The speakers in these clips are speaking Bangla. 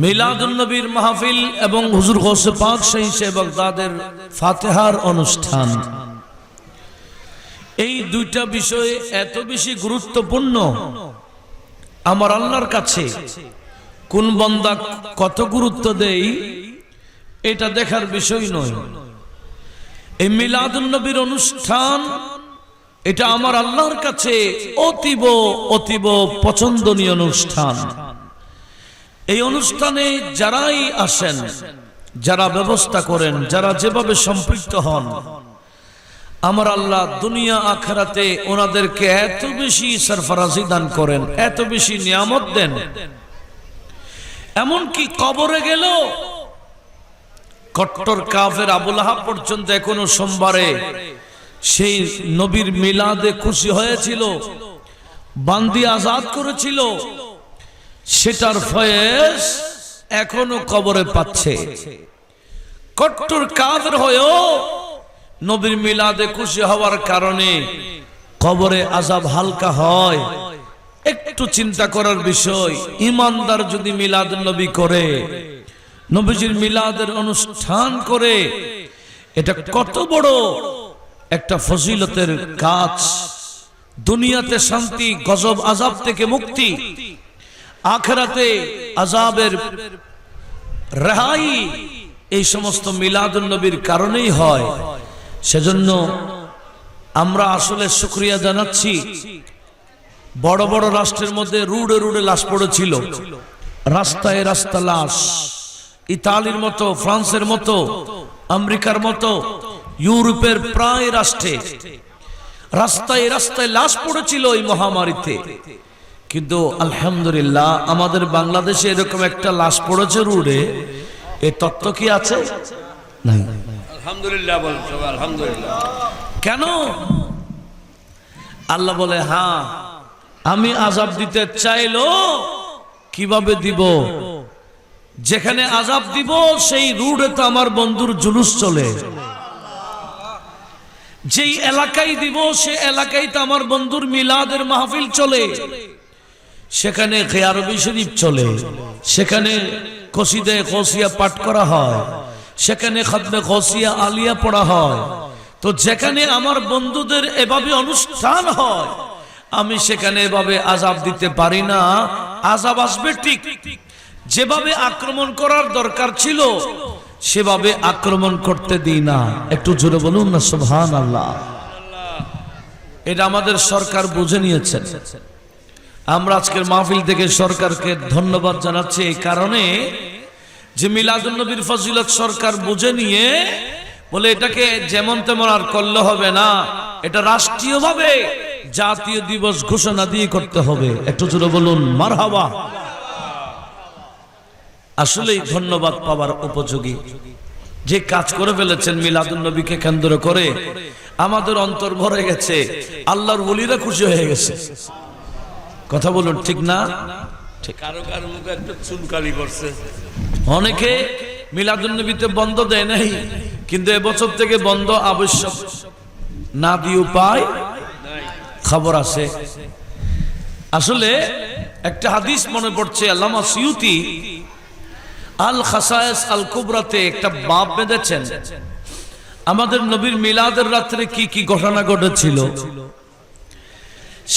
মিলাদুন নবীর মাহফিল এবং হুজুর গৌসে পাক শাহী বাগদাদের ফাতিহার অনুষ্ঠান, এই দুইটা বিষয় এত বেশি গুরুত্বপূর্ণ, আমার আল্লাহর কাছে কোন বান্দা কত গুরুত্ব দেয় এটা দেখার বিষয় নয়। এই মিলাদুন নবীর অনুষ্ঠান এটা আমার আল্লাহর কাছে অতীব অতীব পছন্দনীয় অনুষ্ঠান। এই অনুষ্ঠানে যারাই আসেন, যারা ব্যবস্থা করেন, যারা যেভাবে সম্পৃক্ত হন, আমার আল্লাহ দুনিয়া আখিরাতে ওনাদেরকে এত বেশি সরফরাজি দান করেন, এত বেশি নিয়ামত দেন, এমনকি কবরে গেল কট্টর কাফের আবু লাহাব পর্যন্ত এখনো সোমবারে সেই নবীর মিলাদে খুশি হয়েছিল, বান্দি আজাদ করেছিল, সেটার ফয়েজ এখনো কবরে পাচ্ছে। কট্টর কাফের হয়েও নবীর মিলাদে খুশি হওয়ার কারণে কবরে আযাব হালকা হয়। একটু চিন্তা করার বিষয়, ইমানদার যদি মিলাদ নবী করে, নবীজির মিলাদের অনুষ্ঠান করে, এটা কত বড় একটা ফজিলতের কাজ। দুনিয়াতে শান্তি, গজব আযাব থেকে মুক্তি, আখিরাতে আযাবের রেহাই এই সমস্ত মিলাদুন নবীর কারণেই হয়। সেজন্য আমরা আসলে শুকরিয়া জানাচ্ছি। বড় বড় রাষ্ট্রের মধ্যে রুডে রুডে লাশ পড়েছিল, রাস্তায় রাস্তা লাশ। ইতালির মতো, ফ্রান্সের মতো, আমেরিকার মতো, ইউরোপের প্রায় রাষ্ট্রে রাস্তায় রাস্তায় লাশ পড়েছিল এই মহামারীতে। কিন্তু আলহামদুলিল্লাহ আমাদের বাংলাদেশে এরকম একটা লাশ পড়েছে রুডে, এই তত্ত্ব কি আছে? নাই। আলহামদুলিল্লাহ বল সবাই আলহামদুলিল্লাহ। কেন? আল্লাহ বলে, হ্যাঁ আমি আযাব দিতে চাইলো কিভাবে দিব? যেখানে আযাব দিব সেই রুডে তো আমার বন্ধুর জুলুস চলে, যেই এলাকায় দিব সে এলাকায় তো আমার বন্ধুর মিলাদের মাহফিল চলে, সেখানে খেয়ারবি শরীফ চলে, সেখানে কসিদে কসিয়া পাঠ করা হয়, সেখানে খতমে কসিয়া আলিয়া পড়া হয়। তো যেখানে আমার বন্ধুদের এভাবে অনুষ্ঠান হয়, আমি সেখানে এভাবে আযাব দিতে পারি না। আযাব আসবে ঠিক, যেভাবে আক্রমণ করার দরকার ছিল সেভাবে আক্রমণ করতে দিই না। একটু জোরে বলুন না সুবহানাল্লাহ। এটা আমাদের সরকার বুঝে নিয়েছেন। আমরা আজকের মাহফিল থেকে সরকারকে ধন্যবাদ জানাচ্ছি এই কারণে যে মিলাদুন নবীর ফজিলত সরকার বুঝে নিয়ে বলে এটাকে যেমন তেমন আর করলে হবে না, এটা রাষ্ট্রীয়ভাবে জাতীয় দিবস ঘোষণা দিয়ে করতে হবে। একটু জোরে বলুন মারহাবা। আসলেই ধন্যবাদ পাওয়ার উপযোগী যে কাজ করে ফেলেছেন মিলাদুন নবীকে কেন্দ্র করে। আমাদের অন্তর ভরে গেছে, আল্লাহর ওলিরা খুশি হয়ে গেছে। কথা বলুন ঠিক না? ঠিক। কারো কারো মুখে একটা চুনকালি করছে। অনেকে মিলাদুন নবীতে বন্ধ দেয় নাই, কিন্তু এবছর থেকে বন্ধ আবশ্যক না দিয়ে উপায় খবর আছে। আসলে একটা হাদিস মনে পড়ছে, আল্লামা সিউতি আল খাসায়েস আল কুবরাতে একটা বাব বেঁধেছেন আমাদের নবীর মিলাদের রাত্রে কি কি ঘটনা ঘটেছিল।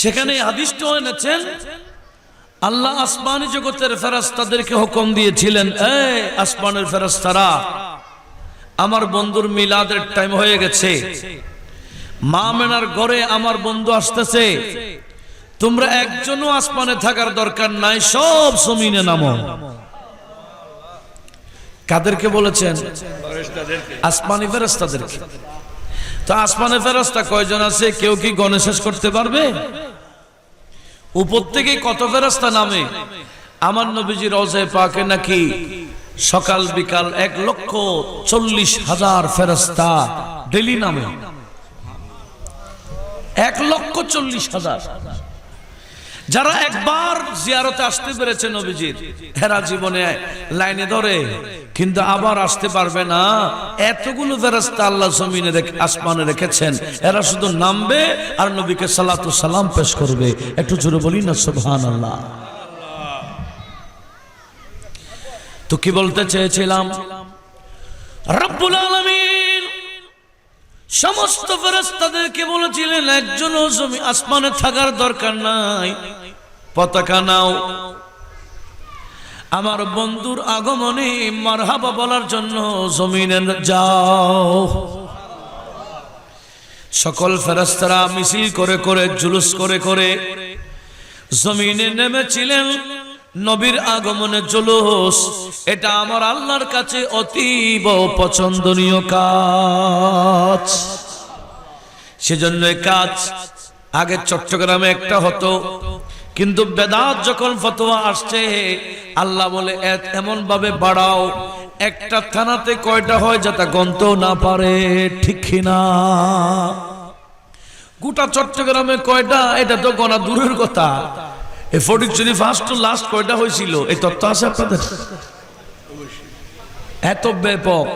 সেখানে হাদিসটা এনেছেন, আল্লাহ আসমানি জগতের ফেরেশতাদেরকে হুকুম দিয়েছিলেন, এই আসমানের ফেরেশতারা, আমার বন্ধুর মিলাদের টাইম হয়ে গেছে, মা মেনার ঘরে আমার বন্ধু আসতেছে, তোমরা একজনও আসমানে থাকার দরকার নাই, সব জমিনে নামো। কাদেরকে বলেছেন? আসমানি ফেরেশতাদেরকে। তো আসমানি ফেরেশতা কয়জন আছে কেউ কি গণে শেষ করতে পারবে? উপর থেকে কত ফেরেশতা নামে। আমার নবীজি রওজায়ে পাকে নাকি সকাল বিকাল 1,40,000 ফেরেশতা ডেইলি নামে। 1,40,000 যারা একবার জিয়ারতে আসতে পেরেছে নবীজির, এরা জীবনে লাইনে ধরে, কিন্তু আবার আসতে পারবে না। এতগুলো ফেরেশতা আল্লাহ জমিনে আসমানে রেখেছেন, এরা শুধু নামবে আর নবীকে সালাতু সালাম পেশ করবে। একটু জোরে বলি না সুবহানাল্লাহ। তো কি বলতে চেয়েছিলাম, রব্বুল আলামিন সমস্ত ফেরেশতাদেরকে বলেছিলেন একজনও জমি আসমানে থাকার দরকার নাই, পতাকা নাও, আমার বন্ধুর আগমনে মারহাবা বলার জন্য জমিনে যাও। সকল ফেরেশতারা মিছিল করে করে জুলুস করে করে জমিনে নেমেছিলেন। নবীর আগমনে জুলুস, এটা আমার আল্লাহর কাছে অতীব পছন্দনীয় কাজ। সেজন্য কাজ আগে চট্টগ্রামে একটা হতো, কিন্তু বেদাত যখন ফতোয়া আসছে আল্লাহ বলে এমন ভাবে বাড়াও একটা থানাতে কয়টা হয় যাতে গণতেও না পারে, ঠিক কিনা? গোটা চট্টগ্রামে কয়টা এটা তো গোনা দূরের কথা, এই ফটিকছড়ি ফার্স্ট টু লাস্ট কয়টা হয়েছিল এই তথ্য আছে আপনাদের? এত ব্যাপক,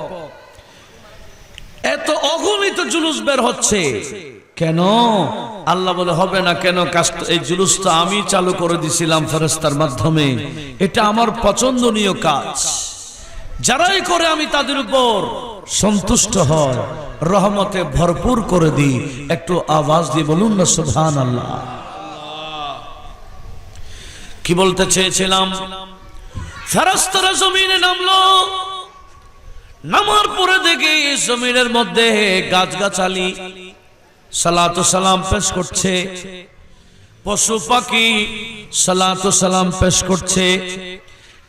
এত অগণিত জুলুস বের হচ্ছে কেন? আল্লাহ বলে হবে না কেন? এই জুলুসটা আমি চালু করে দিছিলাম ফেরেশতার মাধ্যমে, এটা আমার পছন্দনীয় কাজ। যারাই করে আমি তাদের উপর সন্তুষ্ট হয়, রহমতে ভরপুর করে দিই। একটু আওয়াজ দিয়ে বলুন না সুবহানাল্লাহ। কি বলতে চেয়েছিলাম, ফেরেশতারা জমিনে নামলো, নামার পরে দেখে জমিনের মধ্যে গাছগাছালি সালাতু সালাম পেশ করছে, পশু পাখি সালাতু সালাম পেশ করছে,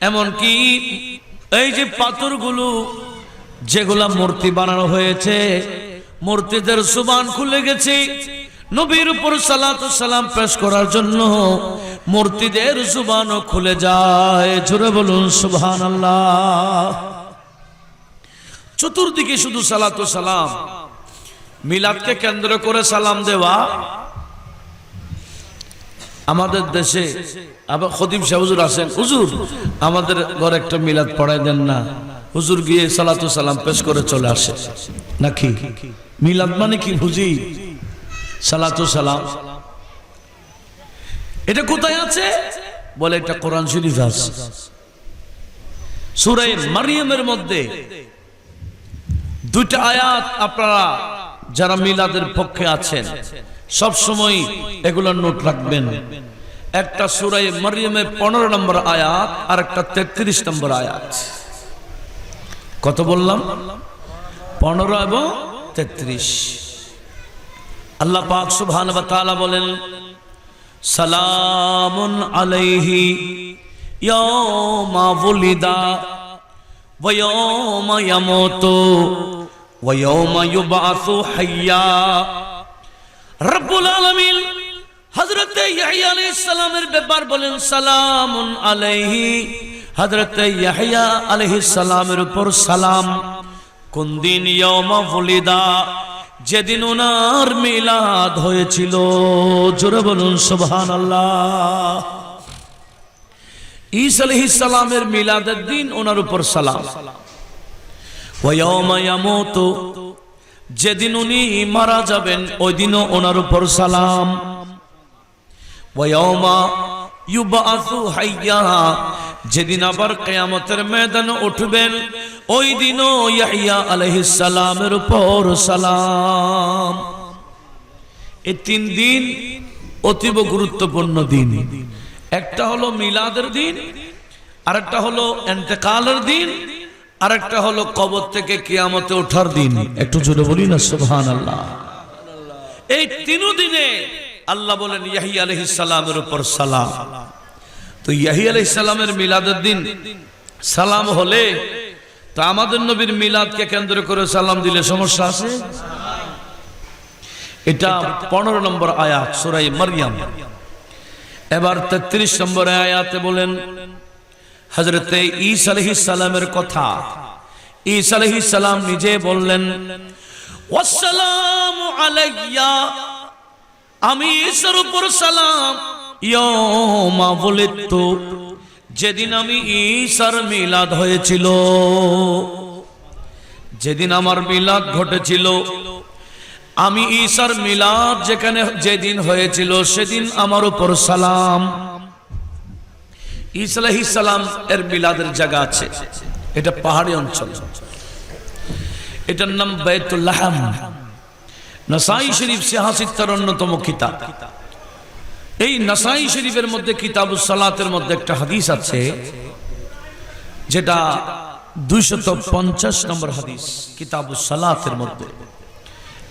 এমনকি এই যে পাথরগুলো যেগুলা মূর্তি বানানো হয়েছে, মূর্তিদের জুবান খুলে গেছে নবীর উপর সালাতু সালাম পেশ করার জন্য, মূর্তিদের জুবানও খুলে যায়। জোরে বলুন সুবহানাল্লাহ। চতুর্দিকে শুধু সালাতু সালাম, মিলাদকে কেন্দ্র করে সালাম দেওয়া। আমাদের দেশে আবার খতিব সাহেব হুজুর আসেন, হুজুর আমাদের ঘরে একটা মিলাদ পড়াই দেন না, হুজুর গিয়ে সালাতু সালাম পেশ করে চলে আসে নাকি? মিলাদ মানে কি বুঝি? সালাতু সালাম। এটা কোথায় আছে বলে? এটা কোরআন শরীফে আছে, সূরা মারইয়ামের মধ্যে দুইটা আয়াত। আপনারা যারা মিলাদের পক্ষে আছেন সব সময় এগুলো নোট রাখবেন। একটা সূরা মারইয়ামের 15 নম্বর আয়াত আর একটা 33 নম্বর আয়াত। কত বললাম? 15 এবং 33। আল্লাহ পাক সুবহানাহু ওয়া তাআলা বলেন, সালামুন আলাইহি ইয়াওমা ওয়ালিদা ওয়া ইয়াওমা ইয়ামুতু ওয়া ইয়াওমা ইউবআসু হাইয়া। রব্বুল আলামিন হযরত ইয়াহইয়া আলাইহিস সালামের ব্যাপার বলেন, সালামুন আলাইহি, হযরত ইয়াহইয়া আলাইহিস সালামের উপর সালাম। কোন দিন? ইয়াওমা ওয়ালিদা, যেদিন ওনার মিলাদ হয়েছিল। জোরে বলুন সুবহানাল্লাহ। ঈসা আলাইহিস সালামের মিলাদের দিন ওনার উপর সালাম। ওয়া ইয়াওমা ইয়ামুতু, যেদিন উনি মারা যাবেন ওই দিনও ওনার উপর সালাম। ওয়া ইয়াওমা ইউবআসু হাইয়া, যেদিন আবার কিয়ামতের ময়দানে উঠবেন ওই দিনও ইয়াহইয়া আলাইহিস সালামের উপর সালাম। এই 3 দিন অতীব গুরুত্বপূর্ণ দিন। একটা হলো মিলাদের দিন, আরেকটা হলো ইন্তেকালের দিন, আরেকটা হলো কবর থেকে কিয়ামতে ওঠার দিন। একটু জোরে বলি না সুবহানাল্লাহ। এই 3 দিনে আল্লাহ বলেন ইয়াহইয়া আলাইহিস সালামের উপর সালাম। তো ইয়াহইয়া আলাইহিস সালামের মিলাদের দিন সালাম হলে তো আমাদের নবীর মিলাদকে কেন্দ্র করে সালাম দিলে সমস্যা আছে? এটা 15 নম্বর আয়াত সূরা মারইয়াম। এবার 33 নম্বর আয়াতে বলেন হযরত ঈসা আলাইহিস সালামের কথা। ঈসা আলাইহিস সালাম নিজে বললেন, ওয়াসসালামু আলাইয়া, আমি ঈসার উপর সালাম, ইয়াওমা ওয়ালিদতু, যেদিন আমি ঈসার মিলাদ হয়েছিল, যেদিন আমার মিলাদ ঘটেছিল। আমি ঈসার মিলাদ যেখানে যেদিন হয়েছিল সেদিন আমার উপর সালাম। ঈসা আলাইহিস সালাম এর মিলাদের জায়গা আছে, এটা পাহাড়ি অঞ্চল, এটার নাম বাইতুল লাহাম। নাসাই শরীফ 86 অন্যতম কিতাব। এই নাসাই শরীফের মধ্যে কিতাবুস সালাতের মধ্যে একটা হাদিস আছে, যেটা 250 নম্বর হাদিস কিতাবুস সালাতের মধ্যে।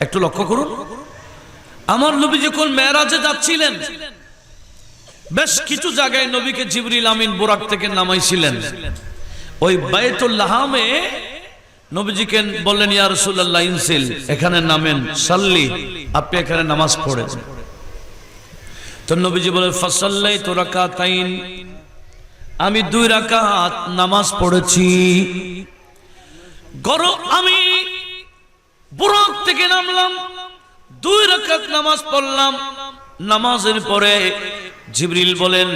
একটু লক্ষ্য করুন, আমার নবী যখন মেরাজে যাচ্ছিলেন, বেশ কিছু জায়গায় নবীকে জিবরিল আমিন বুরাক থেকে নামাইছিলেন। ওই বাইতুল লাহামে নবীজিকে বললেন, ইয়া রাসূলুল্লাহ ইনসিল, এখানে নামেন, সাল্লি, আপনি এখানে নামাজ পড়েন। তো নবীজি বলেন, ফাসাল্লাইতু রাকাতাইন, আমি 2 রাকাত নামাজ পড়েছি। আমি বুরাক থেকে নামলাম, 2 রাকাত নামাজ পড়লাম। নামাজের পরে জিবরিল বলেন,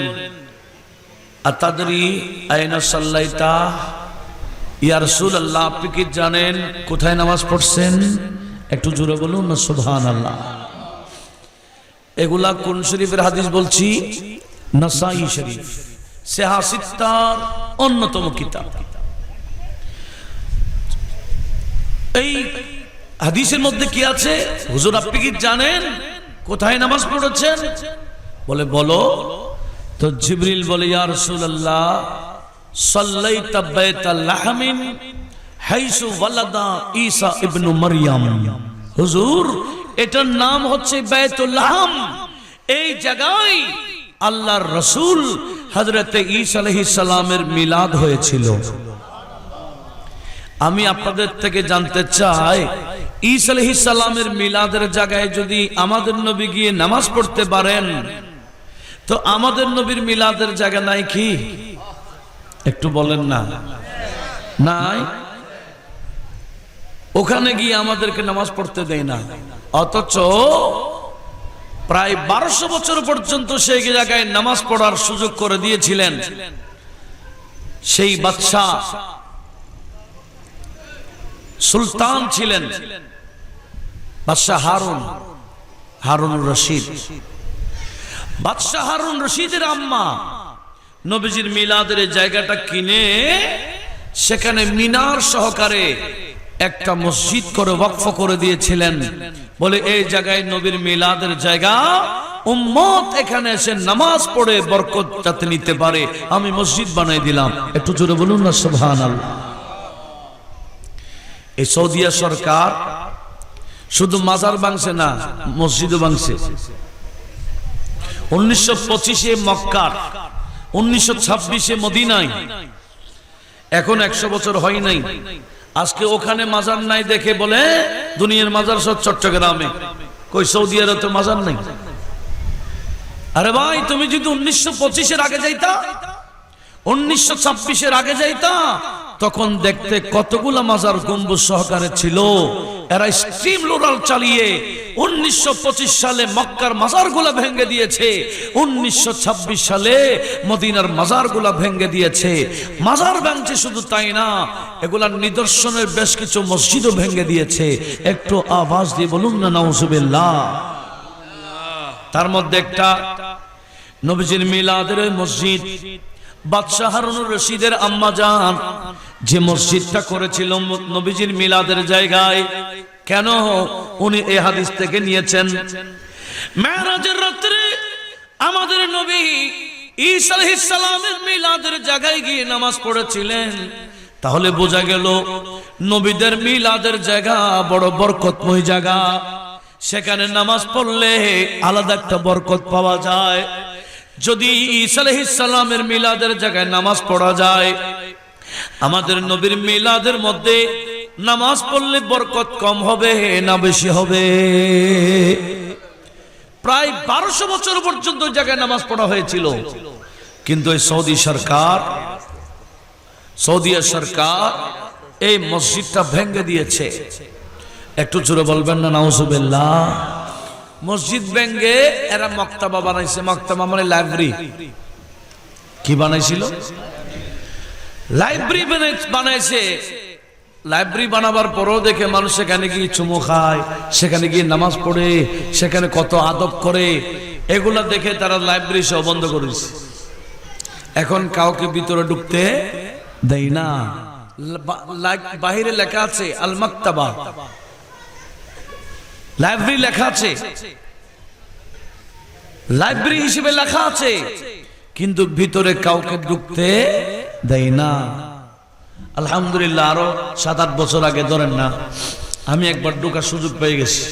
আতাদরি আইনা সাল্লাইতা, ইয়া রাসূলুল্লাহ আপনি কি জানেন কোথায় নামাজ পড়ছেন? একটু জোরে বলুন না সুবহানাল্লাহ। এগুলা কোন শরীফের হাদিস বলছি? নাসাই শরীফ 86 অন্যতম কিতাব। এই হাদিসের মধ্যে কি আছে? হুজুর আপনি কি জানেন কোথায় নামাজ পড়েছেন? বলে বলো। তো জিবরিল বলে, ইয়া রাসূলুল্লাহ সাল্লাইতা বাইতাল লাহমিন হাইসু ওয়ালাদা ঈসা ইবনু মারইয়াম। হুজুর এটার নাম হচ্ছে বাইতুল লাহাম, এই জায়গায় আল্লাহর রাসূল হযরত ঈসা আলাইহিস সালামের মিলাদ হয়েছিল। আমি আপনাদের থেকে জানতে চাই, ঈসা আলাইহিস সালামের মিলাদের জায়গায় যদি আমাদের নবী গিয়ে নামাজ পড়তে পারেন, তো আমাদের নবীর মিলাদের জায়গা নাই কি? একটু বলেন না। নাই? ওখানে গিয়ে আমাদেরকে নামাজ পড়তে দেয় না, অথচ প্রায় 1200 বছর পর্যন্ত সেই জায়গায় নামাজ পড়ার সুযোগ করে দিয়েছিলেন সেই বাদশাহ, সুলতান ছিলেন বাদশাহ হারুনুর রশিদ। বাদশাহ হারুন রশিদের আম্মা নবীজির মিলাদের জায়গাটা কিনে সেখানে মিনার সহকারে একটা মসজিদ করে ওয়াকফ করে দিয়েছিলেন। বলে এই জায়গায় নবীর মিলাদের জায়গা, উম্মত এখানে এসে নামাজ পড়ে বরকত যাতে নিতে পারে, আমি মসজিদ বানাই দিলাম। একটু জোরে বলুন না সুবহানাল্লাহ। এই সৌদিয়া সরকার শুধু মাজার ভাঙছে না, মসজিদও ভাঙছে। 1925-এ মক্কার, 1926-এ মদিনায়, এখন 100 বছর হয় নাই। আজকে ওখানে মাজার নাই দেখে বলে দুনিয়ার মাজার সব চট্টগ্রামে। কই সৌদি আরবে তো মাজার নাই। আরে ভাই তুমি যদি 1925-এর আগে যাইতা, 1926-এর আগে যাইতা, তখন দেখতে কতগুলা মাজার গম্বুজ সহকারে ছিল। এরা স্টিম লোডার চালিয়ে 1925 সালে মক্কার মাজারগুলা ভেঙে দিয়েছে, 1926 সালে মদিনার মাজারগুলা ভেঙে দিয়েছে। মাজার ভাঙছে শুধু তাই না, এগুলার নিদর্শনের বেশ কিছু মসজিদও ভেঙে দিয়েছে। একটু আওয়াজ দিয়ে বলুন না নাউজুবিল্লাহ। তার মধ্যে একটা নবীজির মিলাদের মসজিদ, বাদশাহ হারুনুর রশিদের আম্মা জান যে মসজিদটা করেছিল নবীজির মিলাদের জায়গায়, কেন উনি এই হাদিস থেকে নিয়েছেন। মেরাজের রাতে আমাদের নবী ঈসা আলাইহিস সালামের মিলাদের জায়গায় গিয়ে নামাজ পড়েছিলেন। তাহলে বোঝা গেল নবীদের মিলাদের জায়গা বড় বরকতময় জায়গা, সেখানে নামাজ পড়লে আলাদা একটা বরকত পাওয়া যায়। যদি ঈসা আলাইহিস সালামের মিলাদের জায়গায় নামাজ পড়া যায়, আমাদের নবীর মিলাদের মধ্যে নামাজ পড়লে বরকত কম হবে না বেশি হবে? প্রায় 1200 বছর পর্যন্ত ওই জায়গায় নামাজ পড়া হয়েছিল, কিন্তু এই সৌদি সরকার এই মসজিদটা ভেঙে দিয়েছে। একটু জোরে বলবেন না নাউজুবিল্লাহ। মসজিদ ভেঙে এরা মক্তবা বানাইছে। মক্তবা মানে লাইব্রেরি। কি বানাইছিল? লাইব্রেরি বানাইছে। লাইব্রেরি বানাবার পরও দেখে মানুষ সেখানে গিয়ে চুমু খায়, সেখানে গিয়ে নামাজ পড়ে, সেখানে কত আদব করে, এগুলা দেখে তারা লাইব্রেরি সহ বন্ধ করেছে। এখন কাউকে ভিতরে ঢুকতে দেয় না। বাহিরে লেখা আছে আল মাকতাবা, লাইব্রেরি লেখা আছে, লাইব্রেরি হিসেবে লেখা আছে, কিন্তু ভিতরে কাউকে ঢুকতে দেয় না। আলহামদুলিল্লাহ, আরো 7-8 বছর আগে ধরেন না, আমি একবার ঢোকার সুযোগ পেয়ে গেছি।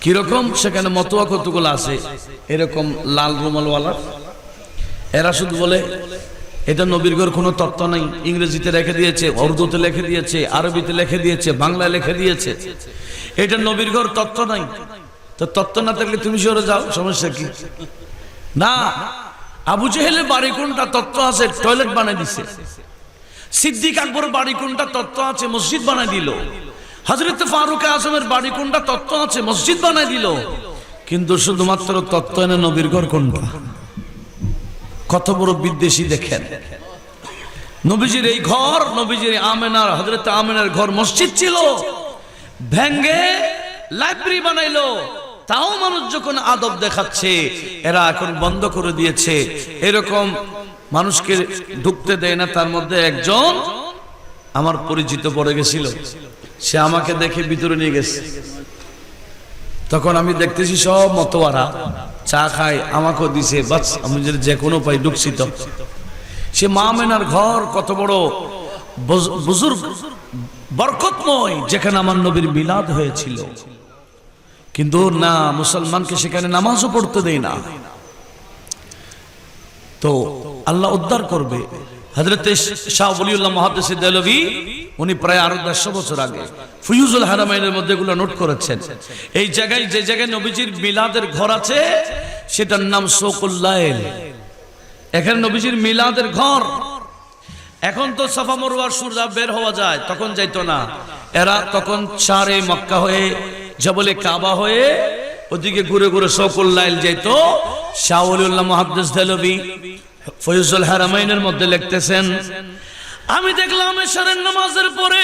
কিরকম, সেখানে মতোয়া কতগুলো আছে এরকম লাল রুমালওয়ালা, এরা শুধু বলে এটা নবীর ঘর, কোনো তত্ত্ব নাই, ইংরেজিতে লিখে দিয়েছে, উর্দুতে লিখে দিয়েছে, আরবিতে লিখে দিয়েছে, বাংলায় লিখে দিয়েছে, এটা নবীর ঘর, তত্ত্ব নাই। তো তত্ত্ব না থাকলে তুমি সরে যাও, সমস্যা কি? না, আবু জেহেলের বাড়ি কোনটা তত্ত্ব আছে, টয়লেট বানাই দিছে। সিদ্দিক আকবর বাড়ি কোনটা তত্ত্ব আছে, মসজিদ বানাই দিল। হযরত ফারুক আজমের বাড়ি কোনটা তত্ত্ব আছে, মসজিদ বানাই দিল। কিন্তু শুধুমাত্র তত্ত্ব এনে নবীর ঘর কোনটা? কত বড় বিদ্বেষী দেখেন। নবীজির এই ঘর, নবীজির আমেনার, হযরত আমেনার ঘর মসজিদ ছিল, ভেঙ্গে লাইব্রেরি বানাইলো। তাও মানুষ যখন আদব দেখাচ্ছে, এরা এখন বন্ধ করে দিয়েছে। এরকম মানুষকে ঢুকতে দেয় না। তার মধ্যে একজন আমার পরিচিত পড়ে গেছিল, সে আমাকে দেখে ভিতরে নিয়ে গেছে। তখন আমি দেখতেছি সব মতোয়ারা চা খায়, আমাকেও দিছে, বাস আমি যে কোনো পাই ঢুকছি। তো সে মা মেনার ঘর কত বড় বুজুর্গ, বরকতময়, যেখানে আমার নবীর মিলাদ হয়েছিল। কিন্তু না, মুসলমানকে সেখানে নামাজও পড়তে দেয় না। তো আল্লাহ উদ্ধার করবে। হযরত শাহ ওলিউল্লাহ মুহাদ্দিস দেহলভী, উনি প্রায় আরো 150 বছর আগে ফুয়ুজুল হারামাইনের মধ্যে এগুলো নোট করেছেন। এই জায়গায়, যে জায়গায় নবীজির মিলাদের ঘর আছে, সেটার নাম শৌকুল লাইল। এখানে নবীজির মিলাদের ঘর। এখন তো সাফা মারওয়ার সূর্য বের হওয়া যায়, তখন যাইতো না। এরা তখন চারে মক্কা হয়ে, জবলে কাবা হয়ে ওদিকে ঘুরে ঘুরে শৌকুল লাইল যাইতো। শাহ ওলিউল্লাহ মুহাদ্দিস দেহলভী ফয়জুল হারামাইনের মধ্যে লিখতেছেন, আমি দেখলাম এশারের নামাজের পরে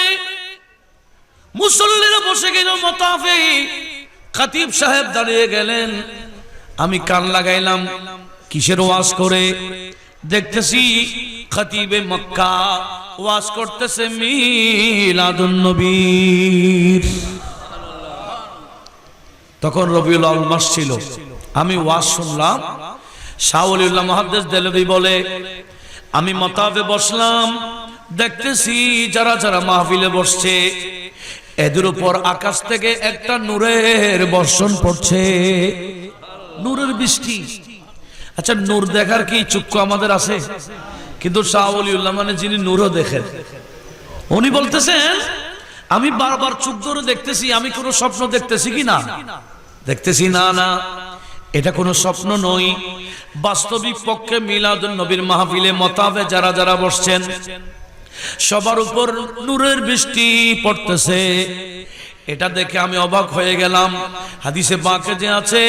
মুসল্লিরা বসে গেল মতাফে, খতিব সাহেব দাঁড়িয়ে গেলেন। আমি কান লাগাইলাম কিসের ওয়াজ করে, দেখতেছি খতিবে মক্কা ওয়াজ করতেছে মিলাদুন নবীর। তখন রবিউল আউয়াল মাস ছিল, আমি ওয়াজ শুনলাম। শাহ ওলিউল্লাহ মুহাদ্দিস দেহলভী বলে, আমি মতাবে বসলাম, দেখতেছি যারা যারা মাহফিলে বসছে, এদের উপর আকাশ থেকে একটা নূরের বর্ষণ পড়ছে, নূরের বৃষ্টি। আচ্ছা, নূর দেখার কি চক্ষু আমাদের আছে? কিন্তু শাহ ওলিউল্লাহ মানে যিনি নূরও দেখেন, উনি বলতেছেন আমি বারবার চোখ ধরে দেখতেছি, আমি কোনো স্বপ্ন দেখতেছি কি না? দেখতেছি না। না, এটা কোনো স্বপ্ন নয়, বাস্তবিক পক্ষে মিলাদুন নবীর মাহফিলে মতাবে যারা যারা বসছেন, সবার উপর নূরের বৃষ্টি পড়তেছে। এটা দেখে আমি অবাক হয়ে গেলাম। হাদিসে পাকে যে আছে,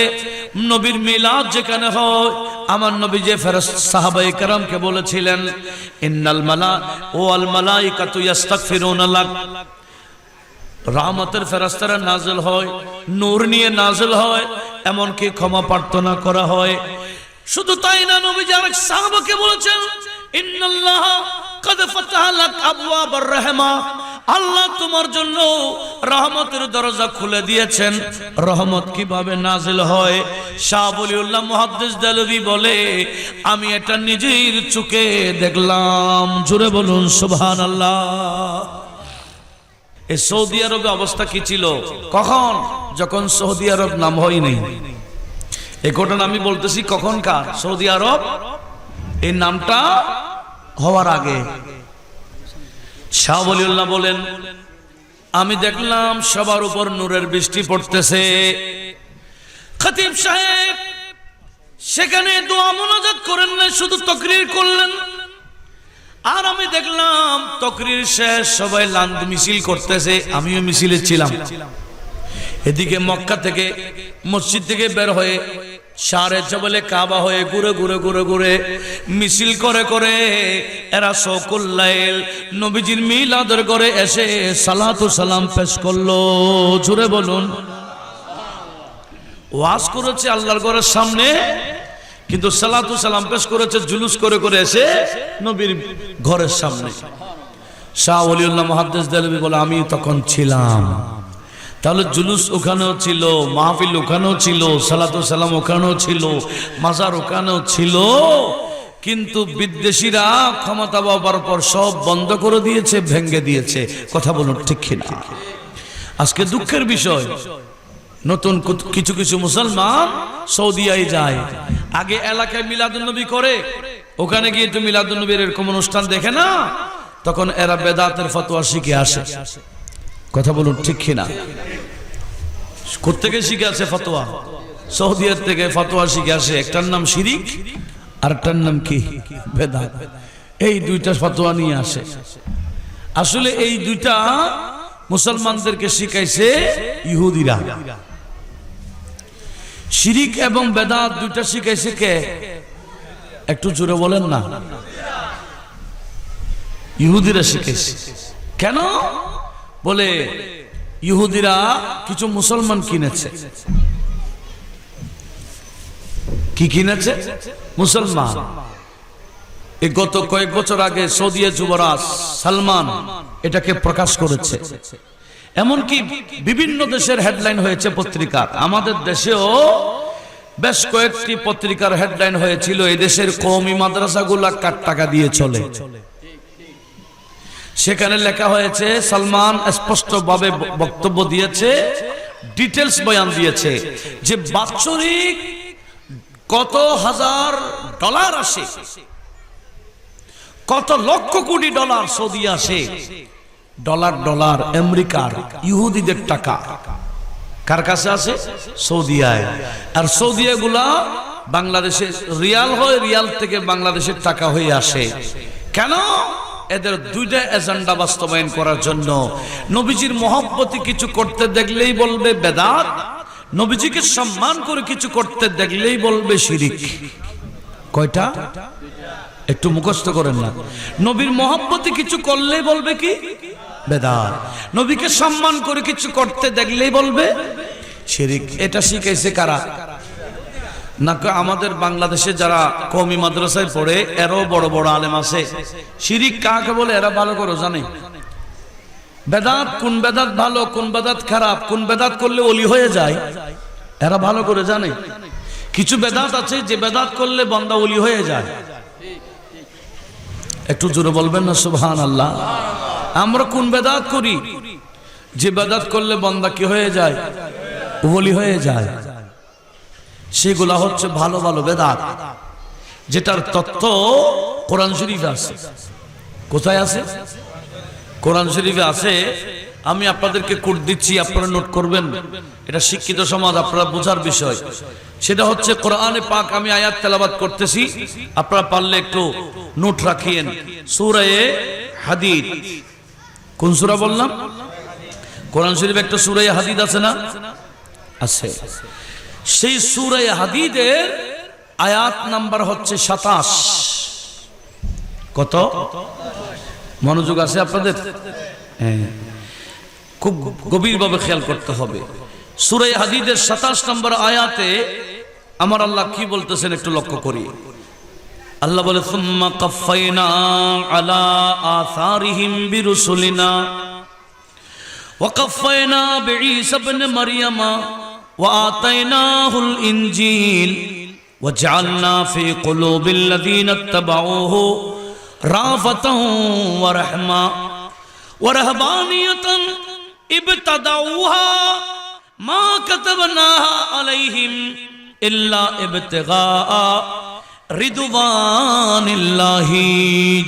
নবীর মিলাদ যেখানে হয়, আমার নবী যে ফেরেশতা সাহাবায়ে কেরামকে বলেছিলেন, ইন্নাল মালাইকাতু ইস্তাগফিরুনা লাক, রহমতের ফেরেশতারা নাযিল হয়, নূর নিয়ে নাযিল হয়, এমনকি ক্ষমা প্রার্থনা করা হয়। শুধু তাই না, নবীজি আরেক সাহাবাকে বলেছেন, ইন্নাল্লাহ কাদ ফাতাহা লাক আবওয়াবার রাহমা, আল্লাহ তোমার জন্য রহমতের দরজা খুলে দিয়েছেন। রহমত কিভাবে নাযিল হয়? শাহ ওলিউল্লাহ মুহাদ্দিস দেহলভী বলে, আমি এটা নিজের চোখে দেখলাম। জোরে বলুন সুবহানাল্লাহ। এই সৌদি আরবে অবস্থা কি ছিল? কখন? যখন সৌদি আরব নাম হয়নি। এই ঘটনা আমি বলতেছি কখনকার, সৌদি আরব এই নামটা হওয়ার আগে। শাহ ওলিউল্লাহ বলেন, আমি দেখলাম সবার উপর নূরের বৃষ্টি পড়তেছে। খতিব সাহেব সেখানে দোয়া মুনাজাত করেন না, শুধু তাকরীর করলেন। আর আমি দেখলাম তাকরীর শেষ, সবাই লান্দ মিছিল করতেছে, আমিও মিছিলে ছিলাম। এদিকে মক্কা থেকে, মসজিদ থেকে বের হয়ে শারে জবলে কাবা হয়ে ঘুরে ঘুরে ঘুরে ঘুরে মিছিল করে করে এরা শৌকুল লাইল নবীজির মিলাদের ঘরে এসে সালাতু সালাম পেশ করলো। জোরে বলুন। ওয়াজ করেছে আল্লাহর ঘরের সামনে, কিন্তু সালাতু সালাম পেশ করেছে জুলুস করে করে এসে নবীর ঘরের সামনে। শাহ ওলিউল্লাহ মুহাদ্দিস দেলভী বলে আমি তখন ছিলাম। তাহলে জুলুস ওখানেও ছিল, মাহফিল ওখানেও ছিল, সালাতু সালাম ওখানেও ছিল, মাজার ওখানেও ছিল, কিন্তু বিদ্বেষীরা ক্ষমতা পাওয়ার পর সব বন্ধ করে দিয়েছে, ভেঙে দিয়েছে। কথা বলুন ঠিক কিনা? আজকে দুঃখের বিষয়, নতুন কিছু কিছু মুসলমান সৌদিয়ায় যায়, আগে এলাকায় মিলাদুন্নবী করে, ওখানে গিয়ে তো মিলাদুন্নবীর এরকম অনুষ্ঠান দেখে না, তখন এরা বেদাতের ফতোয়া শিখে আসে। কথা বলুন ঠিক কিনা? কোত্থেকে শিখে আসে ফতোয়া? সৌদিয়ার থেকে ফতোয়া শিখে আসে। একটার নাম শিরিক, আরেকটার নাম কি? বেদাত। এই দুইটা ফতোয়া নিয়ে আসে। আসলে এই দুইটা মুসলমানদেরকে শিখাইছে ইহুদিরা। শিরিক এবং বেদাত দুইটা শিখাইছে কে? একটু জোরে বলেন না। ইহুদিরা শিখাইছে। কেন? বলে ইহুদিরা কিছু মুসলমান কিনেছে। কি কিনেছে? মুসলমান। এই গত কয়েক বছর আগে সৌদি যুবরাজ সালমান এটাকে প্রকাশ করেছে। এমনকি বিভিন্ন দেশের হেডলাইন হয়েছে পত্রিকার। আমাদের দেশেও বেশ কয়েকটি পত্রিকার হেডলাইন হয়েছিল, এই দেশের কওমি মাদ্রাসাগুলা কার টাকা দিয়ে চলে। সেখানে লেখা হয়েছে, সালমান স্পষ্টভাবে বক্তব্য দিয়েছে, ডিটেলস বয়ান দিয়েছে যে বাৎসরিক কত হাজার ডলার আসে, কত লক্ষ কোটি ডলার সৌদি আসে। ডলার ডলার আমেরিকার ইহুদিদের টাকা কার কাছে আছে? সৌদিয়ায়। আর সৌদিয়াগুলা বাংলাদেশে রিয়াল হয়, রিয়াল থেকে বাংলাদেশের টাকা হয়ে আসে। কেন? এদের দুইটা এজেন্ডা বাস্তবায়ন করার জন্য। নবীজির মহব্বতে কিছু করতে দেখলেই বলবে বেদাত, নবীজিকে সম্মান করে কিছু করতে দেখলেই বলবে শিরিক। কয়টা? একটু মুখস্থ করেন না। নবীর মহব্বতে কিছু করলেই বলবে কি? বেদাত। নবীকে সম্মান করে কিছু করতে দেখলেই বলবে শিরিক। এটা শিখাইছে কারা? না আমাদের বাংলাদেশে যারা কওমি মাদ্রাসায় পড়ে, এরও বড় বড় আলেম আছে। শিরিক কাকে বলে এরা ভালো করে জানে। বেদাত, কোন বেদাত ভালো, কোন বেদাত খারাপ, কোন বেদাত করলে ওলি হয়ে যায়, এরা ভালো করে জানে। কিছু বেদাত আছে যে বেদাত করলে বান্দা ওলি হয়ে যায়। একটু জোরে বলবেন না সুবহানাল্লাহ। আমরা কোন বেদাত করি যে বেদাত করলে বান্দা কি হয়ে যায়? ওলি হয়ে যায়। সেগুলা হচ্ছে ভালো ভালো বেদাত, যেটার তথ্য কোরআন শরীফে আছে। কোথায় আছে? কোরআন শরীফে আছে। আমি আপনাদেরকে কোড দিচ্ছি, আপনারা নোট করবেন। এটা শিক্ষিত সমাজ, আপনারা বোঝার বিষয়। সেটা হচ্ছে কোরআনে পাক, আমি আয়াত তেলাওয়াত করতেছি, আপনারা পারলে একটু নোট রাখিয়েন। সূরা হাদীদ। কোন সূরা বললাম? কোরআন শরীফে একটা সূরা হাদীদ আছে না? আছে। সেই সূরা হাদীদের আয়াত নাম্বার হচ্ছে 27। কত? মনোযোগ আছে আপনাদের? হ্যাঁ, খুব গভীরভাবে খেয়াল করতে হবে। সূরা হাদীদের 27 নম্বর আয়াতে আমার আল্লাহ কি বলতেছেন একটু লক্ষ্য করি। আল্লাহ বলে, সুম্মা কাফাইনা আলা আসারিহিম বিরুসুলিনা ওয়া কাফাইনা বিঈসা ইবনে মারইয়ামা ওয়া আতাইনাহুল ইনজিল ওয়া জাআলনা ফি কুলুবিল লাযিনা ইত্তাবাউহু রাফাতান ওয়া রাহমা ওয়া রাহবানিয়াতান ইবতাদাউহা মা কাতাবনাহা আলাইহিম ইল্লা ইবতিগা রিদওয়ানিল্লাহি।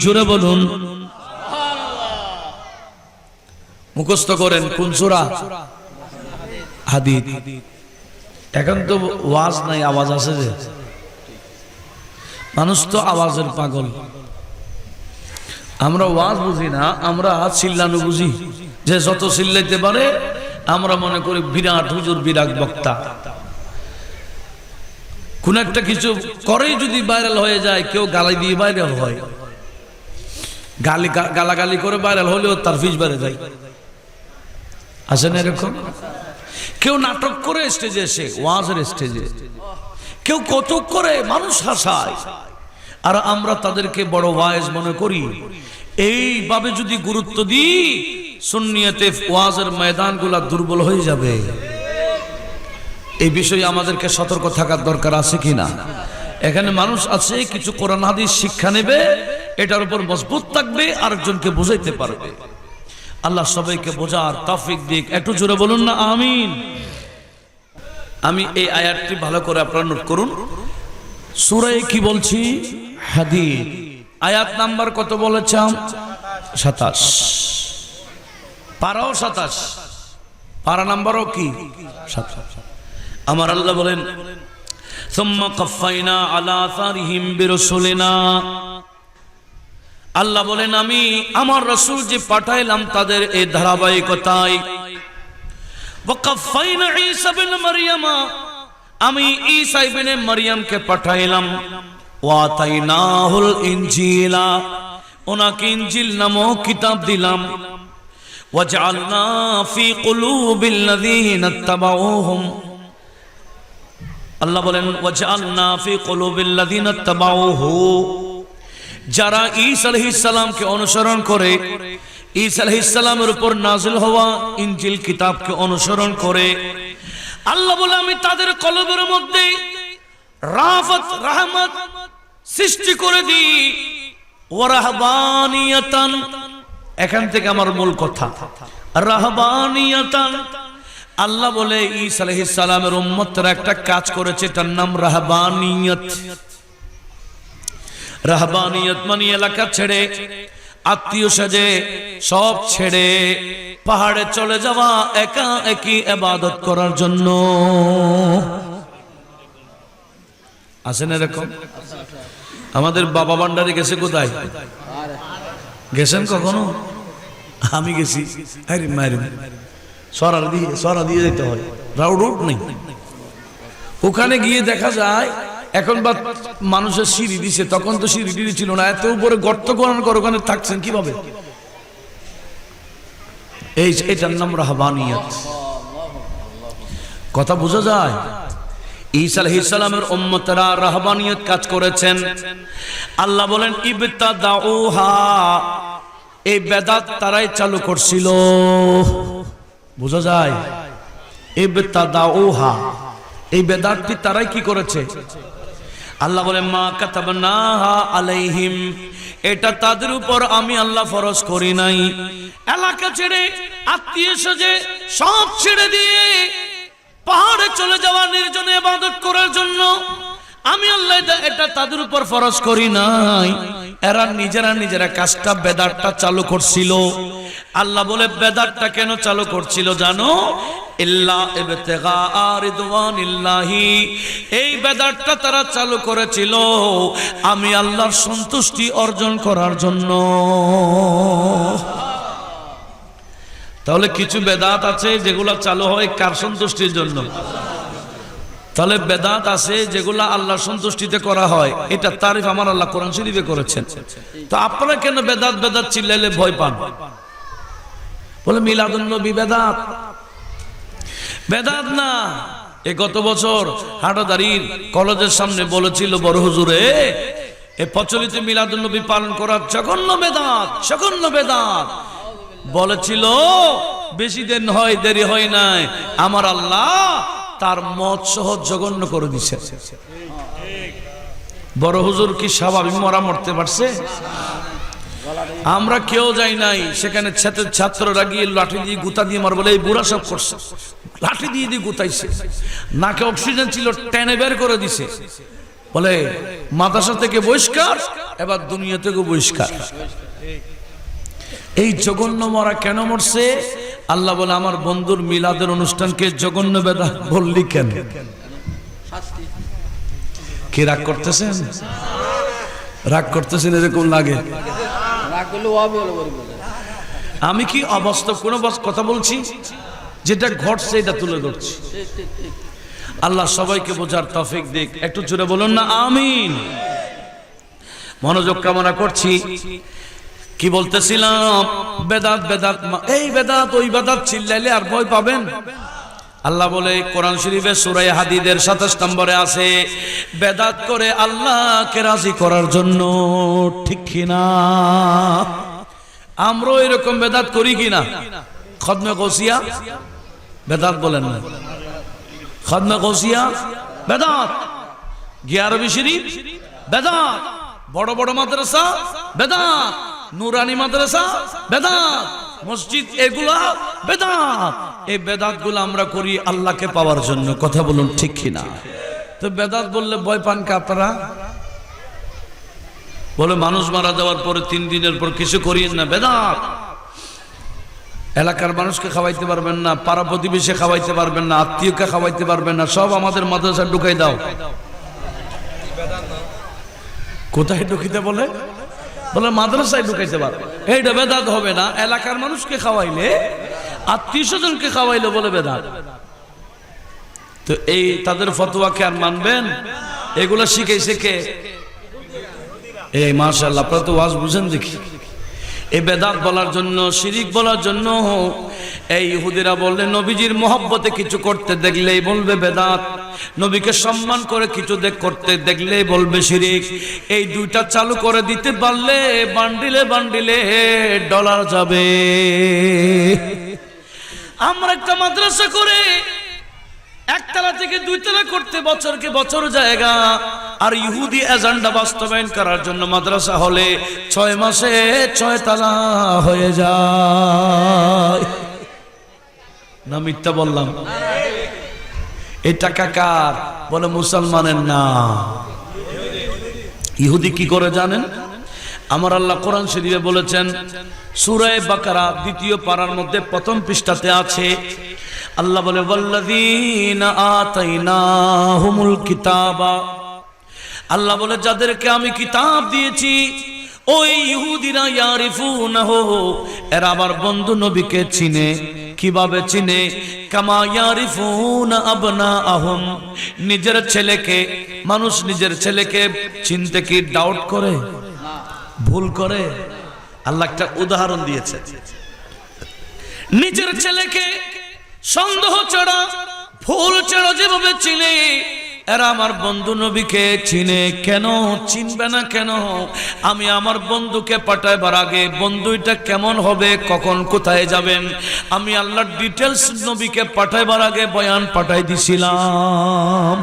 জোরে বলুন সুবহানাল্লাহ। মুখস্থ করেন। কোন সূরা? হাদীদ। এখন তো ওয়াজ নাই, আওয়াজ আছে যে। মানুষ তো আওয়াজের পাগল। আমরা ওয়াজ বুঝি না, আমরা চিল্লানো বুঝি। যে যত চিল্লাইতে পারে আমরা মনে করি বিরাট হুজুর, বিরাট বক্তা। কোন একটা কিছু করেই যদি ভাইরাল হয়ে যায়, কেউ গালি দিয়ে ভাইরাল হয়, গালাগালি করে ভাইরাল হলেও তার ফিস বেড়ে যায়। আছে না এরকম? কেউ নাটক করে স্টেজে এসে, ওয়াজের স্টেজে কেউ কৌতুক করে, মানুষ হাসায়, আর আমরা তাদেরকে বড় ওয়াইজ মনে করি। এইভাবে যদি গুরুত্ব দিই, সুন্নিয়তে ওয়াজের ময়দানগুলো দুর্বল হয়ে যাবে। এই বিষয়ে আমাদেরকে সতর্ক থাকার দরকার আছে কিনা? এখানে মানুষ আছে কিছু কোরআন হাদিস শিক্ষা নেবে, এটার উপর মজবুত থাকবে, আরেকজনকে বুঝাইতে পারবে। আল্লাহ সবাইকে বোঝার তৌফিক দিক। একটু জোরে বলুন না আমিন। আমি এই আয়াতটি ভালো করে আপনারা নোট করুন। সূরা কি বলছি? হাদীদ। আয়াত নাম্বার কত বলেছিলাম? 27। পারাও 27, পারা নাম্বারও কি 27। আমার আল্লাহ বলেন, সুম্মা কাফাইনা আলা আসারিহিম বিরাসুলিনা। আল্লাহ বলেন, আমি আমার রাসূল যে পাঠাইলাম তাদের এই ধারাবাহিকতায়। ওয়া কাফাইনা ঈসা ইবনে মারইয়াম, আমি ঈসা ইবনে মারইয়ামকে পাঠাইলাম। ওয়া আতাইনাহুল ইনজিলা, ওনাকে ইনজিল নামক কিতাব দিলাম। ওয়াজআলনা ফি কুলুবিল্লাযীনা ইত্তাবাউহুম, আল্লাহ বলেন ওয়াজআলনা ফি কুলুবিল্লাযীনা ইত্তাবাউহু, যারা ঈসা আলাইহিস সালামকে অনুসরণ করে, ঈসা আলাইহিস সালামের উপর নাযিল হওয়া ইনজিল কিতাবকে অনুসরণ করে, আল্লাহ বলে আমি তাদের কলবের মধ্যে রাফত রহমত সৃষ্টি করে দিই। ওয়া রাহবানিয়াতান, এখান থেকে আমার মূল কথা, রাহবানিয়াতান। আল্লাহ বলে ঈসা আলাইহিস সালামের উম্মতরা একটা কাজ করেছে, তার নাম রাহবানিয়ত। রাহবানিয়ত মানে এলাকা ছেড়ে, আত্মীয় সাজে সব ছেড়ে পাহাড়ে চলে যাওয়া, একা একই ইবাদত করার জন্য। আছেন এরকম? আমাদের বাবা ভান্ডারে গেছে কোথায়? গেছেন কখনো? আমি গেছি। আরে মারি সরা দিয়ে যেতে হয়, রোড নেই। ওখানে গিয়ে দেখা যায় এখন বা মানুষের সিঁড়ি দিছে, তখন তো সিঁড়ি টিড়ি ছিল না, এত উপরে গর্ত করার করে ওখানে থাকছেন কিভাবে? এটার নাম রাহবানিয়ত। কথা বোঝা যায়? ঈসা আলাইহিস সালামের উম্মতরা রাহবানিয়ত কাজ করেছেন। আল্লাহ বলেন ইবতাদাউহা, এই বেদাত তারাই চালু করছিল। বোঝা যায়? ইবতাদাউহা, এই বেদাতটি তারাই কি করেছে? আল্লাহ বলেন মা কাতাবনাহা আলাইহিম, এটা তাদের উপর আমি আল্লাহ ফরজ করি নাই। এলাকা ছেড়ে, আত্মীয় স্বজন সব ছেড়ে দিয়ে পাহাড়ে চলে যাওয়া, নির্জনে ইবাদত করার জন্য আমি আল্লাহ এটা তাদের উপর ফরজ করি নাই। এরা নিজেরা কাজটা বেদাতটা চালু করছিল। আল্লাহ বলে বেদাতটা কেন চালু করছিল জানো? ইল্লা ইবতিগা রিদওয়ানিল্লাহি, এই বেদাতটা তারা চালু করেছিল আমি আল্লাহর সন্তুষ্টি অর্জন করার জন্য। তাহলে কিছু বেদাত আছে যেগুলা চালু হয় কার সন্তুষ্টির জন্য? তাহলে বেদাত আছে যেগুলা আল্লাহর সন্তুষ্টিতে করা হয়, এটা তারিফ আমার আল্লাহ কোরআন শরীফে করেছেন। তো আপনারা কেন বেদাত বেদাত চিল্লাইলে ভয় পান? বলে মিলাদুন নবী বেদাত, বেদাত না। এই গত বছর হাটাদারির কলেজের সামনে বলেছিল বড় হুজুরে, এই প্রচলিত মিলাদুন নবী পালন করার জঘন্য বেদাত, জঘন্য বেদাত। বলেছিল বেশি দিন হয়, দেরি হয় নাই, আমার আল্লাহ তার মত সহ জঘন্য করে দিছে। বড় হুজুর কি স্বাভাবিক মরা মরতে পারছে? আমরা কেউ যাই নাই সেখানে, ছাত্ররা গিয়ে লাঠি দিয়ে গুতা দিয়ে মার, বলে এই বুড়া সব করছে, লাঠি দিয়ে দিয়ে গুতাইছে, নাকে অক্সিজেন ছিল টেনে বের করে দিছে, বলে মাদ্রাসা থেকে বহিষ্কার, এবার দুনিয়া থেকে বহিষ্কার। এই জঘন্য মরা কেন মরছে? আল্লাহ বলে আমার বন্ধুর মিলাদের অনুষ্ঠানকে জঘন্য বেদাত বললি কেন? কি রাগ করতেছেন? রাগ করতেছেন এরকম লাগে? আমি কি অবাস্তব কোন কথা বলছি? যেটা ঘটছে এটা তুলে ধরছি। আল্লাহ সবাইকে বোঝার তৌফিক দিক। একটু জোরে বলুন না আমিন। মনোযোগ কামনা করছি। কি বলতেছিলাম? বেদাত বেদাত, এই বেদাত ওই বেদাত চিল্লাইলে আর ভয় পাবেন? আল্লাহ বলে কোরআন শরীফে সূরা হাদীদের 27 নম্বরে আছে, বেদাত করে আল্লাহকে রাজি করার জন্য। ঠিক কিনা? আমরা এরকম বেদাত করি কিনা? খতমে গৌসিয়া বেদাত বলেন না, খতমে গৌসিয়া বেদাত, গিয়ারবি শরীফ বেদাত, বড় বড় মাদ্রাসা বেদাত, নুরানি মাদ্রাসা বেদাত, মসজিদ এগুলা বেদাত। এই বেদাত গুলো আমরা করি আল্লাহকে পাওয়ার জন্য। কথা বলুন ঠিক কিনা? তো বেদাত বললে ভয় পান কে আপনারা? বলে মানুষ মারা যাওয়ার পরে 3 দিনের পর কিছু করিয়েন না, বেদাত। এলাকার মানুষকে খাওয়াইতে পারবেন না, পাড়া প্রতিবেশী খাওয়াইতে পারবেন না, আত্মীয়কে খাওয়াইতে পারবেন না, সব আমাদের মাদ্রাসা ঢুকাই দাও। কোথায় ঢুকিতে বলে? বলে মাদ্রাসায় ঢুকাইতে পারবে। এইটা বেদাত হবে না। এলাকার মানুষকে খাওয়াইলে, আত্মীয় স্বজনকে খাওয়াইলে বলে বেদাত। তো এই তাদের ফতোয়াকে আর মানবেন? এগুলা শিখাইছে কে? এই মাশাআল্লাহ, আপনারা তো ওয়াজ বুঝেন দেখি। এই বেদাত বলার জন্য, শিরিক বলার জন্য এই ইহুদিরা বললে নবীজির মহব্বতে কিছু করতে দেখলেই বলবে বেদাত, নবীকে সম্মান করে কিছু করতে দেখলেই বলবে শিরিক। এই দুইটা চালু করে দিতে পারলে বান্ডিলে বান্ডিলে ডলার যাবে। আমরা একটা মাদ্রাসা করে 1 তলা থেকে 2 তলা করতে বছরকে বছর জায়গা, আর ইহুদি এজেন্ডা বাস্তবায়ন করার জন্য মাদ্রাসা হলে 6 মাসে 6 তলা হয়ে যায়। না মিথ্যা বললাম? এই টাকা কার? বলে মুসলমানের না। ইহুদি কি করে জানেন? আমার আল্লাহ কোরআন শরীফে বলেছেন, সূরা বাকারা 2য় পারার মধ্যে 1ম পৃষ্ঠাতে আছে, আল্লাহ বলে ওয়াল্লাযীনা আতাইনাহুমুল কিতাবা, আল্লাহ বলে যাদেরকে আমি কিতাব দিয়েছি ওই ইহুদিরা ইয়ারিফুনাহু, এরা আমার বন্ধু নবীকে চিনে। কিভাবে চিনে? কামা ইয়ারিফুনা আবনাআহুম, নিজের ছেলেকে, মানুষ নিজের ছেলেকে চিনতে কি ডাউট করে, ভুল করে? আল্লাহ একটা উদাহরণ দিয়েছে, নিজের ছেলেকে সন্দেহ ছাড়া, ভুল ছাড়া যেভাবে চিনে, এরা আমার বন্ধু নবীকে চিনে। কেন চিনবে না? কেন? আমি আমার বন্ধুকে পাঠাইবার আগে বন্ধুটা কেমন হবে, কখন কোথায় যাবেন, আমি আল্লাহর ডিটেলস নবীকে পাঠাইবার আগে বয়ান পাঠাই দিছিলাম।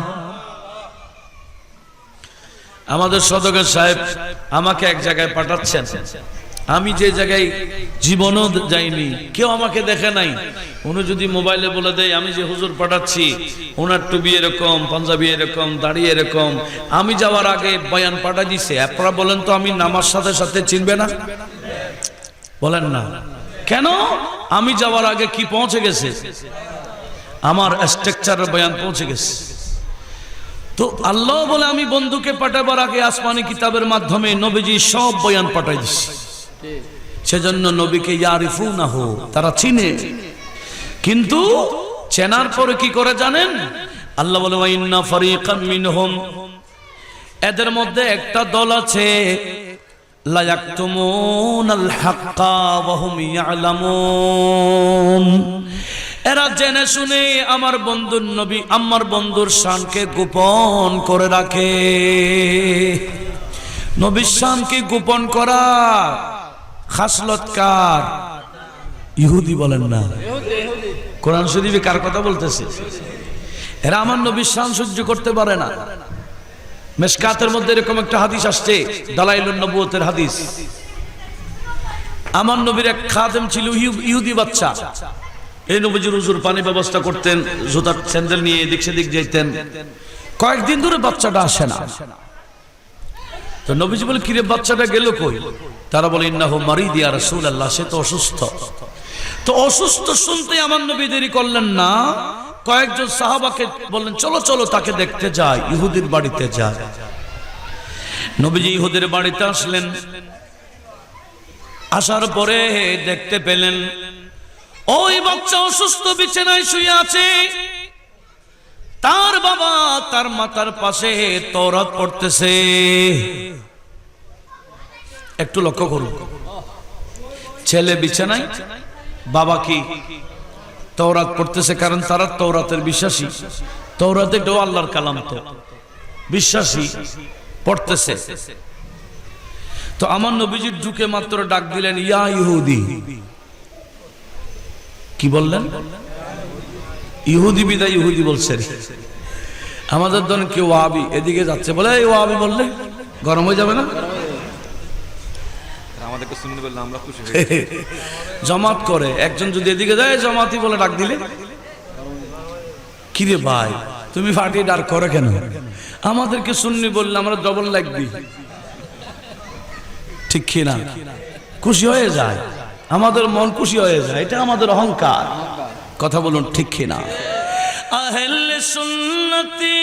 আমাদের সদগর সাহেব আমাকে এক জায়গায় পাঠাচ্ছেন, আমি যে জায়গায় জীবনও যাইনি, কেউ আমাকে দেখে নাই। উনি যদি মোবাইলে বলে দেয় আমি যে হুজুর পাঠাচ্ছি, ওনার টুপি এরকম, পাঞ্জাবি এরকম, দাড়ি এরকম, আমি যাওয়ার আগে বয়ান পাঠাই দিছে, আপনারা বলেন তো আমি নামার সাথে সাথে চিনবে না? বলেন না কেন? আমি যাওয়ার আগে কি পৌঁছে গেছে? আমার স্ট্রাকচারের বয়ান পৌঁছে গেছে। তো আল্লাহ বলে আমি বন্ধুকে পাঠাবার আগে আসমানি কিতাবের মাধ্যমে নবীজি সব বয়ান পাঠাই দিছি। সেজন্য নবীকে ইয়ারিফুনাহু, তারা চিনে। কিন্তু চেনার পরে কি করে জানেন? আল্লাহ বলে ওয়া ইন্না ফারিকাম মিনহুম, এদের মধ্যে একটা দল আছে লা ইয়াকতুমুনাল হাক্কা ওয়া হুম ইয়ালামুন, এরা জেনে শুনে আমার বন্ধুর নবী, আমার বন্ধুর শানকে গোপন করে রাখে। নবীর শানকে গোপন করা খাসলত কার? ইহুদি। বলেন না? কোরআন শরীফে কার কথা বলতেছে? এরা আমার নবীর শান সহ্য করতে পারে না। মিশকাতের মধ্যে এরকম একটা হাদিস আসছে, দালাইলুন নবুয়তের হাদিস। আমার নবীর এক খাদেম ছিল ইহুদি বাচ্চা। এই নবীজির হুজুর পানি ব্যবস্থা করতেন, জুতার স্যান্ডেল নিয়ে এদিক সেদিক যেতেন। কয়েকদিন ধরে বাচ্চাটা আসে না। তো নবীজি বলে কিরে বাচ্চাটা গেল কই? তারা বলে ইন্নাহু মারিদ ইয়া রাসূলুল্লাহ, সে তো অসুস্থ। তো অসুস্থ শুনতে আমার নবী দেরি করলেন না, কয়েকজন সাহাবাকে বললেন চলো চলো তাকে দেখতে যাই, ইহুদির বাড়িতে যায়। নবীজি ইহুদির বাড়িতে আসলেন। আসার পরে দেখতে পেলেন ওই বাচ্চা অসুস্থ বিছানায় শুয়ে আছে। তার বাবা তার মাথার পাশে তওরাত পড়তেছে। একটু লক্ষ্য করুন, ছেলে বিছানায়, বাবা কি তওরাত পড়তেছে, কারণ তারা তওরাতের বিশ্বাসী। তওরাত এটাও আল্লাহর কালাম, তো বিশ্বাসী, পড়তেছে। তো আমার নবীজি ঢুকে মাত্র ডাক দিলেন, ইয়া ইহুদি। কি বললেন? ইহুদি বিদায় ইহুদি বলছেন। আমাদের ধরেন কেউ ওয়াহাবি এদিকে যাচ্ছে, বলে এই ওয়াহাবি বললে গরম হয়ে যাবে না? আমাদেরকে সুন্নি বললে আমরা খুশি হই। জামাত করে একজন যদি এদিকে যায় জামাতি বলে ডাক দিলে, কিরে ভাই তুমি ফাটিয়ে ডাক করে কেন? আমাদেরকে সুন্নি বললে আমরা ডবল লাইক দিই, ঠিক কি না? খুশি হয়ে যায়, আমাদের মন খুশি হয়ে যায়, এটা আমাদের অহংকার। কথা বলুন, ঠিক কি না? আহলে সুন্নতি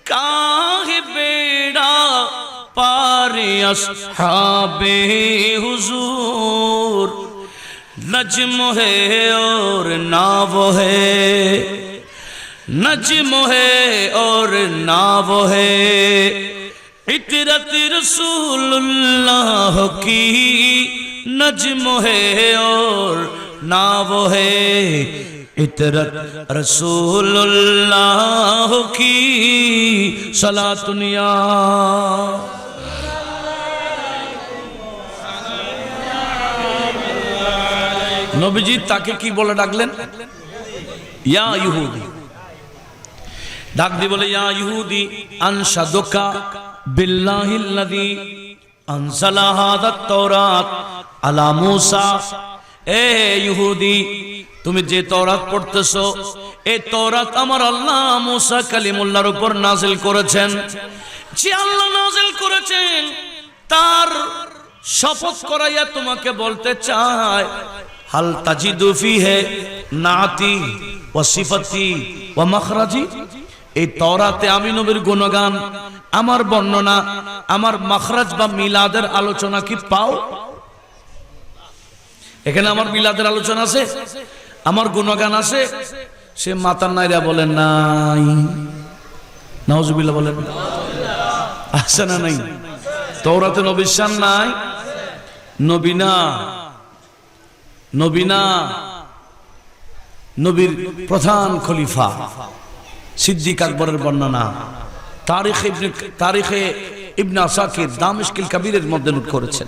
কাহে বেড়া পারে আসহাবে হুজুর, नज्म है और नाव है, नज्म है और नाव है, इतरत रसूलुल्लाह की नज्म है और नाव है, इतरत रसूलुल्लाह की सलातुनिया। নবীজি তাকে কি বলে ডাকলেন? ইয়া ইহুদি। ডাক দিয়ে বলে, ইয়া ইহুদি আনশাদুকা বিল্লাহিল্লাযী আনজালা হাযাত তাওরাত আলা মূসা। এ ইহুদি, তুমি যে তাওরাত পড়তেছো, এই তাওরাত আমার আল্লাহ মূসা কালিমুল্লাহর উপর নাযিল করেছেন। যে আল্লাহ নাযিল করেছেন তার শপথ করাইয়া তোমাকে বলতে চায়, হাল তাজিদু ফিহে নাতি ওয়া সিফাতি ওয়া মাখরাজি। এই তাওরাতে আমি নবীর গুণগান, আমার বর্ণনা, আমার মাখরাজ বা মিলাদের আলোচনা কি পাও? এখানে আমার মিলাদের আলোচনা আছে, আমার গুণগান আছে। সে মাতার নাইরা বলেন নাই, নাউজুবিল্লাহ বলেন, আছে না নাই? তাওরাতে নবীর শান নাই? নবী না, নবী না, নবীর প্রধান খলিফা সিদ্দিক আকবরের বর্ণনা তারিখে ইবনে আসাকির দামেশকিল কাবীরের মধ্যে নোট করেছেন।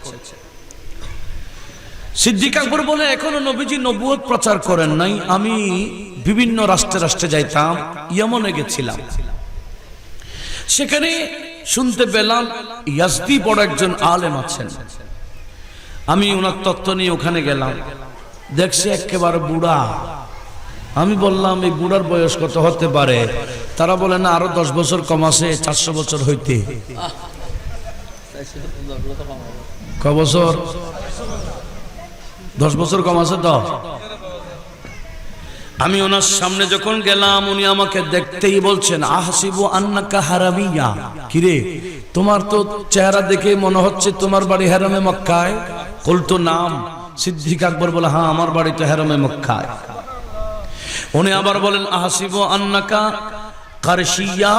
সিদ্দিক আকবর বলে, এখনো নবীজি নবুয়ত প্রচার করেন নাই। আমি বিভিন্ন রাষ্ট্রে রাষ্ট্রে যাইতাম, ইয়েমনে গেছিলাম, সেখানে শুনতে পেলাম ইয়াজদি বড় একজন আলেম আছেন। আমি ওনার তত্ত্ব নিয়ে ওখানে গেলাম, দেখছি একেবারে বুড়া। আমি বললাম, এই বুড়ার বয়স কত হতে পারে? তারা বলে, না আরো 10 বছর কম আছে, 400 বছর হইতে। ক বছর? 10 বছর কম আছে তো। আমি ওনার সামনে যখন গেলাম, উনি আমাকে দেখতেই বলছেন, আহসিবু আন্নাকা হারামিয়া। কিরে, তোমার তো চেহারা দেখে মনে হচ্ছে তোমার বাড়ি হারামে মক্কায়। কুলতু নাম। সিদ্দিক আকবর বলে, হ্যাঁ আমার বাড়ি তো হারামে মক্কায়। উনি আবার বলেন, আহসিবু আন্নাকা কারশিয়া,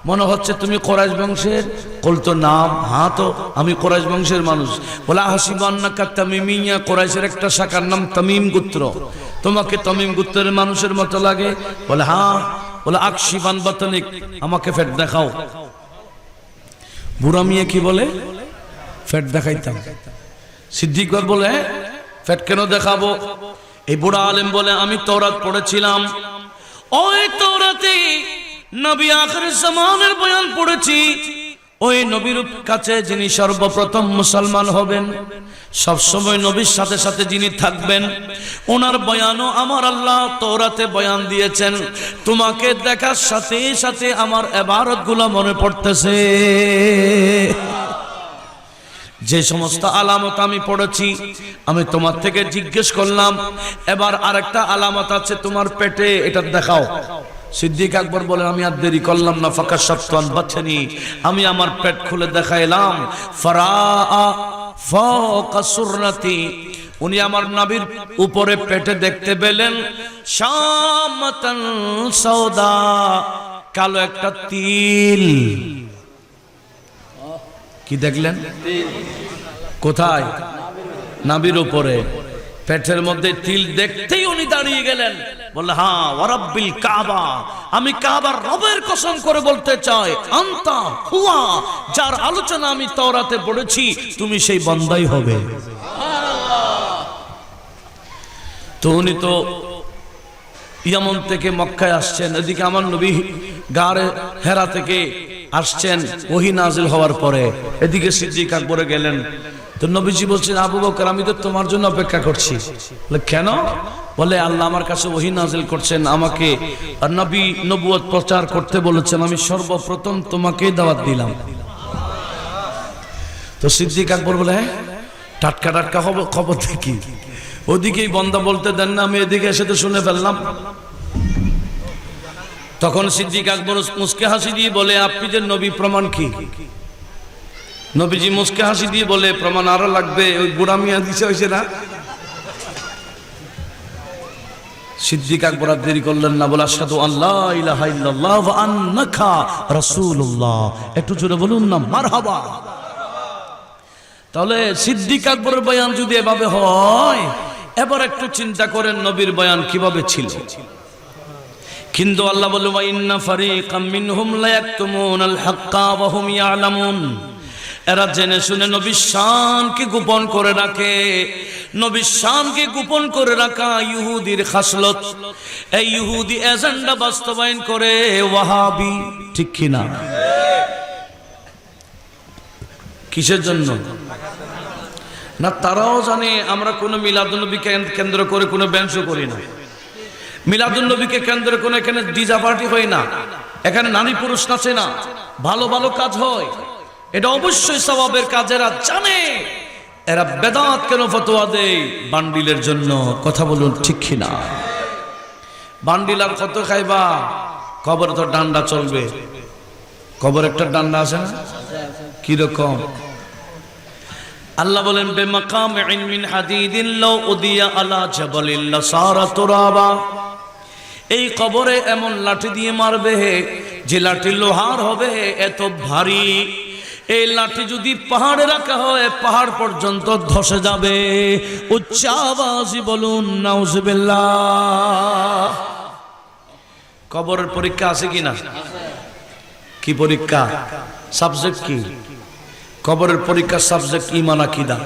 মনে হচ্ছে তুমি কুরাইশ বংশের। কুলতু নাম, হ্যাঁ তো আমি কুরাইশ বংশের মানুষ। বলে, আহসিবু আন্নাকা তামিমিয়া, কুরাইশের একটা শাখার নাম তামিম গোত্র, তোমাকে তামিম গোত্রের মানুষের মতো লাগে? বলে, হ্যাঁ। বলে, আকশিবান বাতানিক, আমাকে ফেট দেখাও। বুড়া মিয়া কি বলে? ফেট দেখাইতাম। সিদ্দিক বলে, ফেট কেন দেখাবো? এই বুড়া আলেম বলে, আমি তাওরাত পড়েছিলাম, ওই তাওরাতে নবী আখির জামানের বয়ান পড়েছি। ওই নবীর কাছে যিনি সর্বপ্রথম মুসলমান হবেন, সব সময় নবীর সাথে সাথে যিনি থাকবেন, ওনার বয়ানও আমার আল্লাহ তাওরাতে বয়ান দিয়েছেন। তোমাকে দেখার সাথে সাথে আমার ইবাদতগুলো মনে পড়তেছে। যে সমস্ত আলামত আমি পড়েছি, আমি তোমার থেকে জিজ্ঞেস করলাম, এবার আরেকটা আলামত আছে তোমার পেটে, এটা দেখাও। সিদ্দিক আকবর বলে, আমি আর দেরি করলাম না, ফাঁকা সপ্তান বাচ্চানি, আমি আমার পেট খুলে দেখাইলাম। ফারাআ ফাওকা সুররাতি, উনি আমার নাভির উপরে পেটে দেখতে পেলেন শামাতান সাওদা, কালো একটা তিল। কি দেখলেন? কোথায়? নাভির উপরে। পেটের মধ্যে তিল দেখতেই উনি দাঁড়িয়ে গেলেন, বললেন হ্যাঁ ওয়ারাব্বিল কাবা, আমি কাবার রবের কসম করে বলতে চাই আনতা হুয়া, যার আলোচনা আমি তাওরাতে পড়েছি তুমি সেই বান্দাই হবে। তো উনি তো ইয়ামন থেকে মক্কায় আসছেন, এদিকে আমার নবী গারে হেরা থেকে আসছেন ওহী নাজিল হওয়ার পরে, এদিকে সিদ্দিক আকবরে গেলেন। তো নবীজি বলছেন আবু বকর আমি তো তোমার জন্য অপেক্ষা করছি। বলে কেন? বলে আল্লাহ আমার কাছে ওহী নাজিল করছেন, আমাকে নবী নবুয়ত প্রচার করতে বলেছেন, আমি সর্বপ্রথম তোমাকেই দাওয়াত দিলাম। তো সিদ্দিক আকবর বলে টাটকা টাটকা খবর দেখি, ওদিকেই বন্দা বলতে দেন না, আমি এদিকে এসে তো শুনে ফেললাম। তখন সিদ্দিক আকবর মুস্কে হাসি দিয়ে বলে আপনি যে নবী প্রমাণ কি? নবীজি মুস্কে হাসি দিয়ে বলে প্রমাণ আরো লাগবে, ওই বুড়া মিয়া দিছে হয়েছে না। সিদ্দিক আকবর আর দেরি করলেন না, বলে আশহাদু আল্লা ইলাহা ইল্লাল্লাহ ওয়া আন্নাকা রাসূলুল্লাহ, একটু জোরে বলুন না মারহাবা। তাহলে সিদ্দিক আকবরের বয়ান যদি এভাবে হয়, এবার একটু চিন্তা করেন নবীর বয়ান কিভাবে ছিল। কিন্তু আল্লাহ বলে ওয়া ইন্না ফারিকাম মিনহুম লা ইয়াকতুমুনাল হাক্কা ওয়া হুম ইয়ালামুন, এরা জেনে শুনে নবীর শানকে গোপন করে রাখে। নবীর শানকে গোপন করে রাখা ইহুদির খাসলত, এই ইহুদি এজেন্ডা বাস্তবায়ন করে ওয়াহাবি, ঠিক কিনা? কিসের জন্য না তারাও জানে আমরা কোনো মিলাদুন্নবীকে কেন্দ্র করে কোনো ব্যাংশ করি না, মিলাদুন্নবীকে কেন্দ্র করে এখানে ডিজা পার্টি হয় না, এখানে নারী পুরুষ নাচে না, ভালো ভালো কাজ হয়, এটা অবশ্যই সওয়াবের কাজ। এরা জানে, এরা বেদাত কেন ফতোয়া দেয়? বান্ডিলের জন্য। কথা বলুন ঠিক কিনা? বান্ডিল আর কত খাইবা? কবরে তো ডান্ডা চলবে, কবর একটা ডান্ডা আছে না, কিরকম? আল্লাহ বলেন বেমাকামিন মিন হাদিদিন লাউ উদিয়া আলা জাবালিন লাসারা তুরাবা, এই কবরে এমন লাঠি দিয়ে মারবে যে লাঠি লোহার হবে, এত ভারী। এই লাঠি যদি পাহাড়ে রাখা হয় পাহাড় পর্যন্ত ধসে যাবে। উচ্চ আওয়াজে বলুন নাউজুবিল্লাহ। কবরের পরীক্ষা আছে কিনা? কি পরীক্ষা? সাবজেক্ট কি? কবরের পরীক্ষার সাবজেক্ট ঈমান আকীদা,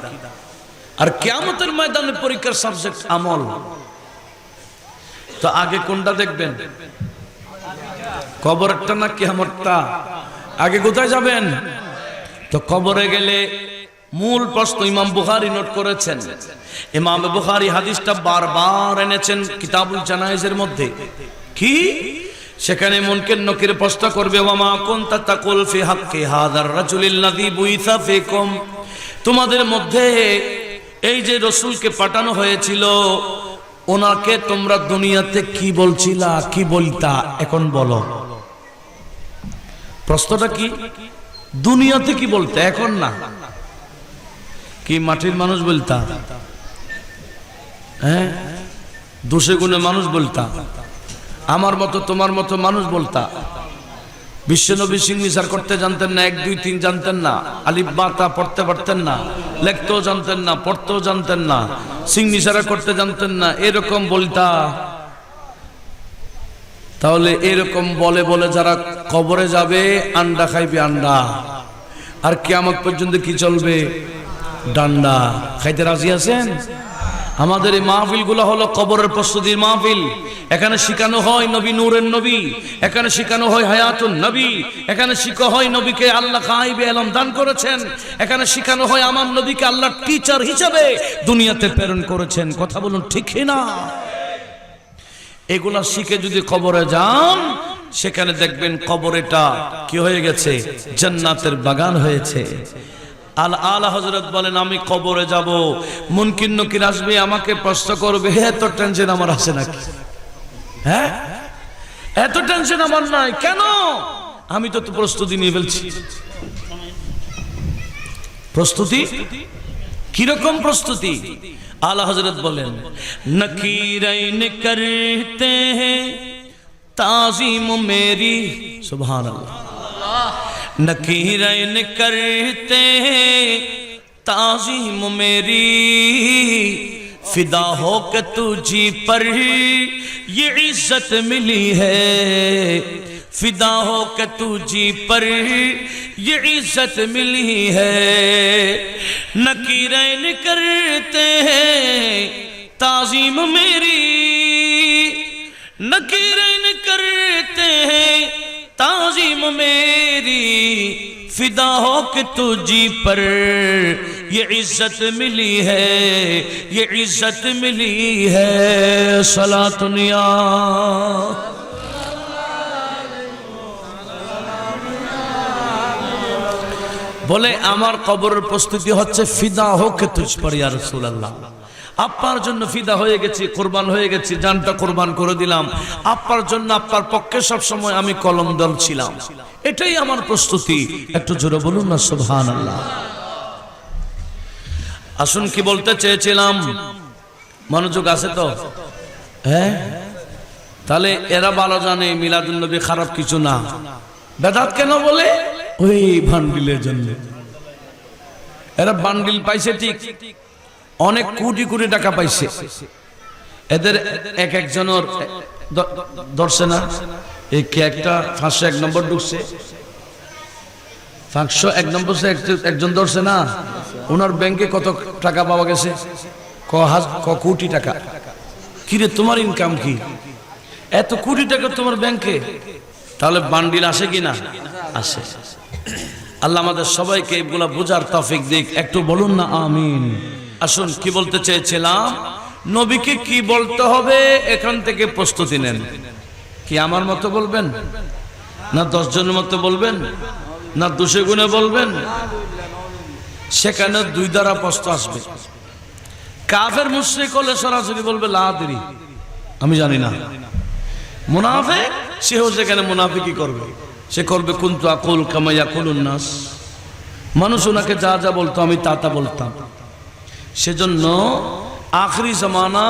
আর কিয়ামতের ময়দানের পরীক্ষার সাবজেক্ট আমল। তো আগে কোনটা দেখবেন, কবরটা না কিয়ামতটা? আগে কোথায় যাবেন? তো কবরে গেলে মূল প্রশ্ন ইমাম বুখারী নোট করেছেন। ইমাম বুখারী হাদিসটা বারবার এনেছেন কিতাবুল জানায়েজের মধ্যে। কি? সেখানে মুনকির নকির প্রশ্ন করবে ওয়ামা কুনতা তাকুল ফি হাক্কি হাযার রাজুলিল্লাযী বুইসা ফিকুম, তোমাদের মধ্যে এই যে রাসূলকে পাঠানো হয়েছিল ওনাকে তোমরা দুনিয়াতে কি বলছিলা, কি বলতা, এখন বলো। প্রশ্নটা কি? দুনিয়াতে কি বলতে, এখন না। কি মাটির মানুষ বলতা? হ্যাঁ, দোষে গুণে মানুষ বলতা, আমার মতো তোমার মতো মানুষ বলতা। বিশ্বনবী সিগনেচার করতে জানতেন না, 1 2 3 জানতেন না, আলিফ বা তা পড়তে পারতেন না, লিখতেও জানতেন না, পড়তেও জানতেন না, সিগনেচার করতে জানতেন না, এরকম বলতা। তাহলে এরকম বলে বলে যারা কবরে যাবে আন্ডা খাইবে আন্ডা, আর কিয়ামত পর্যন্ত কি চলবে? ডান্ডা খাইতে রাজি আছেন? আমাদের এই মাহফিল গুলো হলো কবরের প্রস্তুতির মাহফিল। এখানে শিখানো হয় নবী নূরের নবী, এখানে শিখানো হয় হায়াতুন নবী, এখানে শিখা হয় নবীকে আল্লাহ গায়বে ইলম দান করেছেন, এখানে শিখানো হয় আমার নবীকে আল্লাহ টিচার হিসেবে দুনিয়াতে প্রেরণ করেছেন। কথা বলুন ঠিক না? এগুলা শিখে যদি কবরে যান, সেখানে দেখবেন কবরেটা কি হয়ে গেছে? জান্নাতের বাগান হয়েছে। আলা হযরত বলেন আমি কবরে যাব, মুনকির নকির আসবে, আমাকে প্রশ্ন করবে, এত টেনশন আমার আছে নাকি? হ্যাঁ, এত টেনশন আমার নাই কেন? আমি তো প্রস্তুতি নিয়ে ফেলছি। প্রস্তুতি কিরকম প্রস্তুতি? আলা হযরত বলেন নকিরাইন করতে हैं ताज़ीम मेरी, सुभानअल्लाह। नकीरैन करते हैं ताज़ीम मेरी, फिदा हो के तुझी पर ये इज्जत मिली है, फिदा हो के तुझी पर ये इज्जत मिली है। नकीरैन करते हैं ताजीम मेरी, नकीरैन करते हैं ताजीम मेरी, फिदा हो के तुझी पर ये इज्जत मिली है, ये इज्जत मिली है। सलातुनिया বলে আমার কবরের প্রস্তুতি হচ্ছে ফিদা হোক তুঝ পর ইয়া রাসূলুল্লাহ, আপনার জন্য ফিদা হয়ে গেছি, কুরবান হয়ে গেছি, জানটা কুরবান করে দিলাম আপনার জন্য, আপনার পক্ষে সব সময় আমি কলমদল ছিলাম, এটাই আমার প্রস্তুতি। একটু জোরে বলুন না সুবহানাল্লাহ। আসুন কি বলতে চেয়েছিলাম, মনোযোগ আছে তো? হ্যাঁ, তাহলে এরা ভালো জানে মিলাদুন নবী খারাপ কিছু না। বেদাত কেন বলে? ওই বান্ডিলের জন্য। এরা বান্ডিল পাইছে ঠিক, অনেক কোটি কোটি টাকা পাইছে। এদের এক একজনের ধরছে না, এই একটা 501 নম্বর ঢুকছে, 501 নম্বর একজন ধরছে না, ওনার ব্যাংকে কত টাকা পাওয়া গেছে? ক কোটি টাকা। কিরে তোমার ইনকাম কি? এত কোটি টাকা তোমার ব্যাংকে? তাহলে বান্ডিল আসে কিনা? আসে। আল্লাহ আমাদের সবাইকে এগুলা বোঝার তৌফিক দিক। একটু বলুন না আমিন। আসুন কি বলতে চেয়েছিলাম, নবীকে কি বলতে হবে এখান থেকে প্রস্তুতি নেন। কি আমার মতো বলবেন, না 10 জনের মতো বলবেন, না 200 গুণে বলবেন? সেখানে 2 দ্বারা প্রশ্ন আসবে। কাফের মুশরিক হলে সরাসরি বলবে লা আদরি, আমি জানি না। মুনাফিক, সেও সেখানে মুনাফিকি করবে, সে করবে কুনতু আকুল কামা ইয়াকুলুন নাস, মানুষ ওনাকে যা যা বলতো আমি তা তা বলতাম। সেজন্য আখরি জামানা,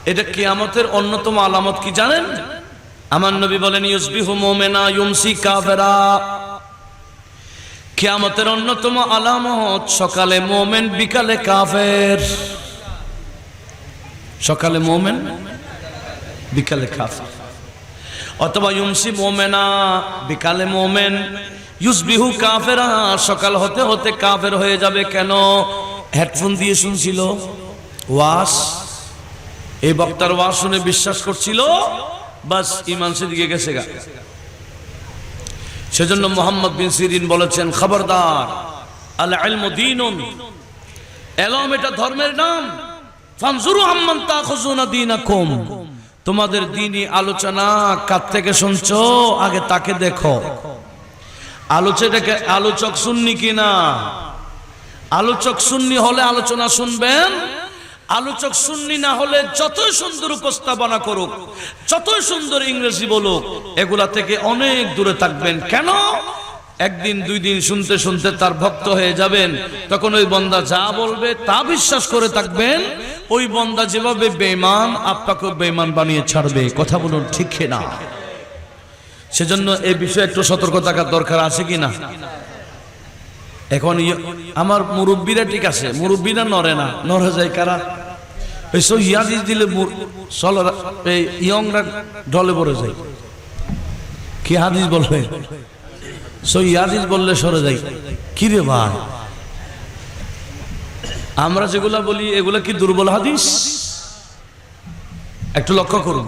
এটা কিয়ামতের অন্যতম আলামত কি জানেন? আমার নবী বলেন ইউসবিহু মুমিনা ইউমসি কাফেরা। কিয়ামতের অন্যতম আলামত সকালে মুমিন বিকালে কাফের। সকালে মুমিন বিকালে কাফের, অথবা ইউমসি মুমিনা বিকালে মুমিন ইউসবিহু কাফেরা, সকাল হতে হতে কাফের হয়ে যাবে। কেন? হেডফোন দিয়ে শুনছিল ওয়াজ, এই বক্তার ওয়াজ শুনে বিশ্বাস করছিল, বাস ঈমান সেদিকে গেছে গা। সেজন্য মুহাম্মদ বিন সিরিন বলেছেন খবরদার, আল ইলমু দীনুন, ইলম এটা ধর্মের নাম। ফানজুরু আম্মান তাখুযুনা দীনাকুম, তোমাদের দ্বীনি আলোচনা কার থেকে শুনছো আগে তাকে দেখো। আলোচক সুন্নি কিনা? আলোচক সুন্নি হলে আলোচনা শুনবেন, আলোচক সুন্নি না হলে যতই সুন্দর উপস্থাপনা করুক, যতই সুন্দর ইংরেজি বলুক, এগুলা থেকে অনেক দূরে থাকবেন। কেন? একদিন 2 দিন শুনতে শুনতে তার ভক্ত হয়ে যাবেন, তখন ওই বান্দা যা বলবে তা বিশ্বাস করে থাকবেন। ওই বান্দা যেভাবে বেঈমান, আপনাকে বেঈমান বানিয়ে ছাড়বে। কথা বলুন ঠিক না? সেজন্য এই বিষয়ে একটু সতর্ক থাকার দরকার আছে কিনা? এখন আমার মুরব্বীরা ঠিক আছে, মুরব্বীরা নড়ে না, নড়ে যায় কারা? ওই সহিয়াদিস দিলে এই ইয়ংরা ঢলে পড়ে যায়। কি হাদিস বলবে? সহিয়াদিস বললে সরে যায়। কি রে ভাই, আমরা যেগুলা বলি এগুলা কি দুর্বল হাদিস? একটু লক্ষ্য করুন।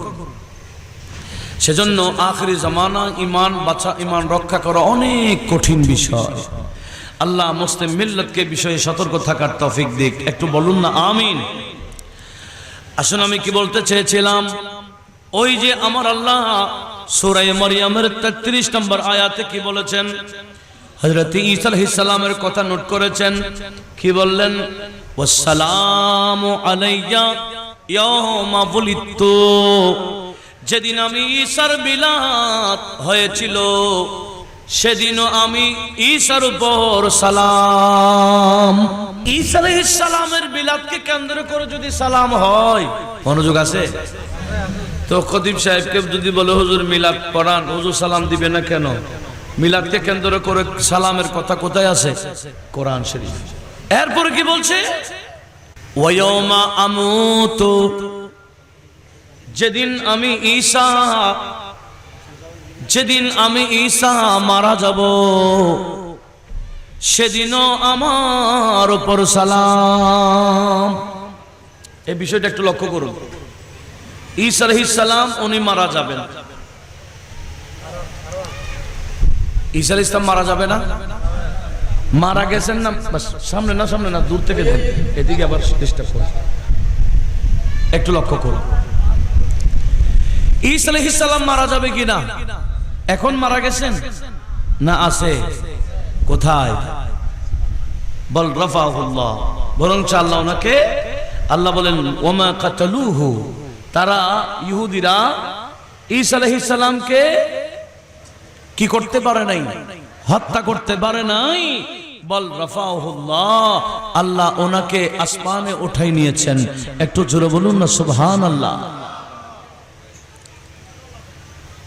সেজন্য আখরি জামানা ঈমান বাঁচা, ঈমান রক্ষা করা অনেক কঠিন বিষয়। আল্লাহ মুসলিম মিল্লাতকে বিষয়ে সতর্ক থাকার তৌফিক দিক। একটু বলুন না আমিন। আসুন আমি কি বলতে চেয়েছিলাম, ওই যে আমার আল্লাহ সূরা মারইয়ামের 33 নম্বর আয়াতে কি বলেছেন? হযরত ঈসা আলাইহিস সালামের কথা নোট করেছেন। কি বললেন? ওয়াসসালামু আলাইয়া ইয়াওমা বুলিতু, যেদিন আমি ঈসার বিলাদ হয়েছিল সেদিনও আমি ঈসার উপর সালাম। ঈসা আলাইহিস সালামের বিলাদকে কেন্দ্র করে যদি সালাম হয়, মনোযোগ আছে তো? খতিব সাহেবকে যদি বলে হুজুর মিলাদ পড়ান, হুজুর সালাম দিবে না কেন? মিলাদকে কেন্দ্র করে সালামের কথা কোথায় আছে? কোরআন শরীফ। এরপর কি বলছে? ওয়ায়াউমা আমুতু, যেদিন আমি ঈসা মারা যাব, সেদিনও আমার উপর সালাম। এই বিষয়টা একটু লক্ষ্য করুন। ঈসা আলাইহিস সালাম উনি মারা যাবেন। ঈসা আলাইহিস সালাম মারা যাবে না? মারা গেছেন না? বাস, সামনে না, দূর থেকে দেন, এদিকে আবার ডিস্টার্ব করুন। একটু লক্ষ্য করুন, ঈসা আলাইহিস সালাম মারা যাবে কিনা? এখন মারা গেছেন না আছে? কোথায়? বল রাফাহুল্লাহ, বরং আল্লাহ ওনাকে, আল্লাহ বলেন ওমা কাতালুহু, তারা ইহুদিরা ঈসা আলাইহিস সালামকে কি করতে পারে নাই? হত্যা করতে পারে নাই। বল রাফাহুল্লাহ, আল্লাহ ওনাকে আসমানে উঠাই নিয়েছেন। একটু জোরে বলুন না সুবহানাল্লাহ।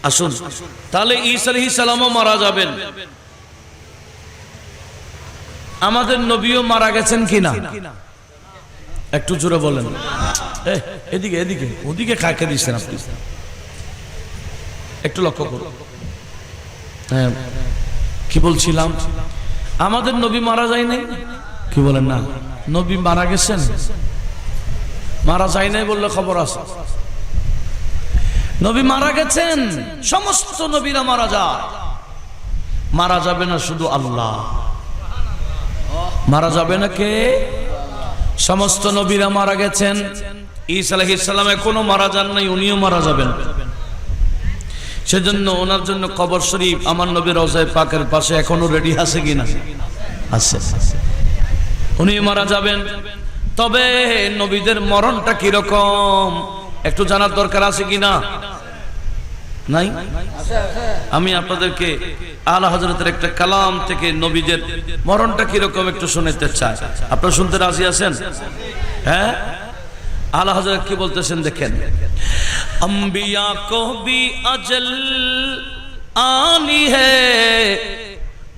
আসুন তাহলে ঈসা আলাইহিস সালামও মারা যাবেন। আমাদের নবীও মারা গেছেন কিনা? একটু জোরে বলেন। এদিকে ওদিকে কাকে দিচ্ছেন আপনি? একটু লক্ষ্য করুন। হ্যাঁ, কি বলছিলাম? আমাদের নবী মারা যায় নাই? কি বলেন না? নবী মারা গেছেন, মারা যায় নাই বললে খবর আছে। নবী মারা গেছেন, সমস্ত নবীরা মারা যায়। মারা যাবে না শুধু আল্লাহ। মারা যাবে না কে? সমস্ত নবীরা মারা গেছেন। ঈসা আলাইহিস সালাম এখনো মারা যান নাই, উনিও মারা যাবেন। সেজন্য ওনার জন্য কবর শরীফ আমার নবীর রওজায়ে পাকের পাশে এখনো রেডি আছে কিনা? আছে। উনি মারা যাবেন। তবে নবীদের মরণটা কিরকম একটু জানার দরকার আছে কিনা? নাই? আমি আপনাদেরকে আলা হযরতের একটা কালাম থেকে নবীদের মরণটা কিরকম একটু শুনাতে চাই। আপনারা শুনতে রাজি আছেন? হ্যাঁ, आला हजरत की बोलते हैं देखें, अंबिया को भी अजल आनी है,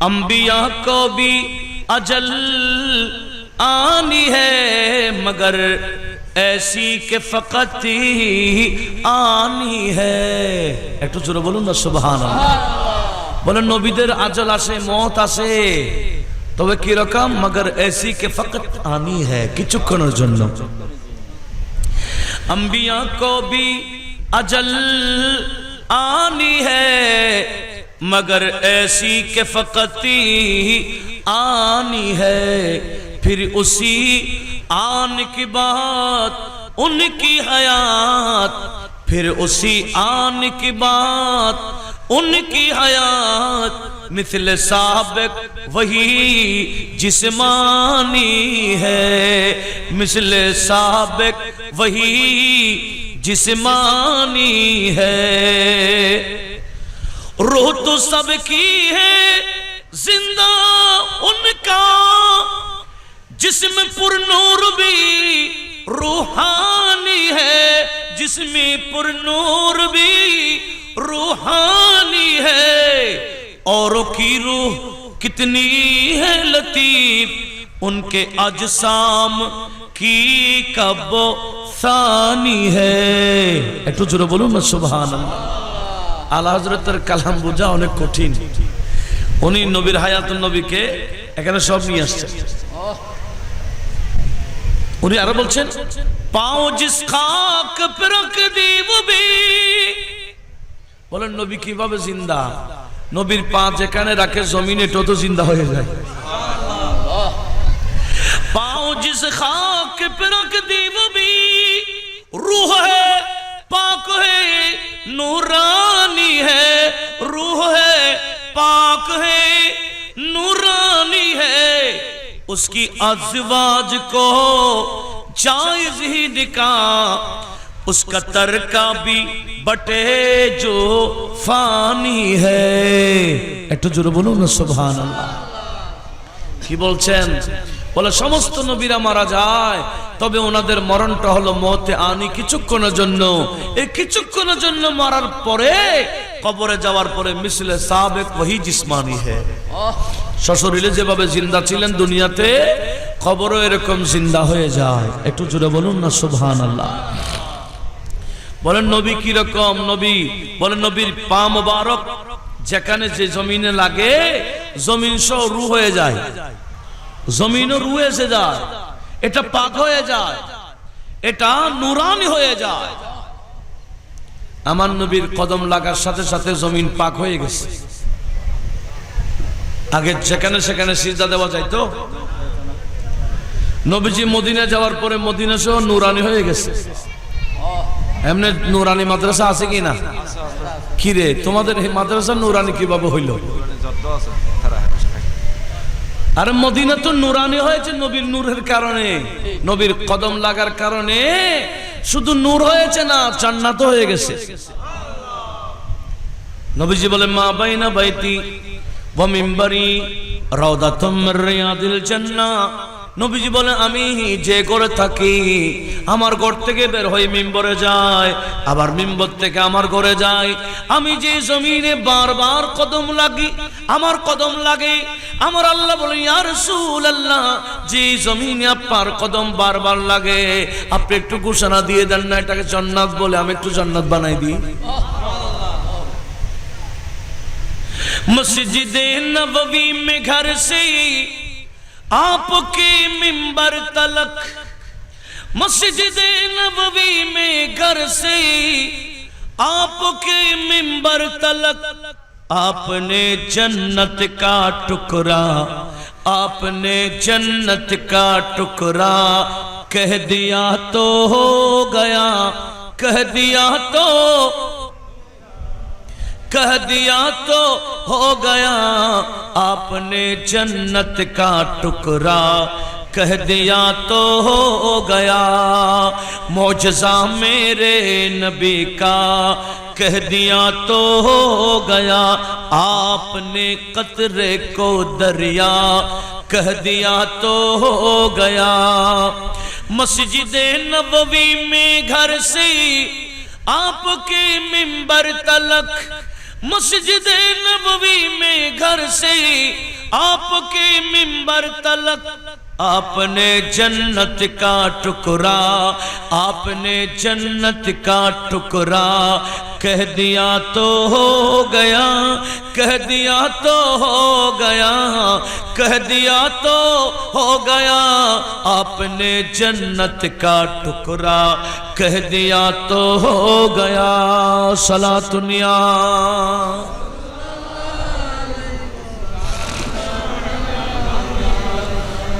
अंबिया को भी अजल आनी है, मगर ऐसी के फकत ही आनी है। एक तो जोरे बोलूं ना सुभान अल्लाह। बोले नबीদের আজল আসে, মওত আসে, তবে কি রকম? मगर ऐसी के फकत आनी है, কিছুক্ষণের জন্য। अंबिया को भी अजल आनी है, मगर ऐसी के फकत ही आनी है, फिर उसी आन की बात उनकी हयात, फिर उसी आन की बात उनकी हयात, मिसल साबिक वही जिस्मानी है, मिसल साबिक वही जिस्मानी है। रूह तो सबकी है, जिंदा उनका, जिस्म पुरनूर भी रूहानी है, जिस्म पुरनूर भी रूहानी है। औरों की रूह कितनी है लतीफ, उनके अजसाम की कब सानी है। एक तो जोरे बोलूं ना सुभान अल्लाह। आला हजरतेर কালাম বোঝা অনেক কঠিন। উনি নবীর হায়াতুন নবীকে এখানে সব নিয়ে আসছেন। উনি আরো বলছেন, পাও জিস খাক पे रख दी वो भी, বলেন নবী কিভাবে জিন্দা? নবীর পা যেখানে রাখে জমিনে তত জিন্দা হয়ে যায়। पाओ जिस खाक पे रख दी वो भी रूह है, पाक है, नूरानी है, रूह है, पाक है, नूरानी है। उसकी अज़वाज को जायज़ ही निकाह, उसका तरका भी बटे जो फानी है। एक तो जोरे बोलो ना सुभान अल्लाह। কি বলছেন? বলে সমস্ত নবীরা মারা যায়, তবে ওনাদের মরণটা হলো মওতে আনি, কিছুক্ষণের জন্য। এই কিছুক্ষণের জন্য মরার পরে কবরে যাওয়ার পরে মিসলে সাবিক ওয়াহি জিসমানি হে। শ্বশুরিলে যেভাবে জিন্দা ছিলেন দুনিয়াতে, কবরও এরকম জিন্দা হয়ে যায়। একটু জোরে বলুন না সুবহানাল্লাহ। বলেন নবী কি রকম? নবী বলেন নবীর পা মোবারক যেখানে যে জমিনে লাগে জমিন সহ রু হয়ে যায়, জমিনও রু এসে যায়, এটা পাক হয়ে যায়, এটা নুরানি হয়ে যায়। আমার নবীর কদম লাগার সাথে সাথে জমিন পাক হয়ে গেছে। আগে যেখানে সেখানে সিজদা দেওয়া যায় তো, নবীজি মদিনা যাওয়ার পরে মদিনা সহ নুরানি হয়ে গেছে। এমনি নুরানি মাদ্রাসা আছে কি না? কি রে তোমাদের এই মাদ্রাসা নুরানি কিভাবে হইল? যত আছে তারা আরে মদিনা তো নুরানি হয়েছে নবীর নূরের কারণে, নবীর কদম লাগার কারণে। শুধু নূর হয়েছে না, জান্নাত হয়ে গেছে। নবীজি বলে মা বাইনা বাইতি ওয়া মিম্বারি রাউদাতুম মির রিয়াদিল জান্নাহ। নবীজি বলে আমি যে ঘরে থাকি আমার ঘর থেকে বের হয়ে মিম্বরে যায়, আবার মিম্বর থেকে আমার ঘরে যায়। আমি যে জমিনে বারবার কদম লাগি, আমার কদম লাগে, আমার আল্লাহ বলে ইয়া রাসূলুল্লাহ যে জমিনে আপনার কদম বারবার লাগে আপনি একটু ঘোষণা দিয়ে দেন না এটাকে জান্নাত বলে, আমি একটু জান্নাত বানাই দিই। मस्जिद नबवी में घर से आपके मिंबर तलक, मस्जिद नबवी में घर से आपके मिंबर तलक, आपने जन्नत का टुकड़ा, आपने जन्नत का टुकड़ा कह दिया तो हो गया, कह दिया तो, कह दिया तो हो गया, आपने जन्नत का टुकड़ा कह दिया तो हो गया, मौजज़ा मेरे नबी का कह दिया तो हो गया, आपने कतरे को दरिया कह दिया तो हो गया। मस्जिद नबवी में घर से आपके मिंबर तलक, मस्जिद नबवी में घर से आपके मिंबर तलक, आपने जन्नत का टुकड़ा, आपने जन्नत का टुकड़ा कह दिया तो हो गया, कह दिया तो हो गया, कह दिया तो हो गया, आपने जन्नत का टुकड़ा कह दिया तो हो गया। सलातुनिया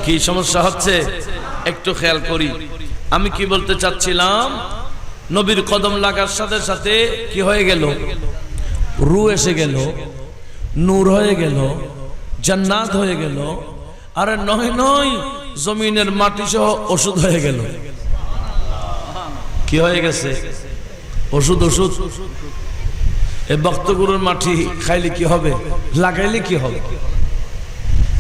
কি সমস্যা হচ্ছে একটু খেয়াল করি। আমি কি বলতে চাচ্ছিলাম, নবীর কদম লাগার সাথে সাথে কি হয়ে গেল? রু এসে গেল, নূর হয়ে গেল, জান্নাত হয়ে গেল। আরে নয় নয়, জমিনের মাটি সহ ওষুধ হয়ে গেল। কি হয়ে গেছে? ওষুধ। ওষুধ এই বক্তগুরুর মাটি খাইলে কি হবে, লাগাইলে কি হবে?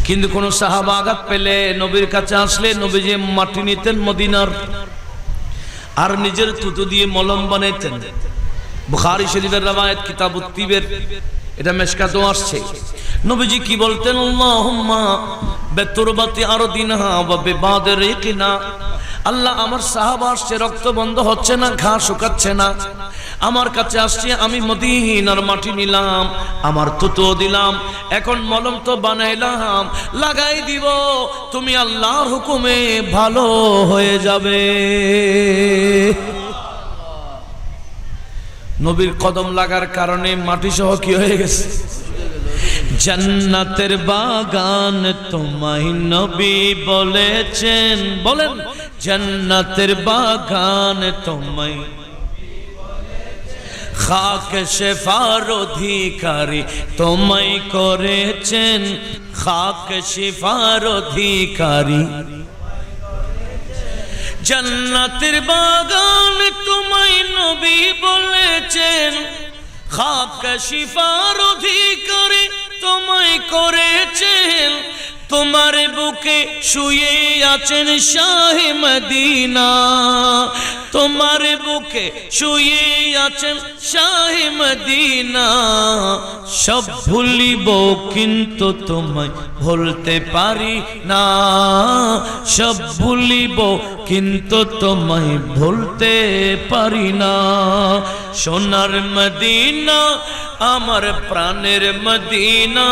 কিন্তু কোন সাহাবা আঘাত পেলে নবীর কাছে আসলে নবী যে মাটি নিতেন মদিনার, আর নিজের থুতু দিয়ে মলম বানাইতেন। বুখারী শরীফের রওয়ায়াত কিতাবুত তিবের, এটা মেশকাতেও আসছে। নবীজি কি বলতেন? আল্লাহুম্মা বিতুরবাতি আরদিনহা ওয়া বিবাদের রিকিনা, আল্লাহ আমার সাহাবা আসছে, রক্ত বন্ধ হচ্ছে না, ঘাস শুকাচ্ছে না, আমার কাছে আসছে, আমি মদিনার মাটি নিলাম, আমার থুতু দিলাম, এখন মলম তো বানাইলাম, লাগাই দিব, তুমি আল্লাহর হুকুমে ভালো হয়ে যাবে। নবীর কদম লাগার কারণে মাটি সহ কি হয়ে গেছে? জান্নাতের বাগান তোমায় নবী বলেছেন, বলেন জান্নাতের বাগান তোমায়, খাক শেফার অধিকারী তোমায় করেছেন, খাক শেফার অধিকারী। জান্নাতের বাগান তোমায় নবী বলেছেন, খাক শিফার অধিকারী তোমায় করেছেন, তোমার বুকে শুয়ে আছেন শাহে মদিনা, তোমার বুকে শুয়ে আছেন শাহে মদিনা। সব ভুলিব কিন্তু তোমায় ভুলতে পারি না, সব ভুলিব কিন্তু তোমায় ভুলতে পারি না। সোনার মদিনা আমার প্রাণের মদিনা,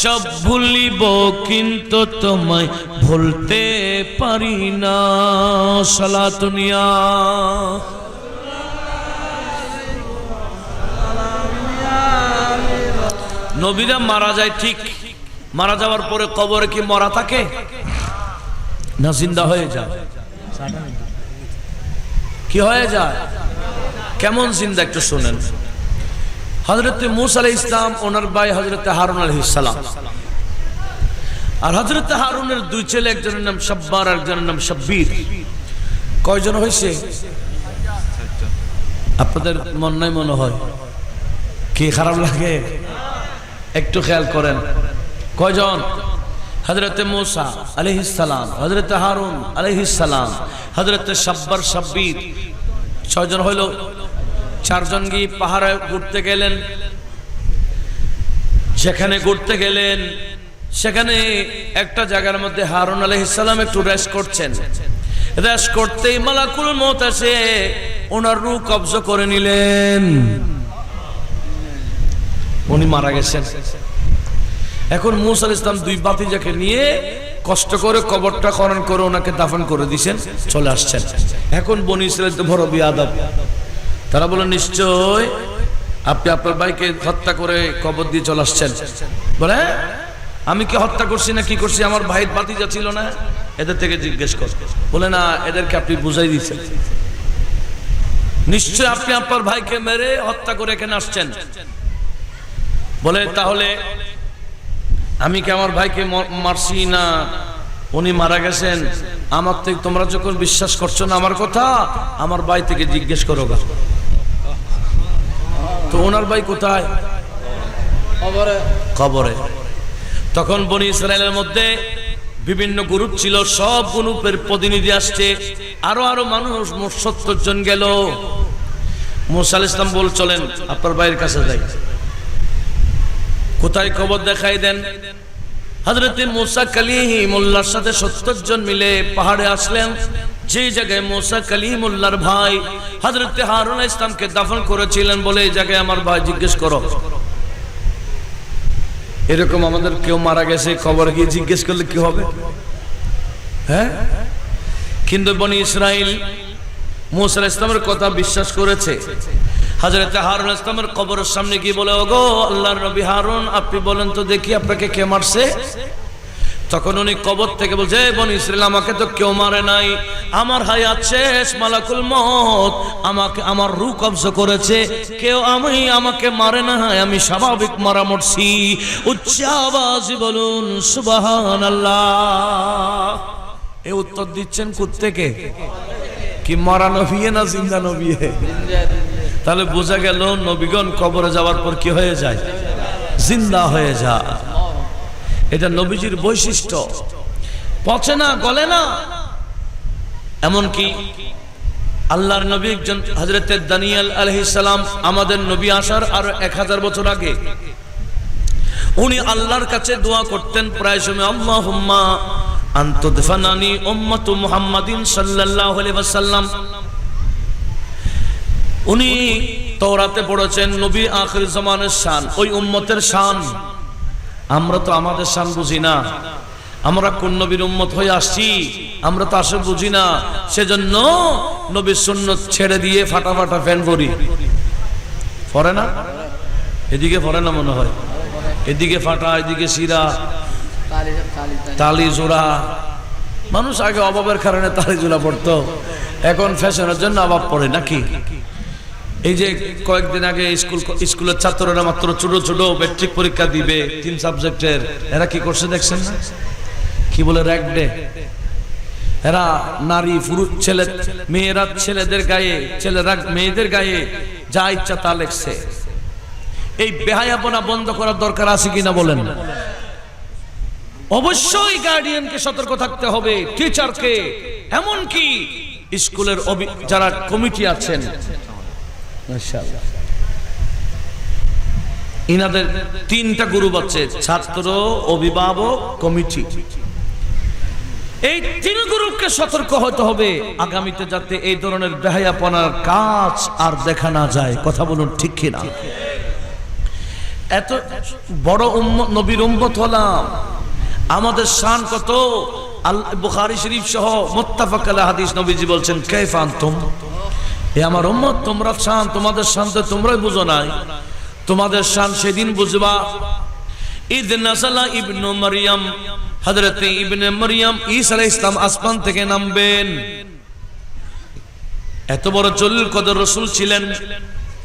সব ভুলিব কিন্তু তোমায় ভুলতে পারি না। সালাতুনিয়া নবীরা মারা যায় ঠিক, মারা যাওয়ার পরে কবরে কি মরা থাকে না জিন্দা হয়ে যায়? কি হয়ে যায়? কেমন জিন্দা একটু শুনেন। হযরত মূসা আলাইহিস সালাম ওনার ভাই হযরত হারুন আলাইহিস সালাম, আর হযরত হারুনের দুই ছেলে, একজনের নাম শাব্বার আর একজনের নাম শাব্বির। কয়জন হয়েছে আপনাদের মন নাই মনে হয়? কি খারাপ লাগে? একটু খেয়াল করেন কয়জন? হযরত মূসা আলাইহিস সালাম, হযরত হারুন আলাইহিস সালাম, হযরত শাব্বার শাব্বির, ছয়জন হইল। চারজন গিয়ে পাহাড়ে ঘুরতে গেলেন। যেখানে ঘুরতে গেলেন সেখানে একটা জায়গার মধ্যে হারুন আলাইহিস সালাম একটু রেস্ট করছেন। রেস্ট করতেই মালাকুল মউত এসে ওনার রূহ কবজা করে নিলেন। উনি মারা গেছেন। এখন মূসা আলাইহিস সালাম দুই ভাতিজাকে নিয়ে কষ্ট করে কবরটা খনন করে ওনাকে দাফন করে দিয়েছেন, চলে আসছেন। এখন বনি ইসরাইল তো বড় বিয়াদব, তারা বলে নিশ্চয় আপনি আপনার ভাইকে হত্যা করে কবর দিয়ে চলে আসছেন। বলে আমি কি হত্যা করছি না কি করছি? আমার ভাইয়ের ভাতিজা ছিল না, এদের থেকে জিজ্ঞেস কর। বলে না, এদেরকে আপনি বুঝাই দিয়েছেন, নিশ্চয় আপনি আপনার ভাইকে মেরে হত্যা করে এখানে আসছেন। বলে তাহলে আমি কি আমার ভাইকে মারছি না উনি মারা গেছেন? আমার থেকে তোমরা যখন বিশ্বাস করছো না আমার কথা, আমার ভাই থেকে জিজ্ঞেস করো গা। তো ওনার ভাই কোথায়? কবরে। তখন বনি ইসরায়েলের মধ্যে বিভিন্ন গ্রুপ ছিল, সব গ্রুপের প্রতিনিধি আসছে, আরো আরো মানুষ, মোট 70 জন গেল। মূসা আলাইহিস সালাম বল চলেন আপনার ভাইয়ের কাছে যাই, কোথায় কবর দেখাই দেন। হযরত মূসা কালিমুল্লাহর সাথে 70 জন মিলে পাহাড়ে আসলেন। যে জায়গায় মূসা কালিমুল্লাহর ভাই হযরত হারুন আলাইহিস সালামকে দাফন করেছিলেন, বলে এই জায়গায় আমার ভাই, জিজ্ঞেস করো। এরকম আমাদের কেউ মারা গেছে, কবরে গিয়ে জিজ্ঞেস করলে কি হবে? হ্যাঁ, কিন্তু বনি ইসরাইল মূসা আলাইহিস সালামের কথা বিশ্বাস করেছে। হযরত হারুন আলাইহিস সালামের কবরের সামনে গিয়ে বলে, ওগো আল্লাহর নবী হারুন, আপনি বলেন তো দেখি আপনাকে কে মারছে? তখন উনি কবর থেকে বলছে, বনি ইসরাইল আমাকে তো কেউ মারে নাই, আমার হায়াত শেষ, মালাকুল মউত আমাকে আমার রূহ কবজা করেছে, কেউ আমাকে মারে না, আমি স্বাভাবিক মারা মরছি। উচ্চ আওয়াজে বলুন সুবহানাল্লাহ। এই উত্তর দিচ্ছেন কোত্থেকে? কি মরা নবী না জিন্দা নবী? তাহলে বোঝা গেল নবীগণ কবরে যাওয়ার পর কি হয়ে যায়? জিন্দা হয়ে যায়। এটা নবীজির বৈশিষ্ট্য, পচে না, গলে না। এমনকি আল্লাহর নবী একজন হযরত দানিয়েল আলাইহিস সালাম, আমাদের নবী আসার আরো 1000 বছর আগে, উনি আল্লাহর কাছে দোয়া করতেন প্রায় সময়, আল্লাহুম্মা আনতুদফানানি উম্মাতু মুহাম্মাদিন সাল্লাল্লাহু আলাইহি ওয়াসাল্লাম। উনি তাওরাতে পড়েছেন নবী আখির জামানের শান, ওই উম্মতের শান। আমরা তো আমাদের শান বুঝি না, আমরা কোন নবীর উম্মত হয়ে আসছি আমরা তো আসলে বুঝি না। সেজন্য নবীর সুন্নাত ছেড়ে দিয়ে ফাটা ফাটা প্যান্ট পরি, পরে না? এদিকে পরে না মনে হয়, এদিকে ফাটা, এদিকে সিরা, তালি জোড়া। মানুষ আগে অভাবের কারণে তালি জোড়া পড়তো, এখন ফ্যাশনের জন্য অভাব পড়ে নাকি? এই যে কয়েকদিন আগে স্কুলের ছাত্ররা মাত্র ছোট ছোট ম্যাট্রিক পরীক্ষা দিবে 3 সাবজেক্টের, এরা কি করছে দেখছেন না? কি বলে র‍্যাগ ডে। এরা নারী পুরুষ, ছেলে মেয়েরা ছেলেদের গায়ে, ছেলেরা মেয়েদের গায়ে যা ইচ্ছা তা লেখছে। এই বেহায়াপনা বন্ধ করার দরকার আছে কিনা বলেন? অবশ্যই গার্ডিয়ানকে সতর্ক থাকতে হবে, টিচারকে, এমনকি স্কুলের যারা কমিটি আছেন, মাশাআল্লাহ, ইনাদের 3টা গ্রুপ আছে, ছাত্র, অভিভাবক, কমিটি। এই 3 গ্রুপকে সতর্ক হতে হবে আগামীতে যাতে এই ধরনের বেহায়াপনার কাজ আর দেখা না যায়। কথা বলুন ঠিক কিনা? এত বড় উম্মত, নবীর উম্মত হলাম, আমাদের শান কত। বুখারী শরীফ সহ মুত্তাফাক আলাইহি হাদিস, নবীজি বলছেন কাইফা আনতুম, এ আমার উম্মত তোমরা শান, তোমাদের শান তো তোমরাই বুঝো নাই, তোমাদের শান সেদিন বুঝবা। ইদ নাযালা ইবনু মারইয়াম, হযরত ইবনে মারইয়াম ঈসা আলাইহিস সালাম আসমান থেকে নামবেন। এত বড় জলিল কদর রাসূল ছিলেন,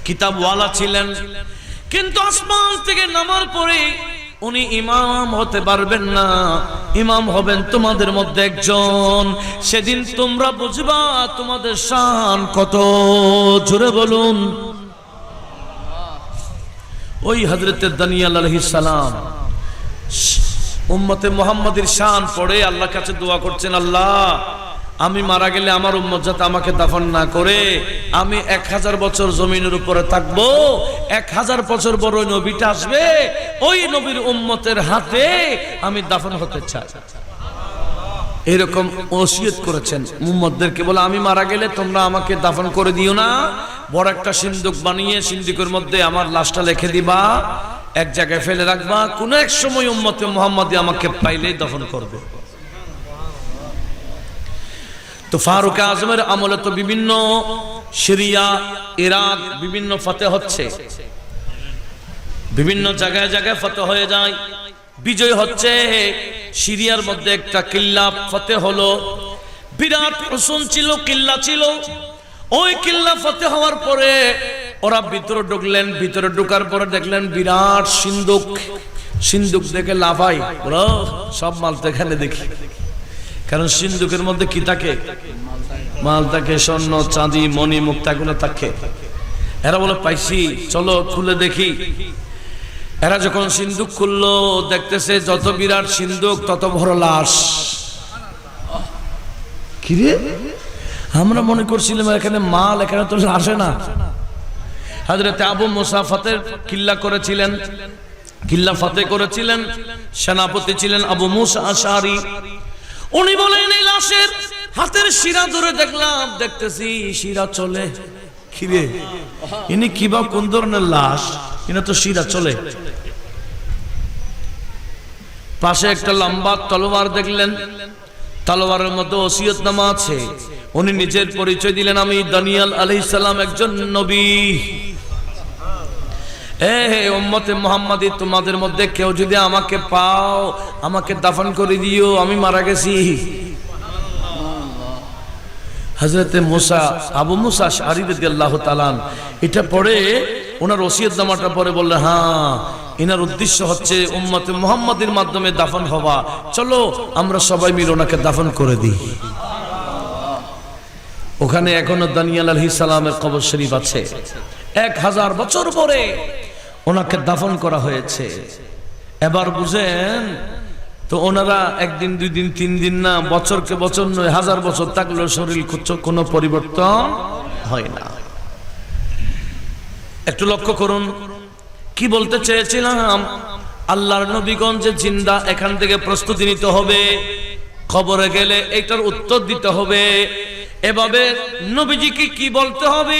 কিতাবওয়ালা ছিলেন, কিন্তু আসমান থেকে নামার পরে উনি ইমাম হতে পারবেন না, ইমাম হবেন তোমাদের মধ্যে একজন। সেদিন তোমরা বুঝবা তোমাদের শান কত। জোরে বলুন। ওই হযরত দানিয়েল আলাইহিস সালাম উম্মতে মুহাম্মাদের শান পড়ে আল্লাহর কাছে দোয়া করছেন, আল্লাহ আমি মারা গেলে আমার উম্মত যাতে আমাকে দাফন না করে, আমি 1000 বছর জমিনের উপরে থাকবো, 1000 বছর বড় নবীটা আসবে, ওই নবীর উম্মতের হাতে আমি দাফন হতে চাই। এরকম ওসিয়ত করেছেন উম্মতদেরকে, বলে আমি মারা গেলে তোমরা আমাকে দাফন করে দিও না, বড় একটা সিন্দুক বানিয়ে সিন্দুকের মধ্যে আমার লাশটা রেখে দিবা, এক জায়গায় ফেলে রাখবা, কোন এক সময় উম্মতে মুহাম্মাদি আমাকে পাইলেই দাফন করবে। তো ফারুক আজমের আমলে তো বিভিন্ন সিরিয়া, ইরাক বিভিন্ন ফতেহ হচ্ছে, বিভিন্ন জায়গায় জায়গায় ফতেহ হয়ে যায়, বিজয় হচ্ছে। সিরিয়ার মধ্যে একটা কিল্লা ফতেহ হলো, বিরাট উসুন ছিল, কিল্লা ছিল। ওই কিল্লা ফতেহ হওয়ার পরে ওরা ভিতরে ঢুকলেন, ভিতরে ঢোকার পরে দেখলেন বিরাট সিন্দুক। সিন্দুক দেখে লাফাই, বলো সব মাল তো এখানে দেখি, কারণ সিন্দুকের মধ্যে কি থাকে? মাল থাকে, স্বর্ণ, চাঁদি, মণি, মুক্তাগুলো থাকে। এরা বলে পাইছি, চলো খুলে দেখি। এরা যখন সিন্দুক খুললো, দেখতেছে যত বিরাট সিন্দুক তত বড় লাশ। কিরে, আমরা মনে করছিলাম এখানে মাল, এখানে তো লাশে না। হযরত আবু মুসা ফাতেহ কিল্লা করেছিলেন, কিল্লা ফাতেহ করেছিলেন, সেনাপতি ছিলেন আবু মুসা আশআরী। উনি বলেন এই লাশের হাতের শিরা ধরে দেখলাম, দেখতেছি শিরা চলে। কিরে, ইনি কিবা কোন ধরনের লাশ, ইনি তো শিরা চলে। পাশে একটা লম্বা তলোয়ার দেখলেন, তলোয়ারের মধ্যে ওসিয়তনামা আছে। উনি নিজের পরিচয় দিলেন, আমি দানিয়েল আলাইহিস সালাম একজন নবী। হে উম্মতে মুহাম্মাদি, তোমাদের মধ্যে কেউ যদি আমাকে পাও, আমাকে দাফন করে দিও, আমি মারা গেছি। হযরতে মুসা, আবু মুসা আশআরী রাদিয়াল্লাহু তাআলা এটা পড়ে, ওনার ওসিয়তনামাটা পড়ে বললেন, হ্যাঁ এনার উদ্দেশ্য হচ্ছে উম্মতে মুহাম্মাদের মাধ্যমে দাফন হওয়া, চলো আমরা সবাই মিলে ওনাকে দাফন করে দিই। ওখানে এখনো দানিয়েল আলাইহিস সালামের কবর শরীফ আছে। 1000 বছর পরে ওনাকে দাফন করা হয়েছে। এবার বুঝেন তো, ওনারা একদিন, 2 দিন, 3 দিন না, বছরকে বছর নয়, 1000 বছর থাকলেও শরীর কোনো পরিবর্তন হয় না। একটু লক্ষ্য করুন, কি বলতে চেয়েছিলাম? আল্লাহর নবীগণ যে জিন্দা, এখান থেকে প্রস্তুতি নিতে হবে, কবরে গেলে এটার উত্তর দিতে হবে। এভাবে নবীজিকে কি বলতে হবে,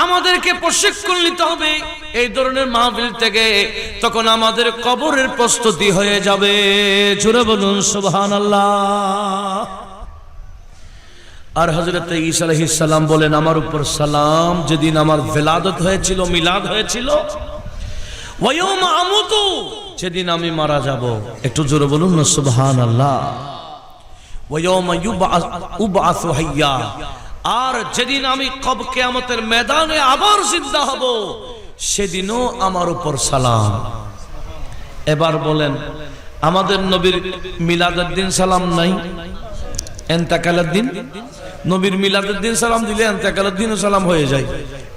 আমাদেরকে প্রশিক্ষণ নিতে হবে এই ধরনের মাহফিল থেকে, তখন আমাদের কবরের প্রস্তুতি হয়ে যাবে। জোরে বলুন সুবহানাল্লাহ। আর হযরত ঈসা আলাইহিস সালাম বলেন, আমার উপর সালাম, যেদিন আমার ভেলাদত হয়েছিল, মিলাদ হয়েছিল, ওয়া ইয়াউমা আমুতু, যেদিন আমি মারা যাব। একটু জোরে বলুন না সুবহানাল্লাহ। ওয়া ইয়াউমা ইউবআসু হাইয়া, আর যেদিন আমি কিয়ামতের ময়দানে আবার জিন্দা হব, সেদিনও আমার উপর সালাম। এবার বলেন, আমাদের নবীর মিলাদের দিন সালাম নাই? ইন্তেকালের দিন নবীর মিলাদের দিন সালাম দিলে ইন্তেকালের দিনও সালাম হয়ে যায়,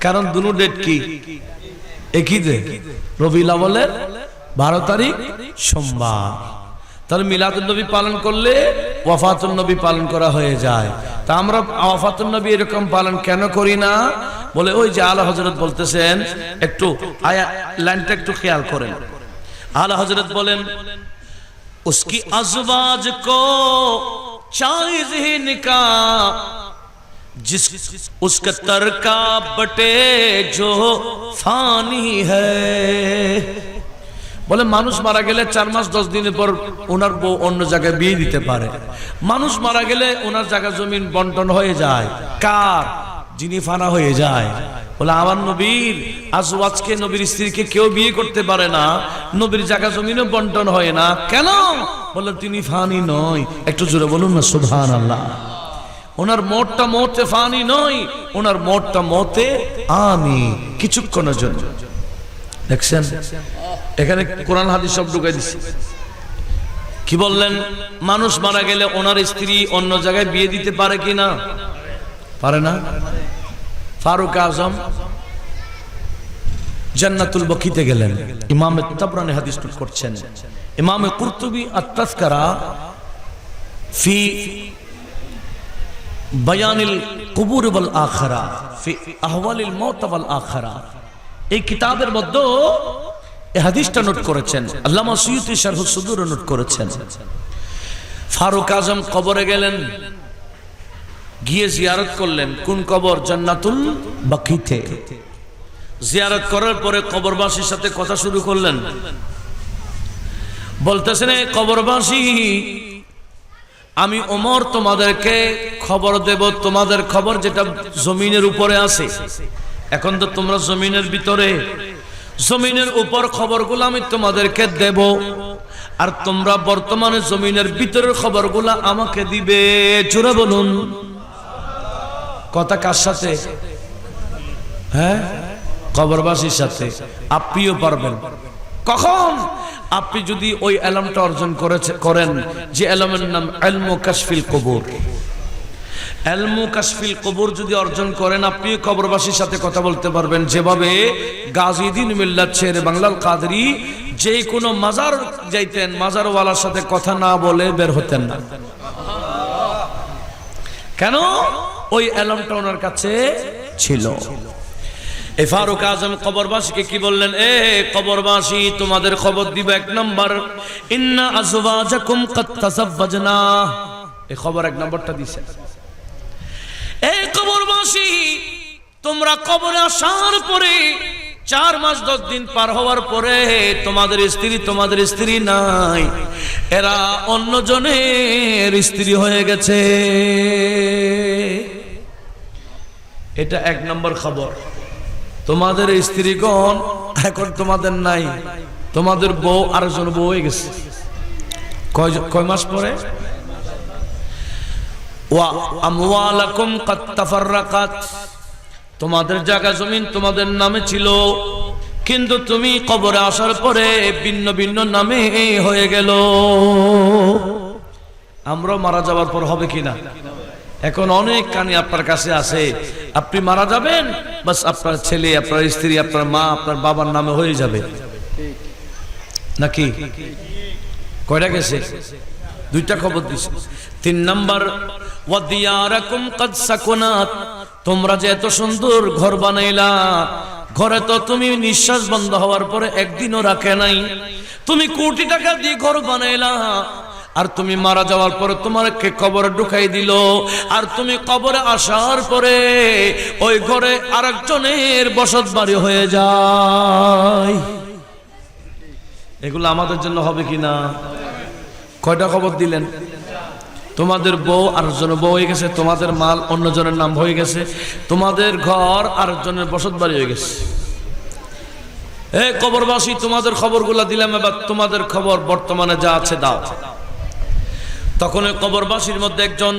কারণ দুটো ডেট কি একই ডেট, রবিউল আউয়ালের 12 তারিখ সোমবার। তাহলে মিলাদুন নবী পালন করলে ওয়াফাতুন নবী পালন করা হয়ে যায়। তা আমরা ওয়াফাতুন নবী এরকম পালন কেন করি না? বলে ওই যে আলা হযরত বলতেছেন, একটু লাইনটা একটু খেয়াল করেন। আলা হযরত বলেন उसकी अज़वाज को जायज़ ही निकाह जिस उसका तरका बटे जो फानी है। বলে মানুষ মারা গেলে 4 মাস 10 দিনের পর ওনার বউ অন্য জায়গায় বিয়ে দিতে পারে। মানুষ মারা গেলে ওনার জায়গা জমিন বন্টন হয়ে যায়, কার? যিনি ফানা হয়ে যায়। বলে আমার নবীর আজওয়াজকে, নবীর স্ত্রীকে কেউ বিয়ে করতে পারে না, নবীর জায়গা জমিনও বন্টন হয় না। কেন? বলে তিনি ফানি নয়। একটু জোরে বলুন না সুবহানাল্লাহ। ওনার মোটটা মতে ফানি নয়, ওনার মোটটা মতে আমি কিছুক্ষণের জন্য। দেখছেন এখানে কোরআন হাদিস সব ঢুকাই দিচ্ছে। কি বললেন? মানুষ মারা গেলে ওনার স্ত্রী অন্য জায়গায় বিয়ে দিতে পারে কি না? পারে না। ফারুক আজম জান্নাতুল বকিতে গেলেন, ইমাম তাবরানী হাদিস করছেন। ইমাম কুরতুবী আত-তাযকিরা ফি বায়ানিল কুবুর ওয়াল আখিরা ফি আহওয়ালিল মাউত ওয়াল আখিরা, এই কিতাবের মধ্যে এই হাদিসটা নোট করেছেন। আল্লামা সুয়ুতী শারহুস সুদুর নোট করেছেন। ফারুক আজম কবরে গেলেন, গিয়ে জিয়ারত করলেন। কোন কবর? জান্নাতুল বাকিতে। জিয়ারত করার পরে কবরবাসীর সাথে কথা শুরু করলেন। বলতেছেন, কবরবাসী, আমি ওমর তোমাদেরকে খবর দেব, তোমাদের খবর যেটা জমিনের উপরে আছে। এখন তো তোমরা জমিনের ভিতরে, জমিনের উপর খবরগুলো আমি তোমাদেরকে দেব, আর তোমরা বর্তমানে জমিনের ভিতরের খবরগুলো আমাকে দিবে। জোরে বলুন। কথা কার সাথে? হ্যাঁ, কবরবাসীর সাথে। আপনিও পারবেন। কখন? আপনি যদি ওই ইলমটা অর্জন করেন যে ইলমের নাম ইলমু কাশফিল কুবুর। ইলমু কাশফিল কুবুর যদি অর্জন করেন, আপনি কবরবাসীর সাথে কথা বলতে পারবেন। যেভাবে গাজীউদ্দিন মিল্লাত শের বাংলাল কাদরি যে কোনো মাজার যাইতেন, মাজারওয়ালার সাথে কথা না বলে বের হতেন না। কেন? ওই ইলমটা ওনার কাছে ছিল। এ ফারুক আজম কবরবাসীকে কি বললেন? এ কবরবাসী, তোমাদের খবর দিব। 1 নম্বর, ইন্না আজওয়াজাকুম কাদ তাযাওয়াজনা। এই খবর 1 নম্বরটা দিছে। এই কবরবাসী, তোমরা কবরে আসার পরে 4 মাস 10 দিন পার হওয়ার পরে তোমাদের স্ত্রী নাই, এরা অন্যজনের স্ত্রী হয়ে গেছে। এটা 1 নম্বর খবর। তোমাদের স্ত্রীগণ এখন তোমাদের নাই, তোমাদের বউ আরেকজন বউ হয়ে গেছে। কয় মাস পরে? ওয়া আমওয়ালাকুম কাদ তাফাররাকাত। তোমাদের জায়গা জমিন তোমাদের নামে ছিল, কিন্তু তুমি কবরে আসার পরে ভিন্ন ভিন্ন নামে হয়ে গেল। আমরা মারা যাওয়ার পর হবে কিনা? এখন অনেক কানি আপনার কাছে আছে। আপনি মারা যাবেন, বাস আপনার ছেলে, আপনার স্ত্রী, আপনার মা, আপনার বাবার নামে হয়ে যাবে নাকি? কয়টা গেছে? 2টা খবর দিছে। 3 নম্বর, ওয়াদিয়ারাকুম কাদ সাকুনাত। তোমরা যে এত সুন্দর ঘর বানাইলা, ঘরে তো তুমি নিঃশ্বাস বন্ধ হওয়ার পরে একদিনও রাখে নাই। তুমি কোটি টাকা দিয়ে ঘর বানাইলা, আর তুমি মারা যাওয়ার পরে তোমাকে কবরে ঢুকাই দিল, আর তুমি কবরে আসার পরে ওই ঘরে আরেকজনের বসত বাড়ি হয়ে যায়। এগুলো আমাদের জন্য হবে কিনা? কয়টা খবর দিলেন? তোমাদের বউ আরেকজনের বউ হয়ে গেছে, তোমাদের মাল অন্যজনের নাম হয়ে গেছে, তোমাদের ঘর আরেকজনের বসত বাড়ি হয়ে গেছে। এই কবরবাসী, তোমাদের খবরগুলা দিলাম, এবার তোমাদের খবর বর্তমানে যা আছে দাও। তখন ওই কবরবাসীর মধ্যে একজন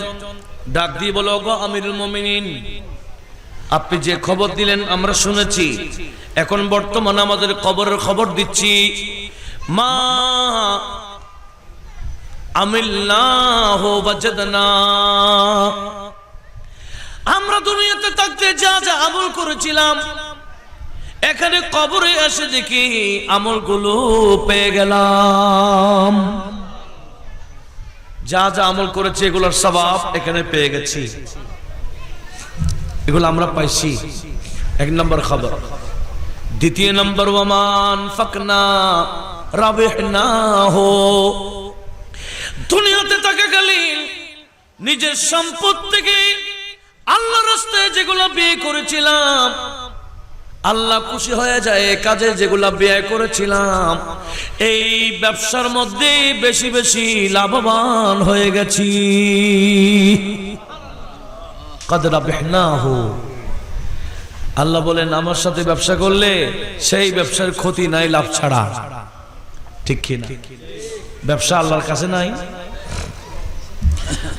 ডাক দিয়ে বলে, ওগো আমিরুল মুমিনিন, আপনি যে খবর দিলেন আমরা শুনেছি, এখন বর্তমানে আমাদের কবরের খবর দিচ্ছি। মা আমিল্লাহু ওয়াজাদনা, আমরা দুনিয়াতে থাকতে যা যা আমল করেছিলাম, এখানে কবরে এসে দেখি আমলগুলো পেয়ে গেলাম। যা যা আমল করেছি এগুলোর সওয়াব এখানে পেয়ে গেছি, এগুলো আমরা পাইছি। এক নম্বর খবর। দ্বিতীয় নম্বর, ওয়ামান ফাকনা রাবিহনা হো, দুনিয়াতে থাকাকালীন নিজের সম্পদ থেকে আল্লাহর রাস্তায় যেগুলো ব্যয় করেছিলাম, আল্লাহ খুশি হয়ে যায় কাজে যেগুলো ব্যয় করেছিলাম, এই ব্যবসার মধ্যে বেশি বেশি লাভবান হয়ে গেছি। কদ রাবিহনাহু, আল্লাহ বলেন আমার সাথে ব্যবসা করলে সেই ব্যবসার ক্ষতি নাই, লাভ ছাড়া। ঠিক কি না? ব্যবসা আল্লাহর কাছে নাই।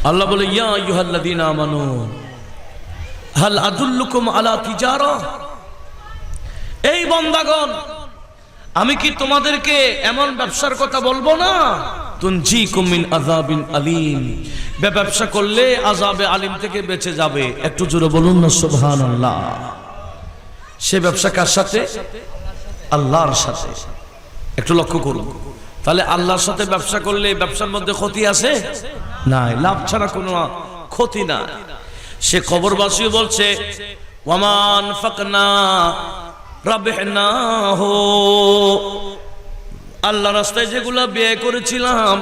আল্লাহ বলে ইয়া আইয়ুহাল্লাযীনা আমানু হাল আদুল্লুকুম আলা তিজারা, এই বান্দাগণ আমি কি তোমাদেরকে এমন ব্যবসার কথা বলবো না, তুনজিকুম মিন আযাবিন আলীম, ব্যবসা করলে আযাবে আলীম থেকে বেঁচে যাবে। একটু জোরে বলুন না সুবহানাল্লাহ। সে ব্যবসা কার সাথে? আল্লাহর সাথে। একটু লক্ষ্য করুন, তাহলে আল্লাহর সাথে ব্যবসা করলে ব্যবসার মধ্যে ক্ষতি আছে? নাই, লাভ ছাড়া কোনো ক্ষতি নাই। সে কবরবাসী বলছে ওয়ামান ফাকনা রাবিহনাহু, আল্লাহ রাস্তায় যেগুলা ব্যয় করেছিলাম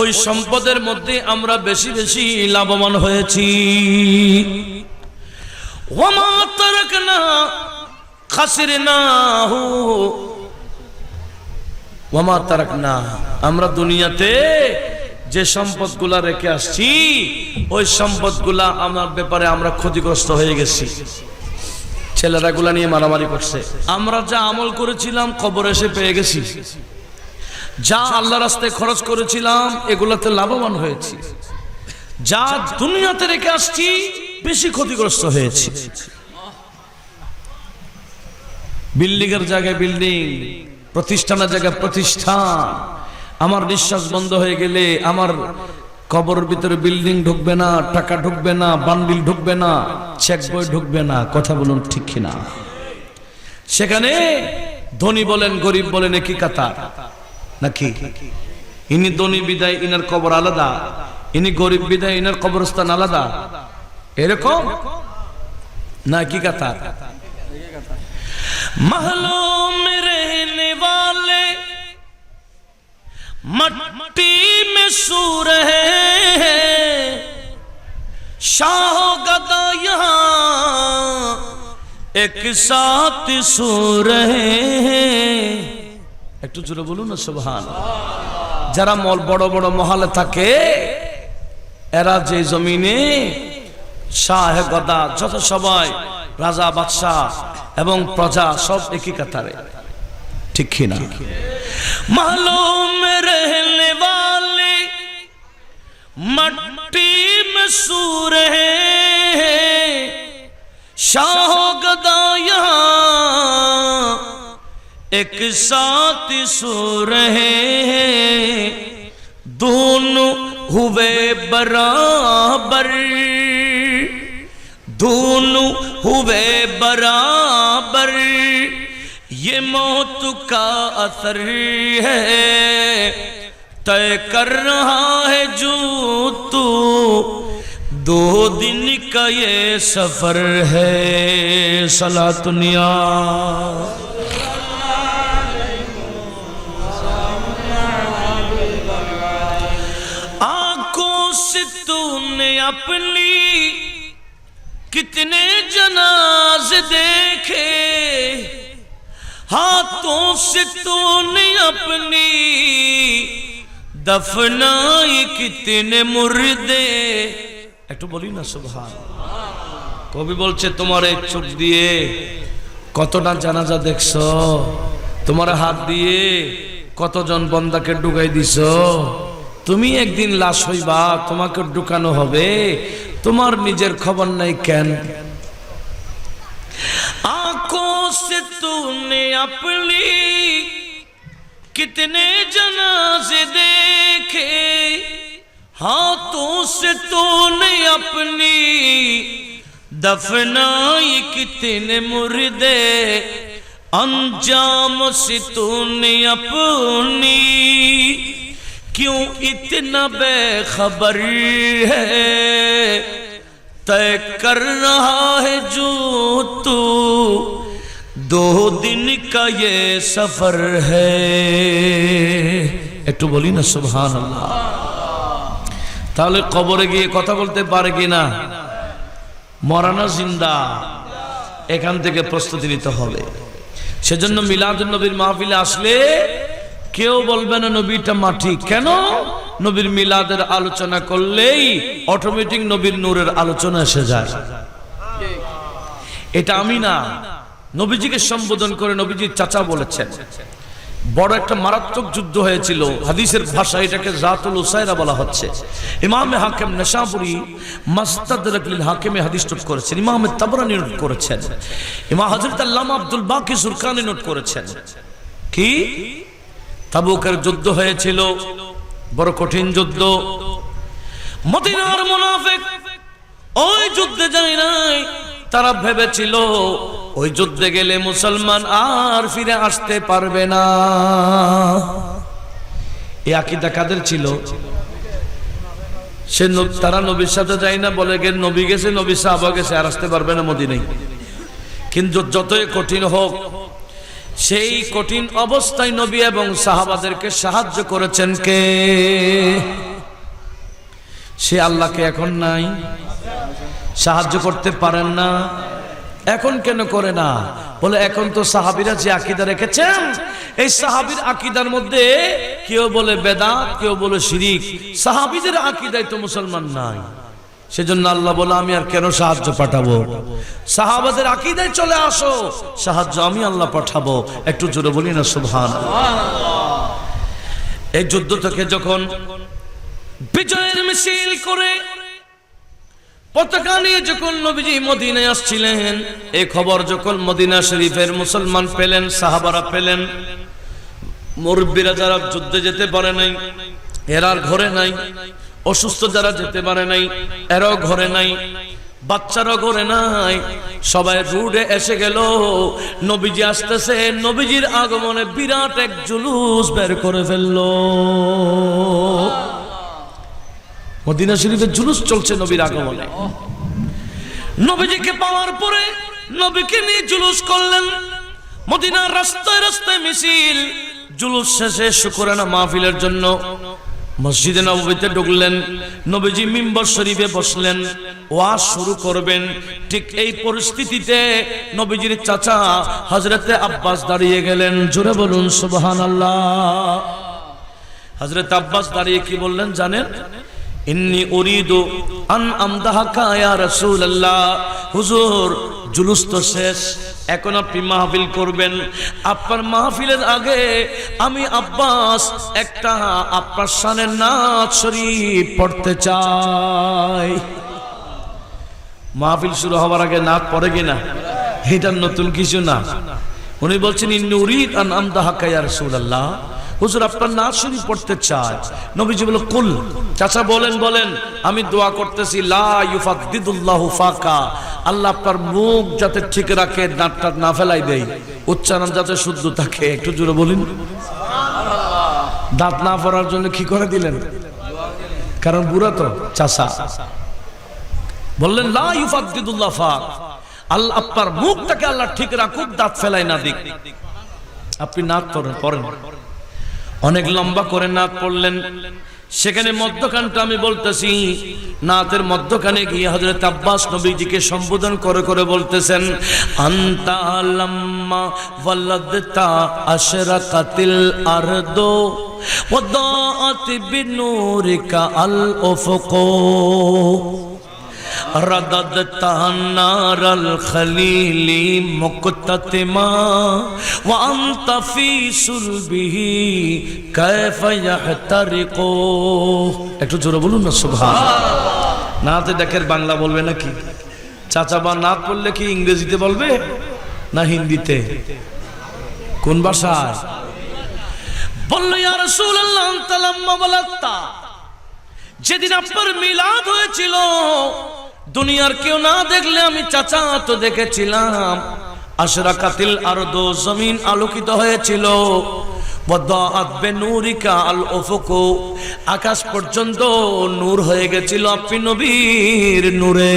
ওই সম্পদের মধ্যে আমরা বেশি বেশি লাভবান হয়েছি। ওয়ামা তারাকনা খাসিরনাহু, ওয়ামা তারাকনা, আমরা দুনিয়াতে যে সম্পদগুলা রেখে আসছি ওই সম্পদগুলা আমার ব্যাপারে আমরা ক্ষতিগ্রস্ত হয়ে গেছি। ছেলেরা গুলা নিয়ে মারামারি করছে। আমরা যা আমল করেছিলাম কবর এসে পেয়ে গেছি, যা আল্লাহ রাস্তায় খরচ করেছিলাম এগুলাতে লাভবান হয়েছি, যা দুনিয়াতে রেখে আসছি বেশি ক্ষতিগ্রস্ত হয়েছি। বিল্ডিং এর জায়গায় বিল্ডিং, প্রতিষ্ঠানের জায়গায় প্রতিষ্ঠান, আমার নিঃশ্বাস বন্ধ হয়ে গেলে আমার কবরের ভিতরে বিল্ডিং ঢুকবে না, টাকা ঢুকবে না, বান্ডিল ঢুকবে না, চেক বই ঢুকবে না। কথা বলুন ঠিক কিনা? সেখানে ধনী বলেন গরিব বলেন একই কথা নাকি? ইনি ধনী বিদায় ইনার কবর আলাদা, ইনি গরিব বিদায় ইনার কবরস্থান আলাদা, এরকম না? কি কথা? महलों में रहने वाले मट्टी में सो रहे हैं, शाह गदा यहाँ एक साथ सो रहे हैं। একটু জোরে বলুন না সুবহানাল্লাহ। যারা বড় বড় মহলে থাকে এরা যে জমিনে শাহ গদা যত সবাই রাজা বাদশাহ এবং প্রজা সব একই কাতারে, ঠিক কি না? महलों में रहने वाले मट्टी में सो रहे हैं, शाह गदा यहाँ एक साथ सो रहे हैं, दोनों हुए बराबर, दोनों हुए बराबर, ये मौत का असर है तय कर रहा है जो तू, 2 दिन का ये सफर है। सलातुनिया आंखों से तूने अपनी कितने जनाज़े देखे, हाथों से तूने अपनी दफनाए कितने मुर्दे। একটু বলি না সুবহানাল্লাহ। কবি বলছে তোমার এই চোখ দিয়ে কতটা জানাজা দেখছো, তোমার হাত দিয়ে কতজন বান্দাকে ঢুকাই দিছো, তুমি একদিন লাশ হইবা, তোমাকে ঢুকানো হবে, তোমার নিজের খবর নাই কেন? आंखों से तूने अपनी कितने जनाजे देखे, हाथों से तूने अपनी दफनाई कितने मुर्दे, अंजाम से तूने अपनी क्यों इतना बेखबर है, तय कर रहा है जो तू 2 दिन का ये सफर है। একটু বলি না সুবহানাল্লাহ। তাহলে কবরে গিয়ে কথা বলতে পারে কিনা? মরানা জিন্দা, এখান থেকে প্রস্তুতি নিতে হবে। সেজন্য মিলাদুন নবীর মাহফিলে আসলে কেউ বলবে না নবীটা মাটি। কেন? নবীর মিলাদের আলোচনা করলেই অটোমেটিক নবীর নূরের আলোচনা এসে যায়। এটা আমি না, নবীজিকে সম্বোধন করে নবীজির চাচা বলেছেন। বড় একটা মারাত্মক যুদ্ধ হয়েছিল, হাদিসের ভাষায় এটাকে জাতুল উসাইরা বলা হচ্ছে। ইমাম হাকিম নেশাপুরী মুস্তাদরাক লিল হাকিমে হাদিস নোট করেছেন, ইমাম তাবরানী নোট করেছেন, ইমাম হযরত আল্লামা আব্দুল বাকি সুরকানি নোট করেছেন। কি তাবুকের যুদ্ধ হয়েছিল, বড় কঠিন যুদ্ধ। মদিনার মুনাফিক ওই যুদ্ধে যায় নাই। তারা ভেবেছিল ওই যুদ্ধে গেলে মুসলমান আর ফিরে আসতে পারবে না। এই আকীদা কাদের ছিল? তারা নবীর সাথে যায় না, বলে গে নবী গেছে, নবী সাহাবা গেছে, আর আসতে পারবে না মদিনায়। কিন্তু যতই কঠিন হোক, সেই কঠিন অবস্থায় নবী এবং সাহাবাদেরকে সাহায্য করেছেন কে? সে আল্লাহকে এখন নাই, সাহায্য করতে পারেন না। এখন কেন করে না? বলে এখন তো সাহাবীরা যে আকীদা রেখেছেন, এই সাহাবীর আকীদার মধ্যে কেউ বলে বেদাত, কেউ বলে শিরিক। সাহাবীদের আকীদায় তো মুসলমান নাই। সেজন্য আল্লাহ বলে আমি আর কেন সাহায্য পাঠাবো? সাহাবাদের আকীদায় চলে আসো, সাহায্য আমি আল্লাহ পাঠাবো। একটু জোরে বলি না সুবহানাল্লাহ। এই যুদ্ধ থেকে যখন বিজয়ের মিছিল করে পতাকা নিয়ে যখন নবীজি মদিনায় আসছিলেন, এই খবর যখন মদিনা শরীফের মুসলমান পেলেন, সাহাবারা পেলেন, মুরব্বীরা যারা যুদ্ধে যেতে পারে নাই এরা ঘরে নাই, অসুস্থ যারা যেতে পারে নাই এরাও ঘরে নাই, বাচ্চারাও ঘরে নাই, সবাই রুডে এসে গেল। নবীজি আসতেছে, নবীজির আগমনে বিরাট এক জুলুস বের করে ফেললো। মদিনা শরীফের জুলুস চলছে নবীর আগমনে। নবীজিকে পাওয়ার পরে নবীকে নিয়ে জুলুস করলেন। মদিনার রাস্তায় রাস্তায় মিছিল। জুলুস শেষে শুকরানা মাহফিলের জন্য মসজিদে নববীতে ঢুকলেন। নবীজি মিম্বর শরীফে বসলেন, ওয়াজ শুরু করবেন। ঠিক এই পরিস্থিতিতে নবীজির চাচা হযরতে আব্বাস দাঁড়িয়ে গেলেন। জোরে বলুন সুবহানাল্লাহ। হযরত আব্বাস দাঁড়িয়ে কি বললেন জানেন? ইন্নী উরিদু আন আমদাহাকা ইয়া রাসূলুল্লাহ। হুজুর, জুলুস তো শেষ, এখন আপনি মাহফিল করবেন। আপনার মাহফিলের আগে আমি আব্বাস একটা আপনার শানে নাত শরীফ পড়তে চাই। মাহফিল শুরু হওয়ার আগে নাত পড়ে কিনা? এটা নতুন কিছু না। উনি বলছেন ইন্নী উরিদ আন আমদাহাকা ইয়া রাসূলুল্লাহ। হুজুর, আপনার নাত শরীফ পড়তে চাই। নবীজি বলল কুল। চাচা বলেন বলেন। আমি দোয়া করতেছি লা ইউফাদ্দিদুল্লাহু ফাকা। আল্লাহ আপনার মুখ যাতে ঠিক রাখে, দাঁতটা না ফেলাই দেয়, উচ্চারণ যাতে শুদ্ধ থাকে। একটু জোরে বলেন। দাঁত না পড়ার জন্য কি করে দিলেন? কারণ বুড়া তো চাচা। বললেন লা ইউফাদ্দিদুল্লাহু ফাক। আল্লাহ আপনার মুখটাকে আল্লাহ ঠিক রাখুক, দাঁত ফেলাই না দিক। আপনি নাত পড়েন। অনেক লম্বা করে নাত পড়লেন। সেখানে মধ্যখানটা আমি বলতেছি, নাতের মধ্যখানে গিয়ে হযরত আব্বাস নবীজিকে সম্বোধন করে করে বলতেছেন, আনতা লাম্মা ওয়ালাদতা আশরাকাতিল আরদু ওয়াদাআত বিনূরিকা আল উফুকু رددت نار الخليل مقتتما وأنت في صلبه كيف يحترق। একটু জোরে বলুন না সুবহানাল্লাহ। নাতে দেখের বাংলা বলবে নাকি? চাচা বা নাত বললে কি ইংরেজিতে বলবে না হিন্দিতে? কোন ভাষায় বলল? ইয়া রাসূলুল্লাহ আনতা লাম্মা ওয়ালাদতা। যেদিন আপনার মিলাদ হয়েছিল, দুনিয়ার কেউ না দেখলে আমি চাচা তো দেখেছিলাম। আশরাকাতিল আরদু, জমিন আলোকিত হয়েছিল। ওয়াদাআত বিনূরিকা আল উফুক, আকাশ পর্যন্ত নূর হয়ে গেছিল আপনি নবীর নূরে।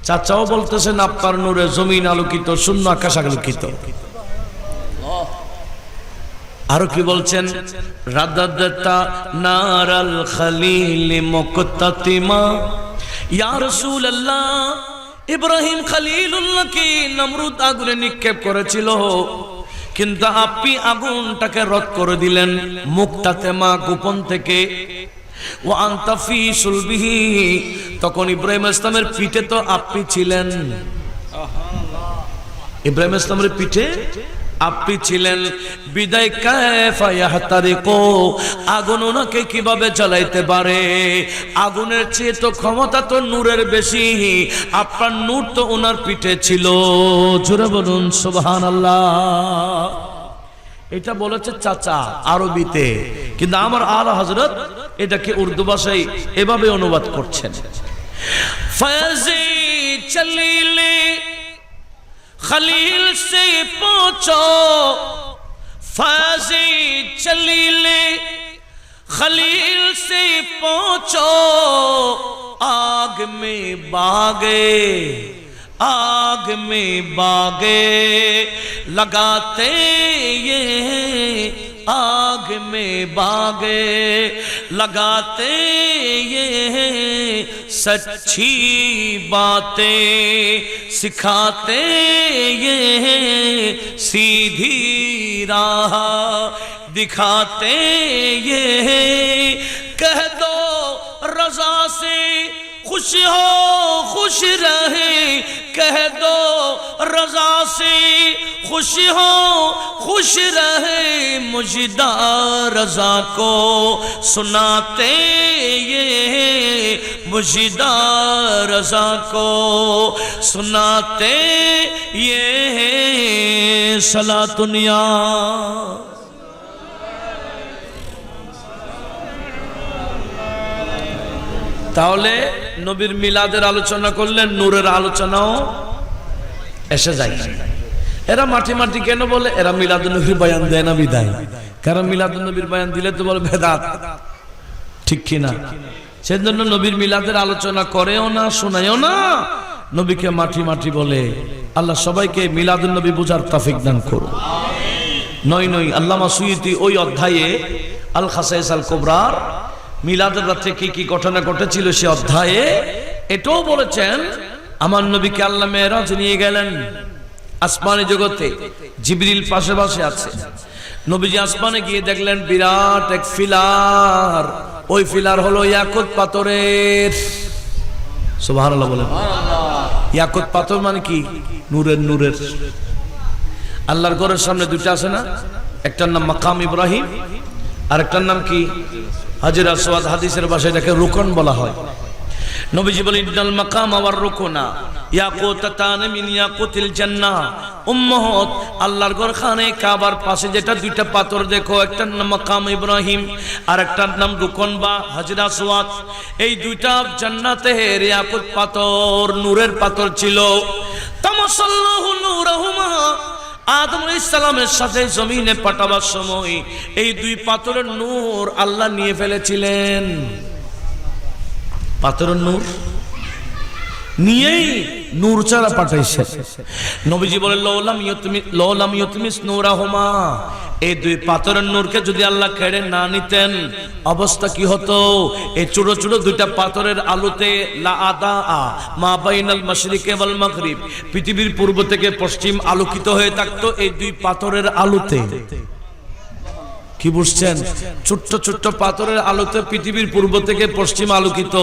চাচাও বলতেছেন আপনার নূরে জমিন আলোকিত, শূন্য আকাশ আলোকিত। আরো কি বলছেন? রাদাদতা নারাল খলিল মুকতাতিমা, ইয়া রাসূলুল্লাহ, ইব্রাহিম খলিলুল্লাহকে নমরুদ আগুনে নিক্ষেপ করেছিল, কিন্তু আপনি আগুনটাকে রদ করে দিলেন মুকতাতিমা, গোপন থেকে। ওয়া আনতা ফি সুলবিহি, তখন ইব্রাহিম ইসলামের পিঠে তো আপনি ছিলেন, ইব্রাহিম ইসলামের পিঠে আপনি ছিলেন। বিদায় কায়ফা ইয়াহতারিকু, আগুন ওনাকে কিভাবে জ্বালাইতে পারে? আগুনের চেয়ে তো ক্ষমতা তো নূরের বেশি, আপনার নূর তো ওনার পিঠে ছিল। জোরে বলুন সুবহানাল্লাহ। এটা বলেছে চাচা আরবিতে, কিন্তু আমার আলা হযরত এটাকে উর্দু ভাষায় এভাবে অনুবাদ করছেন। ফয়জি চলিলে खलील से पूछो, फाजी चलीले खलील से पूछो, आग में बागे आग में बागे लगाते ये, आग में बागे लगाते ये, सच्ची बातें सिखाते ये, सीधी राह दिखाते ये, कह दो रजा से खुश हो खुश रहे, कह दो रजा से खुश हो खुश रहे, मुजदा रजा को सुनाते ये, मुजदा रजा को सुनाते ये, सलातुनिया। তাহলে নবীর মিলাদের আলোচনা করলেন, নূরের আলোচনাও এসে যায়। এরা মাটি মাটি কেন বলে? এরা মিলাদুন নবীর বয়ান দেয় না বিদায়। কারণ মিলাদুন নবীর বয়ান দিলে তো বলে বেদাত, ঠিক কিনা? সেজন্য নবীর মিলাদের আলোচনা করেও না, শোনায়ও না, নবীকে মাটি মাটি বলে। আল্লাহ সবাইকে মিলাদুন নবী বুঝার তৌফিক দান করুন। নয় নয় আল্লামা সুয়ুতি ওই অধ্যায়ে আল খাসাইস আল কুবরার মিলাদের রাতে কি কি ঘটনা ঘটেছিল সে অধ্যায়ে এটাও বলেছেন, আমার নবীকে আল্লাহ মেরাজ নিয়ে গেলেন আসমানি জগতে, জিবরিল পাশে পাশে আছে। নবীজি আসমানে গিয়ে দেখলেন বিরাট এক ফিলার, ওই ফিলার হলো ইয়াকুত পাথরের। সুবহানাল্লাহ বলেন। ইয়াকুত পাথর মানে কি? নূরের নূরের। আল্লাহর ঘরের সামনে দুটো আছে না, একটার নাম মাকাম ইব্রাহিম আর একটার নাম কি? হাজির আসওয়াদ। হাদিসের ভাষায় এটাকে রুকন বলা হয়। নবীজি বলেন ইন্নাল মাকাম ওয়ার রুকুনা ইয়াকুতাতান মিন ইয়াকুতিল জান্নাহ। উম্মত, আল্লাহর ঘর খানে কাবার পাশে যেটা দুইটা পাথর দেখো, একটার নাম মাকাম ইব্রাহিম আর একটার নাম রুকন বা হাজির আসওয়াদ। এই দুইটা জান্নাতের ইয়াকুত পাথর, নূরের পাথর ছিল। তামাসাল্লাহু নূরহুমা, আদম আলাইহিস সালামের সাথে জমিনে পাঠাবার সময় এই দুই পাথরের নূর আল্লাহ নিয়ে ফেলেছিলেন। পাথরের নূর নিয়েই নূর চারা পাঠাইছে। নবীজি বলেন লাম ইউতমিস নূরাহুমা, এই দুই পাথরের নূরকে যদি আল্লাহ কেড়ে না নিতেন অবস্থা কি হতো? এই ছোট ছোট দুইটা পাথরের আলোতে লা আদা মা বাইনাল মাশরিকি ওয়াল মাগরিব, পৃথিবীর পূর্ব থেকে পশ্চিম আলোকিত হয়ে থাকতো এই দুই পাথরের আলোতে। কি বুঝছেন? ছোট্ট ছোট্ট পাথরের আলোতে পৃথিবীর পূর্ব থেকে পশ্চিম আলোকিত।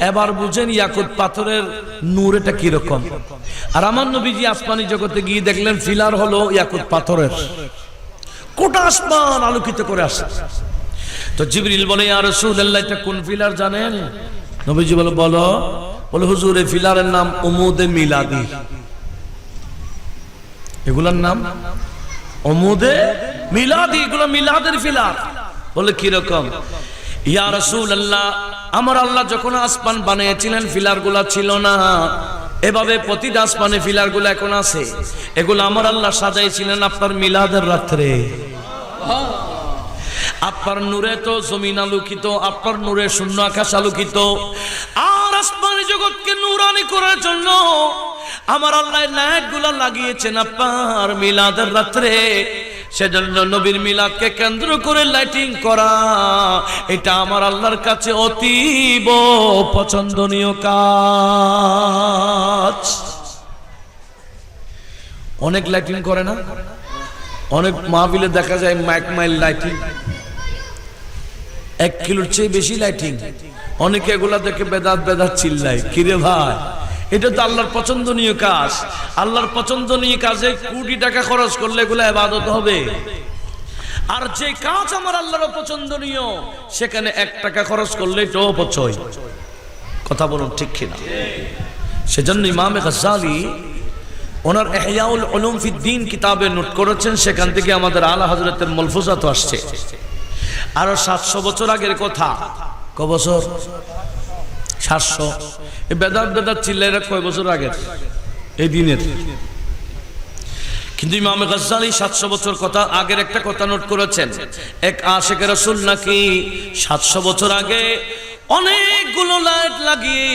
এবার বুঝেন ইয়াকুত পাথরের নূর এটা কিরকম। আর আমার নবীজি আসমানি জগতে গিয়ে দেখলেন ফিলার হলো ইয়াকুত পাথরের, গোটা আসমান আলোকিত করে আসে। তো জিবরিল বলে ইয়া রাসূলুল্লাহ এটা কোন ফিলার জানেন? নবীজি বলে বলো। বলে হুজুর এই ফিলারের নাম উমুদে মিলাদি। এগুলোর নাম উমুদে মিলাদি, এগুলো মিলাদের ফিলার। বলে কি রকম? ইয়া রাসূলুল্লাহ, আমার আল্লাহ যখন আসমান বানিয়েছিলেন ফিলার গুলা ছিল না, এভাবে প্রতিটা আসমানে ফিলারগুলো এখন আছে, এগুলো আমার আল্লাহ সাজাইছিলেন আপনার মিলাদের রাত্রে। আপনার নূরে তো জমিন আলোকিত, আপনার নূরে শূন্য আকাশ আলোকিত, আর আসমানি জগৎকে নূরানি করার জন্য আমার আল্লাহ লাইটগুলো লাগিয়েছেন আপনার মিলাদের রাত্রে। সেজন্য নবীর মিলাদকে কেন্দ্র করে লাইটিং করা, এটা আমার আল্লাহর কাছে অতীব পছন্দনীয় কাজ। অনেক লাইটিং করে না, অনেক মাহফিলে দেখা যায় মাইক মাইল লাইটিং, 1 কিলোর চেয়ে বেশি লাইটিং। অনেকে এগুলা দেখে বেদাত বেদাত চিল্লায়। কিরে ভাই, এটা তো আল্লাহর পছন্দনীয় কাজ। আল্লাহর পছন্দনীয় কাজে কোটি টাকা খরচ করলে এগুলা ইবাদত হবে। আর যে কাজ আমার আল্লাহর পছন্দনীয় সেখানে 1 টাকা খরচ করলে এটাও অপচয়। কথা বলুন ঠিক কিনা? সেজন্য ইমাম গাজ্জালী ওনার ইহয়াউল উলুম ফিদ্দীন কিতাবে নোট করেছেন, সেখান থেকে আমাদের আলা হযরতের মালফুজাত আসছে। আরো 700 বছর আগের কথা। ক বছর? 700। এই বেদাত বেদাত চিল্লাইরা কয় বছর আগের এই দিনের? কিন্তু ইমাম গাজ্জালী 700 বছর কথা আগের একটা কথা নোট করেছেন। এক আশিক রাসূল নাকি 700 বছর আগে অনেকগুলো লাইট লাগিয়ে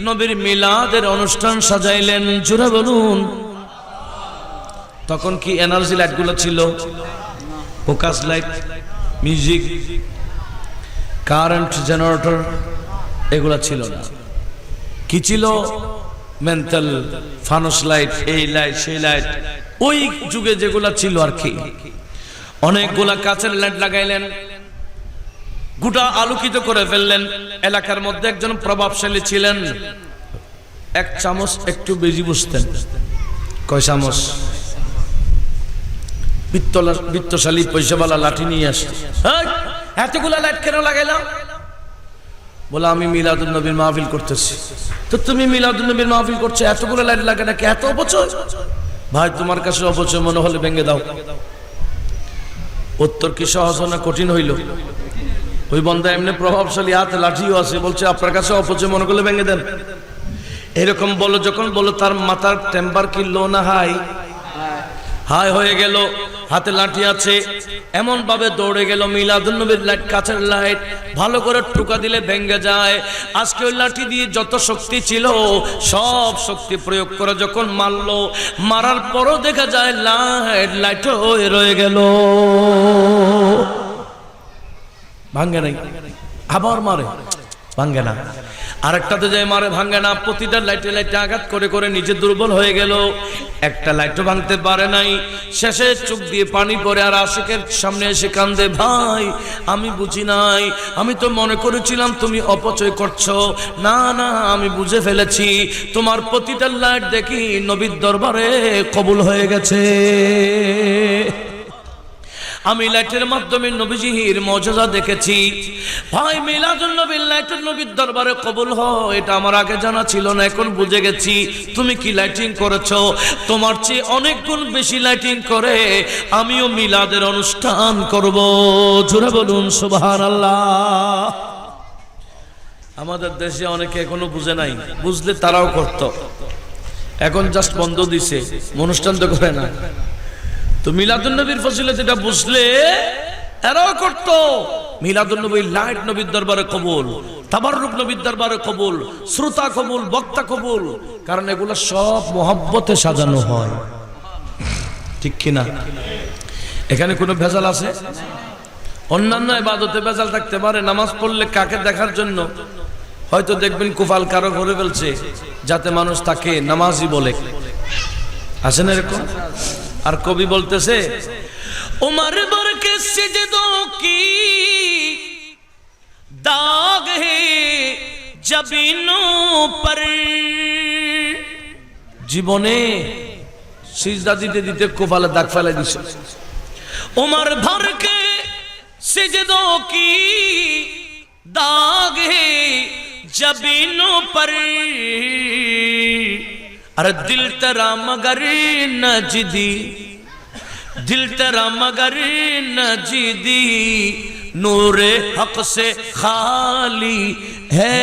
নবীর মিলাদের অনুষ্ঠান সাজাইলেন। জোরে বলুন। তখন কি এনার্জি লাইটগুলো ছিল? Focus light, music, current generator এগুলা ছিল না। কি ছিল? মেন্টাল ফানুস লাইট, এই লাইট সেই লাইট, ওই যুগে যেগুলা ছিল আর কি। অনেকগুলা কাচের লাইট লাগাইলেন, গোটা আলোকিত করে ফেললেন। এলাকার মধ্যে একজন প্রভাবশালী ছিলেন, 1 চামচ একটু বেশি বুঝতেন। কয় চামচ? বিত্তশালী পয়সাওয়ালা লাঠি নিয়ে আসে, এতগুলা লাইট কেন লাগাইলাম? বলে আমি মিলাদুন নবীর মাহফিল করতেছি। তো তুমি মিলাদুন নবীর মাহফিল করছো, এতগুলো লাইট লাগে নাকি? এত অপচয়? ভাই তোমার কাছে অপচয় মনে হলে ভেঙে দাও। উত্তর কি সহজ না কঠিন হইল? ওই বন্ধা এমনি প্রভাবশালী, হাতে লাঠিও আছে, বলছে আপনার কাছে অপচয় মনে করলে ভেঙে দেন। এরকম বলো যখন, বলো তার মাথার টেম্পার কি লো না হাই? হাই হয়ে গেল, হাতে লাঠি আছে, এমন ভাবে দৌড়ে গেল। মিলাদুন নবীর লাইট, কাচের লাইট, ভালো করে ঠুকা দিলে ভেঙে যায়। আজকে ওই লাঠি দিয়ে যত শক্তি ছিল সব শক্তি প্রয়োগ করে যখন মারলো, মারার পরও দেখা যায় লাইট হয়ে রয়ে গেল, ভাঙ্গে নাই। আবার মারে, ভাঙ্গে না। আরেকটাতে যায় মারে, ভাঙ্গে না। প্রতিটা লাইটে লাইটে আঘাত করে করে নিজে দুর্বল হয়ে গেল, একটা লাইটও ভাঙতে পারে নাই। শেষে চোখ দিয়ে পানি পড়ে আর আশিকের সামনে এসে কান্দে, ভাই আমি বুঝি নাই, আমি তো মনে করেছিলাম তুমি অপচয় করছো। না না, আমি বুঝে ফেলেছি, তোমার প্রতিটা লাইট দেখি নবীর দরবারে কবুল হয়ে গেছে। আমি লাইটের মাধ্যমে নবীজির মর্যাদা দেখেছি। ভাই মিলাদুন নবীর লাইটের নবীর দরবারে কবুল হয়, এটা আমার আগে জানা ছিল না, এখন বুঝে গেছি। তুমি কি লাইটিং করেছো? তোমার চেয়ে অনেক গুণ বেশি লাইটিং করে আমিও মিলাদের অনুষ্ঠান করব। জোরে বলুন সুবহানাল্লাহ। আমাদের দেশে অনেকে এখনো বুঝে নাই, বুঝলে তারাও করত, এখন জাস্ট বন্ধ দিছে, অনুষ্ঠান তো করে না। তো মিলাদুন নবীর ফজিলত এটা বুঝলে এরাও করত। মিলাদুন নবীর লাইট নবীর দরবারে কবুল, তাবাররুক নবীর দরবারে কবুল, শ্রোতা কবুল, বক্তা কবুল, কারণ এগুলো সব মোহাব্বতে সাজানো হয়, ঠিক কিনা? এখানে কোনো ভেজাল আছে? অন্যান্য ইবাদতে ভেজাল থাকতে পারে। নামাজ পড়লে কাকে দেখার জন্য হয়তো দেখবেন কুফাল কারো করে ফেলছে, যাতে মানুষ তাকে নামাজি বলে। আছে না এরকম? আর কবি বলতেছে, उमर भर के सिजदों की दाग है जबीनों पर। জীবনে সিজদা দিতে দিতে কপালে দাগ ফেলে দিছে। उमर भर के सिजदों की दाग है जबीनों पर। अरे दिल तेरा मगर न जिदी, दिल तेरा मगर न जिदी, नूरे हक से खाली है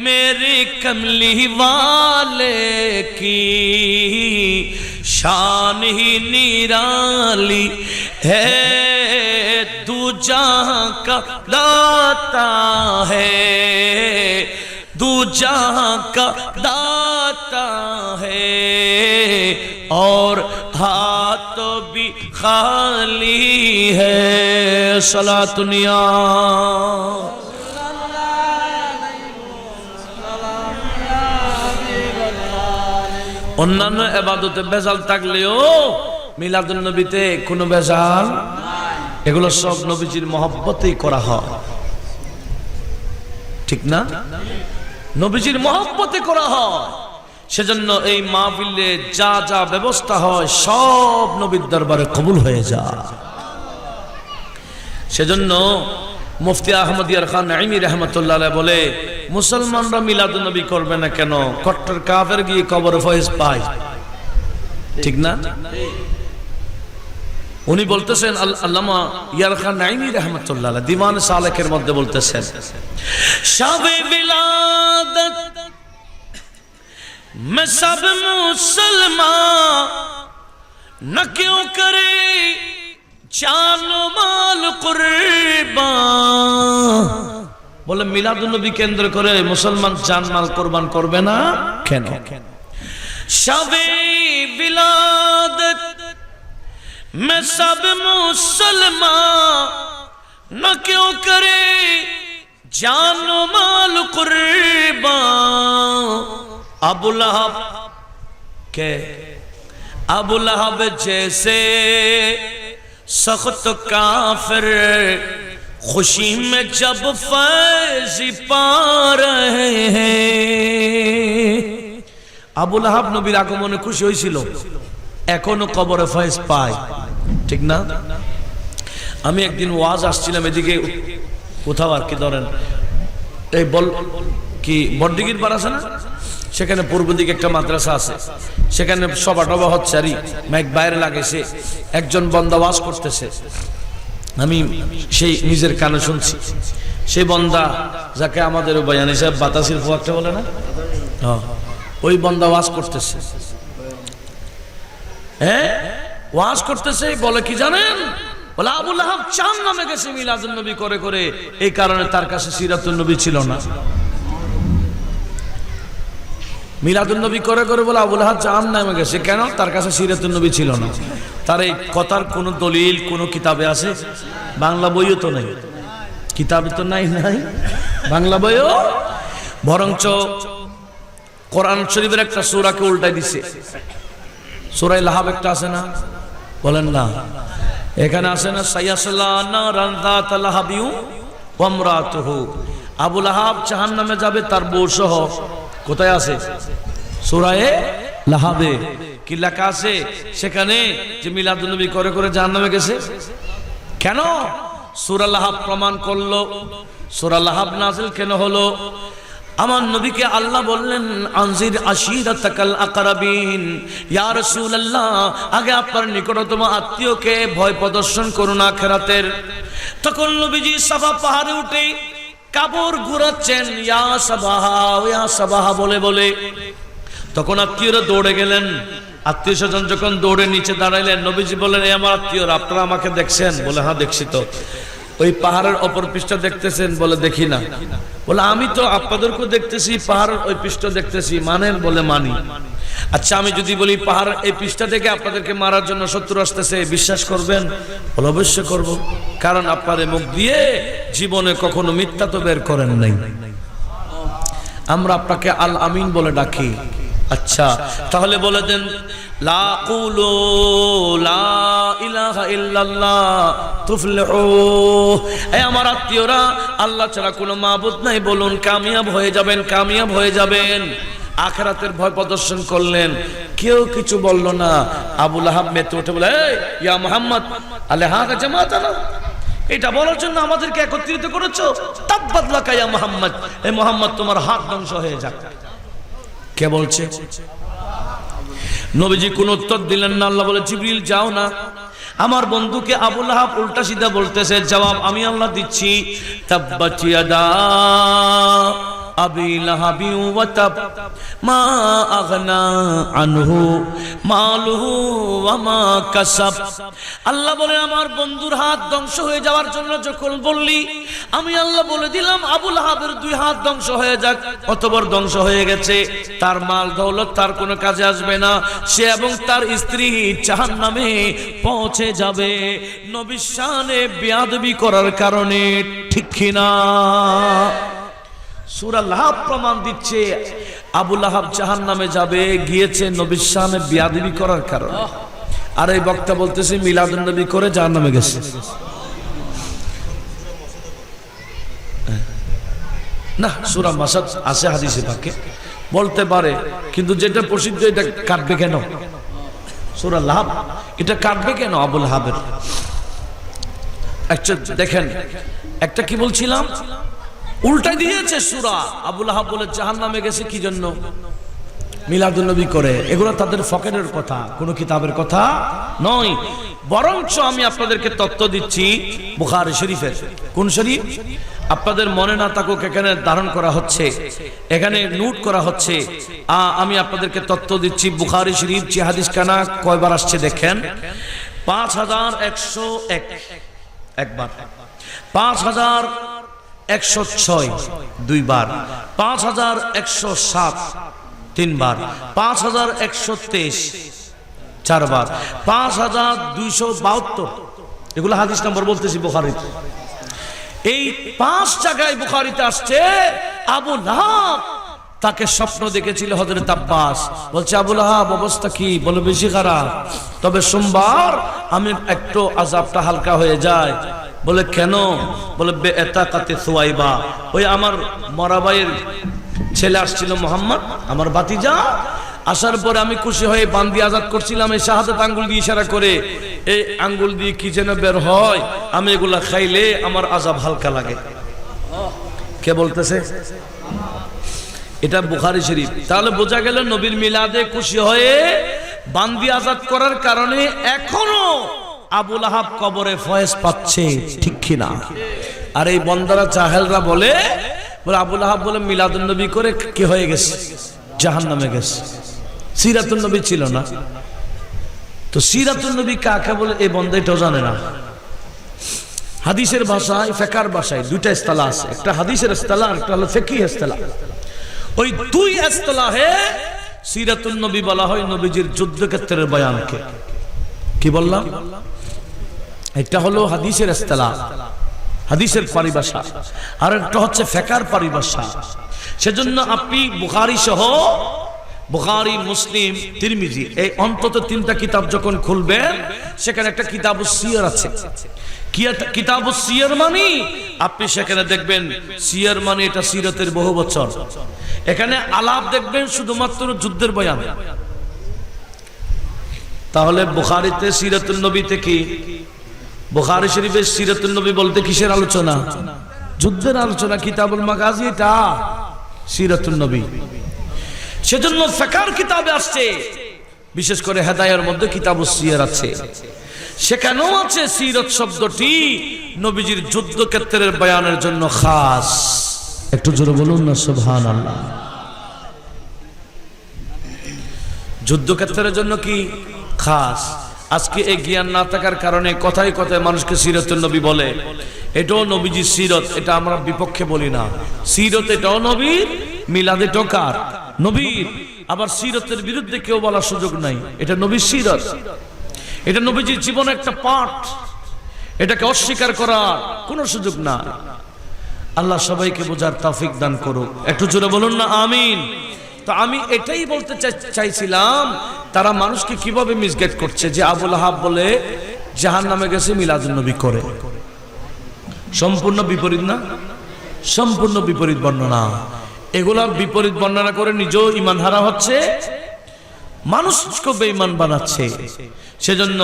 मेरे कमली वाले की शान ही निराली है, तू जहां का दाता है, तू जहां का दाता है, और हाथ भी खाली है। सलातुनिया অন্যান্য ইবাদতে বেজাল থাকলেও মিলাদুন নবীতে কোনো বেজাল, এগুলো সব নবীজির মহব্বতেই করা হয়, ঠিক না? নবীজির মহব্বতে করা হয়। সেজন্য এই মাহফিলে যা যা ব্যবস্থা হয় সব নবীর দরবারে কবুল হয়ে যায়। সেজন্য মুফতি আহমদ ইয়ার খান নাইমি রহমতুল্লাহ আলাইহি বলে, মুসলমানরা মিলাদুন নবী করবে না কেন? কট্টর কাফের গিয়ে কবরে ফয়েজ পায়, ঠিক না? উনি বলতেছেন, আল্লামা ইয়ার খান নাইমি রহমতুল্লাহ আলাইহি দিওয়ান সালেকের মধ্যে বলতেছেন, শাবে বিলাদত में सब मुसलमान न क्यों करे जान माल कुर्बान। বলে মিলাদুন নবী কেন্দ্র করে মুসলমান জান মাল কুরবান করবে না কেন? শাবে বিলাদত में सब मुसलमान न क्यों करे जान माल कुर्बान। अबू लहब के अबू लहब जैसे सख्त काफिर खुशी में जब फैज पा रहे हैं। আবু লাহাব নবীর আগমনে খুশি হয়েছিল, এখনো কবরে ফয়েজ পায়, ঠিক না? আমি একদিন ওয়াজ আসছিলাম এদিকে কোথাও আর কি ধরেন এই বল কি বড়দিঘির পার আছে না, সেখানে পূর্ব দিকে একটা মাদ্রাসা আছে, সেখানে সভা টভা হচ্ছে, আর মাইক বাইরে লাগেছে, একজন বন্দা ওয়াজ করতেছে, আমি সেই নিজের কানে শুনছি। সেই বন্দা যাকে আমাদের বয়ানী সাহেব বাতাসির ফুয়াকটা বলে না, ওই বন্দা ওয়াজ করতেছে। হ্যাঁ, ওয়াজ করতেছে, বলে কি জানেন? বলে আবু লাহাব চাঁদ নামে গেছে মিলাদুন নবী করে করে, এই কারণে তার কাছে সিরাতুন নবী ছিল না। মিলাদুন নবী করে করে বলে আবু লাহাব জাহান নামে গেছে, কেন? তার কাছে সিরাতুন নবী ছিল না। তার এই কথার কোন দলিল কোন কিতাবে আছে? বাংলা বইও তো নাই, কিতাবে তো নাই, বাংলা বইও। বরঞ্চ কোরআন শরীফের একটা সূরাকে উল্টাই দিছে। সূরা লাহাব একটা আছে না, বলেন না? এখানে আছে না, সায়াসলা নারান যাতা লাহাবিউ ওয়া ইমরাতুহু। আবু লাহাব জাহান্নামে যাবে তার বউ সহ। কোথায় আছে? সূরায়ে লাহাবে কি লেখা আছে? সেখানে যে মিলাদুন নবী করে করে জাহান্নামে গেছে কেন? সূরা লাহাব প্রমাণ করলো। সূরা লাহাব নাযিল কেন হলো? আমার নবীকে আল্লাহ বললেন, আনজির আশিরাতাকাল আকরাবিন, ইয়া রাসূলুল্লাহ, আগে আপনার নিকটতম আত্মীয়কে ভয় প্রদর্শন করুন আখিরাতের। তখন নবীজি সাফা পাহাড়ে উঠে কাপড় ঘুরাচ্ছেন, ইয়া সাবাহা বলে বলে। তখন আত্মীয়রা দৌড়ে গেলেন। আত্মীয় স্বজন যখন দৌড়ে নিচে দাঁড়াইলেন, নবীজি বললেন, এই আমার আত্মীয়রা, আপনারা আমাকে দেখছেন? বলে হ্যাঁ দেখছি। তো ওই পাহাড়ের অপর পৃষ্ঠ দেখতেছেন? বলে দেখি না। বলে আমি তো আপনাদেরকেও দেখতেছি, পাহাড়ের ওই পৃষ্ঠ দেখতেছি, মানেন? বলে মানি। আচ্ছা, আমি যদি বলি পাহাড় এই পৃষ্ঠা থেকে আপনাদেরকে মারার জন্য শত্রু আসতেছে, বিশ্বাস করবেন? বলে অবশ্যই করব, কারণ আপনার মুখ দিয়ে জীবনে কখনো মিথ্যা তো বের করেন নাই। আমরা আপনাকে আল আমিন বলে ডাকি। আচ্ছা, তাহলে বলে দেন, লা কুলু লা ইলাহা ইল্লাল্লাহ তুফলিহু। এই আমার আত্মীয়রা, আল্লাহ ছাড়া কোনো মাবুদ নাই বলুন, কামিয়াব হয়ে যাবেন, কামিয়াব হয়ে যাবেন। আখিরাতের ভয় প্রদর্শন করলেন, কেউ কিছু বলল না। আবু লাহাব মেতে উঠে বলে, এই ইয়া মুহাম্মদ আলাইহা জামাতানা, এটা বলার জন্য আমাদেরকে একত্রিত করেছো? তাব্বাত লাকা ইয়া মুহাম্মদ, এই মুহাম্মদ তোমার হাত ধ্বংস হয়ে যাক। কে বলছে? নবীজি কোন উত্তর দিলেন না। আল্লাহ বলে, জিবরিল যাও না, আমার বন্ধুকে আবু লাহাব উল্টা সিধা বলতেছে, জবাব আমি আল্লাহ দিচ্ছি। তাব্বাত ইয়াদা আবি লাহাবি ওয়া তাব মা আগনা আনহু মালুহু ওয়া মা কাসাব। আল্লাহ বলে আমার বন্ধুর হাত ধ্বংস হয়ে যাওয়ার জন্য যখন বললি, আমি আল্লাহ বলে দিলাম আবু লাহাবের দুই হাত ধ্বংস হয়ে যাক, অতঃপর ধ্বংস হয়ে গেছে, তার মাল দৌলত তার কোনো কাজে আসবে না, সে এবং তার স্ত্রী জাহান্নামে পৌঁছে যাবে নবীর শানে বেয়াদবি করার কারণে। ঠিক কিনা? সূরা লাহাব প্রমাণ দিচ্ছে আবু লাহাব জাহান্নামে যাবে, গিয়েছে নবীর শানে বেয়াদবি করার কারণে। আর এই বক্তা বলতেছে মিলাদুন নবী করে জাহান্নামে গেছে। না, সূরা মাসাদ আছে হাদিসে পাকে, বলতে পারে, কিন্তু যেটা প্রসিদ্ধ এটা কাটবে কেন? সূরা লাহাব এটা কাটবে কেন আবু লাহাবের? আচ্ছা দেখেন, একটা কি বলছিলাম, উল্টা দিয়েছে সূরা। আবু লাহাব বলে জাহান্নামে গেছে কি জন্য? মিলাদুন নবী করে। এগুলো তাদের ফকেটের কথা, কোনো কিতাবের কথা নয়। বরঞ্চ আমি আপনাদেরকে তত্ত্ব দিচ্ছি বুখারী শরীফের। কোন শরীফ? আপনাদের মনে না থাকুক, এখানে ধারণ করা হচ্ছে, এখানে নোট করা হচ্ছে। আমি আপনাদেরকে তত্ত্ব দিচ্ছি বুখারী শরীফ যে হাদিস খানা কয়বার আসছে দেখেন। 5101 একবার, 5106 দুইবার, 5107 তিনবার, 5123 চারবার, 5272। এগুলো হাদিস নম্বর বলতেছি বুখারীতে। এই 5 জায়গায় বুখারীতে আসছে আবু লাহাব তাকে স্বপ্ন দেখেছিল হযরত আব্বাস। বলছে আবু লাহাব অবস্থা কি? বলে বেশি খারাপ, তবে সোমবার আমি একটু আযাবটা হালকা হয়ে যায়। বলে কেন? বলে বেতাকাতে সুয়াইবা, ওই আমার মরা ভাইয়ের ছেলে আসছিল মোহাম্মদ, আমার ভাতিজা, আসার পরে আমি খুশি হয়ে বান্দি আজাদ করছিলাম, এই শাহাদাত আঙ্গুল দিয়ে ইশারা করে, এই আঙ্গুল দিয়ে কি যেন বের হয়, আমি এগুলা খাইলে আমার আযাব হালকা লাগে। কে বলতেছে? এটা বুখারী শরীফ। তাহলে বোঝা গেল নবীর মিলাদে খুশি হয়ে বান্দি আজাদ করার কারণে এখনো আবু লাহাব কবরে ফয়েজ পাচ্ছে। ঠিক কিনা? আর এই বন্দারা জাহেলরা বলে আবু লাহাব বলে মিলাদুন নবী করে কি হয়ে গেছে? জাহান্নামে গেছে। সিরাতুন নবী ছিল না তো, সিরাতুন নবী কাকে বলে এই বন্দা এটাও জানে না। হাদিসের ভাষায়, ফিকহের ভাষায় দুইটা ইসতিলাহ আছে, একটা হাদিসের ইসতিলাহ, একটা হলো ফিকহি ইসতিলাহ। ওই দুই ইসতিলাহে সিরাতুন নবী বলা হয় নবীজির যুদ্ধক্ষেত্রের বয়ানকে। কি বললাম? একটা হলো হাদিসের ইসতিলাহ, হাদিসের পরিভাষা, আর একটা হচ্ছে ফিকহের পরিভাষা। সেজন্য আপনি বুখারী সহ বুখারী, মুসলিম, তিরমিজি এই অন্তত 3টা কিতাব যখন খুলবেন, সেখানে একটা কিতাবুস সিয়ার আছে। কিতাবুস সিয়ার মানে আপনি সেখানে দেখবেন সিয়ার মানে এটা সিরাতের বহু বচন। এখানে আলাপ দেখবেন শুধুমাত্র যুদ্ধের বয়ান। তাহলে বুখারীতে সিরাতুন নবীতে কি? বুখারী শরীফে সিরাতুন নবী বলতে কিসের আলোচনা? যুদ্ধের আলোচনা। কিতাবুল মাগাজি এটা সিরাতুন নবী। সেজন্য ফিকহের কিতাবে আসছে, বিশেষ করে হেদায়ের মধ্যে কিতাবুস সিয়ার আছে, সেখানেও আছে সিরাত শব্দটি নবীজির যুদ্ধক্ষেত্রের বয়ানের জন্য খাস। একটু জোরে বলুন না সুবহানাল্লাহ। যুদ্ধক্ষেত্রের জন্য কি খাস? আজকে এই জ্ঞান না থাকার কারণে কথায় কথায় মানুষকে সিরাতুন নবী বলে। এটাও নবীজির সিরত, এটা আমরা বিপক্ষে বলি না। সিরত এটাও নবীর, মিলাদ এটাও কার? নবীর। আবার সিরতের বিরুদ্ধে কেউ বলার সুযোগ নাই, এটা নবীর সিরত, এটা নবীজির জীবনের একটা পাঠ, এটাকে অস্বীকার করার কোনো সুযোগ না। আল্লাহ সবাইকে বোঝার তৌফিক দান করুক। একটু জোরে বলুন না আমিন। তো আমি এটাই বলতে চাইছিলাম, তারা মানুষকে কিভাবে মিসগাইড করছে যে আবু লাহাব বলে জাহান্নামে গেছে মিলাদুন নবী করে। সম্পূর্ণ বিপরীত না? সম্পূর্ণ বিপরীত বর্ণনা। এগুলা বিপরীত বর্ণনা করে নিজেও ঈমান হারা হচ্ছে, মানুষকে বেঈমান বানাচ্ছে। সেজন্য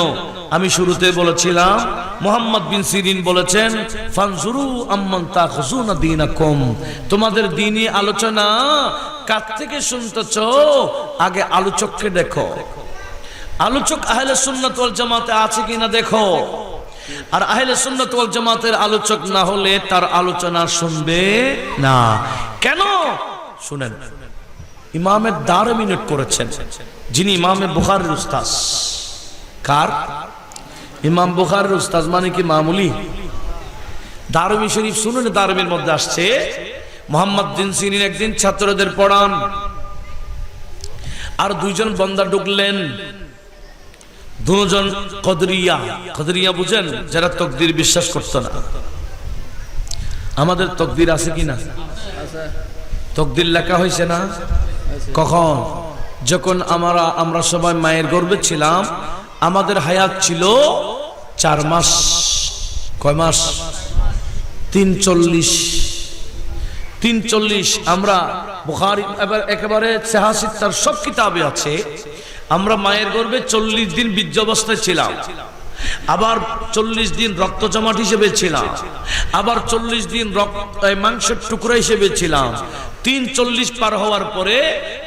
আমি শুরুতে বলেছিলাম, মুহাম্মদ বিন সিরিন বলেছেন, ফানজুরু আম্মান তাখুজুনা দীনাকুম, তোমাদের দ্বীনি আলোচনা কার থেকে শুনতেছো আগে আলোচককে দেখো। আলোচক আহলে সুন্নাত ওয়াল জামাতে আছে কিনা দেখো। আর আহলে সুন্নাত ওয়াল জামাতের আলোচক না হলে তার আলোচনা শুনবে না। কেন শুনেন, ইমামের দারমি নোট করেছেন, যিনি ইমামে বুখারীর উস্তাদ। কার? ইমাম বুখারীর উস্তাদ মানে কি মামুলি? দারমি শরীফ শুনুন, দারমির মধ্যে আসছে মুহাম্মদ বিন সিরিন একদিন ছাত্রদের পড়ান, আর দুইজন বান্দা ঢুকলেন, দুজন কদরিয়া। কদরিয়া বুঝেন? যারা তকদির বিশ্বাস করত না। আমাদের তকদির আছে কি না? তকদির লেখা হয়েছে না? কখন? যখন আমরা সবাই মায়ের গর্ভে ছিলাম, আমাদের হায়াত ছিল 4 মাস। কয় মাস? 340। আমরা বুখারী একেবারে সাহাসিত্তার সব কিতাবে আছে, আমরা মায়ের গর্ভে 40 দিন বীর্য অবস্থায় ছিলাম, আবার 40 দিন রক্ত জমাট হিসেবে ছিলাম, আবার 40 দিন মাংসের টুকরা হিসেবে ছিলাম। 340 পার হওয়ার পরে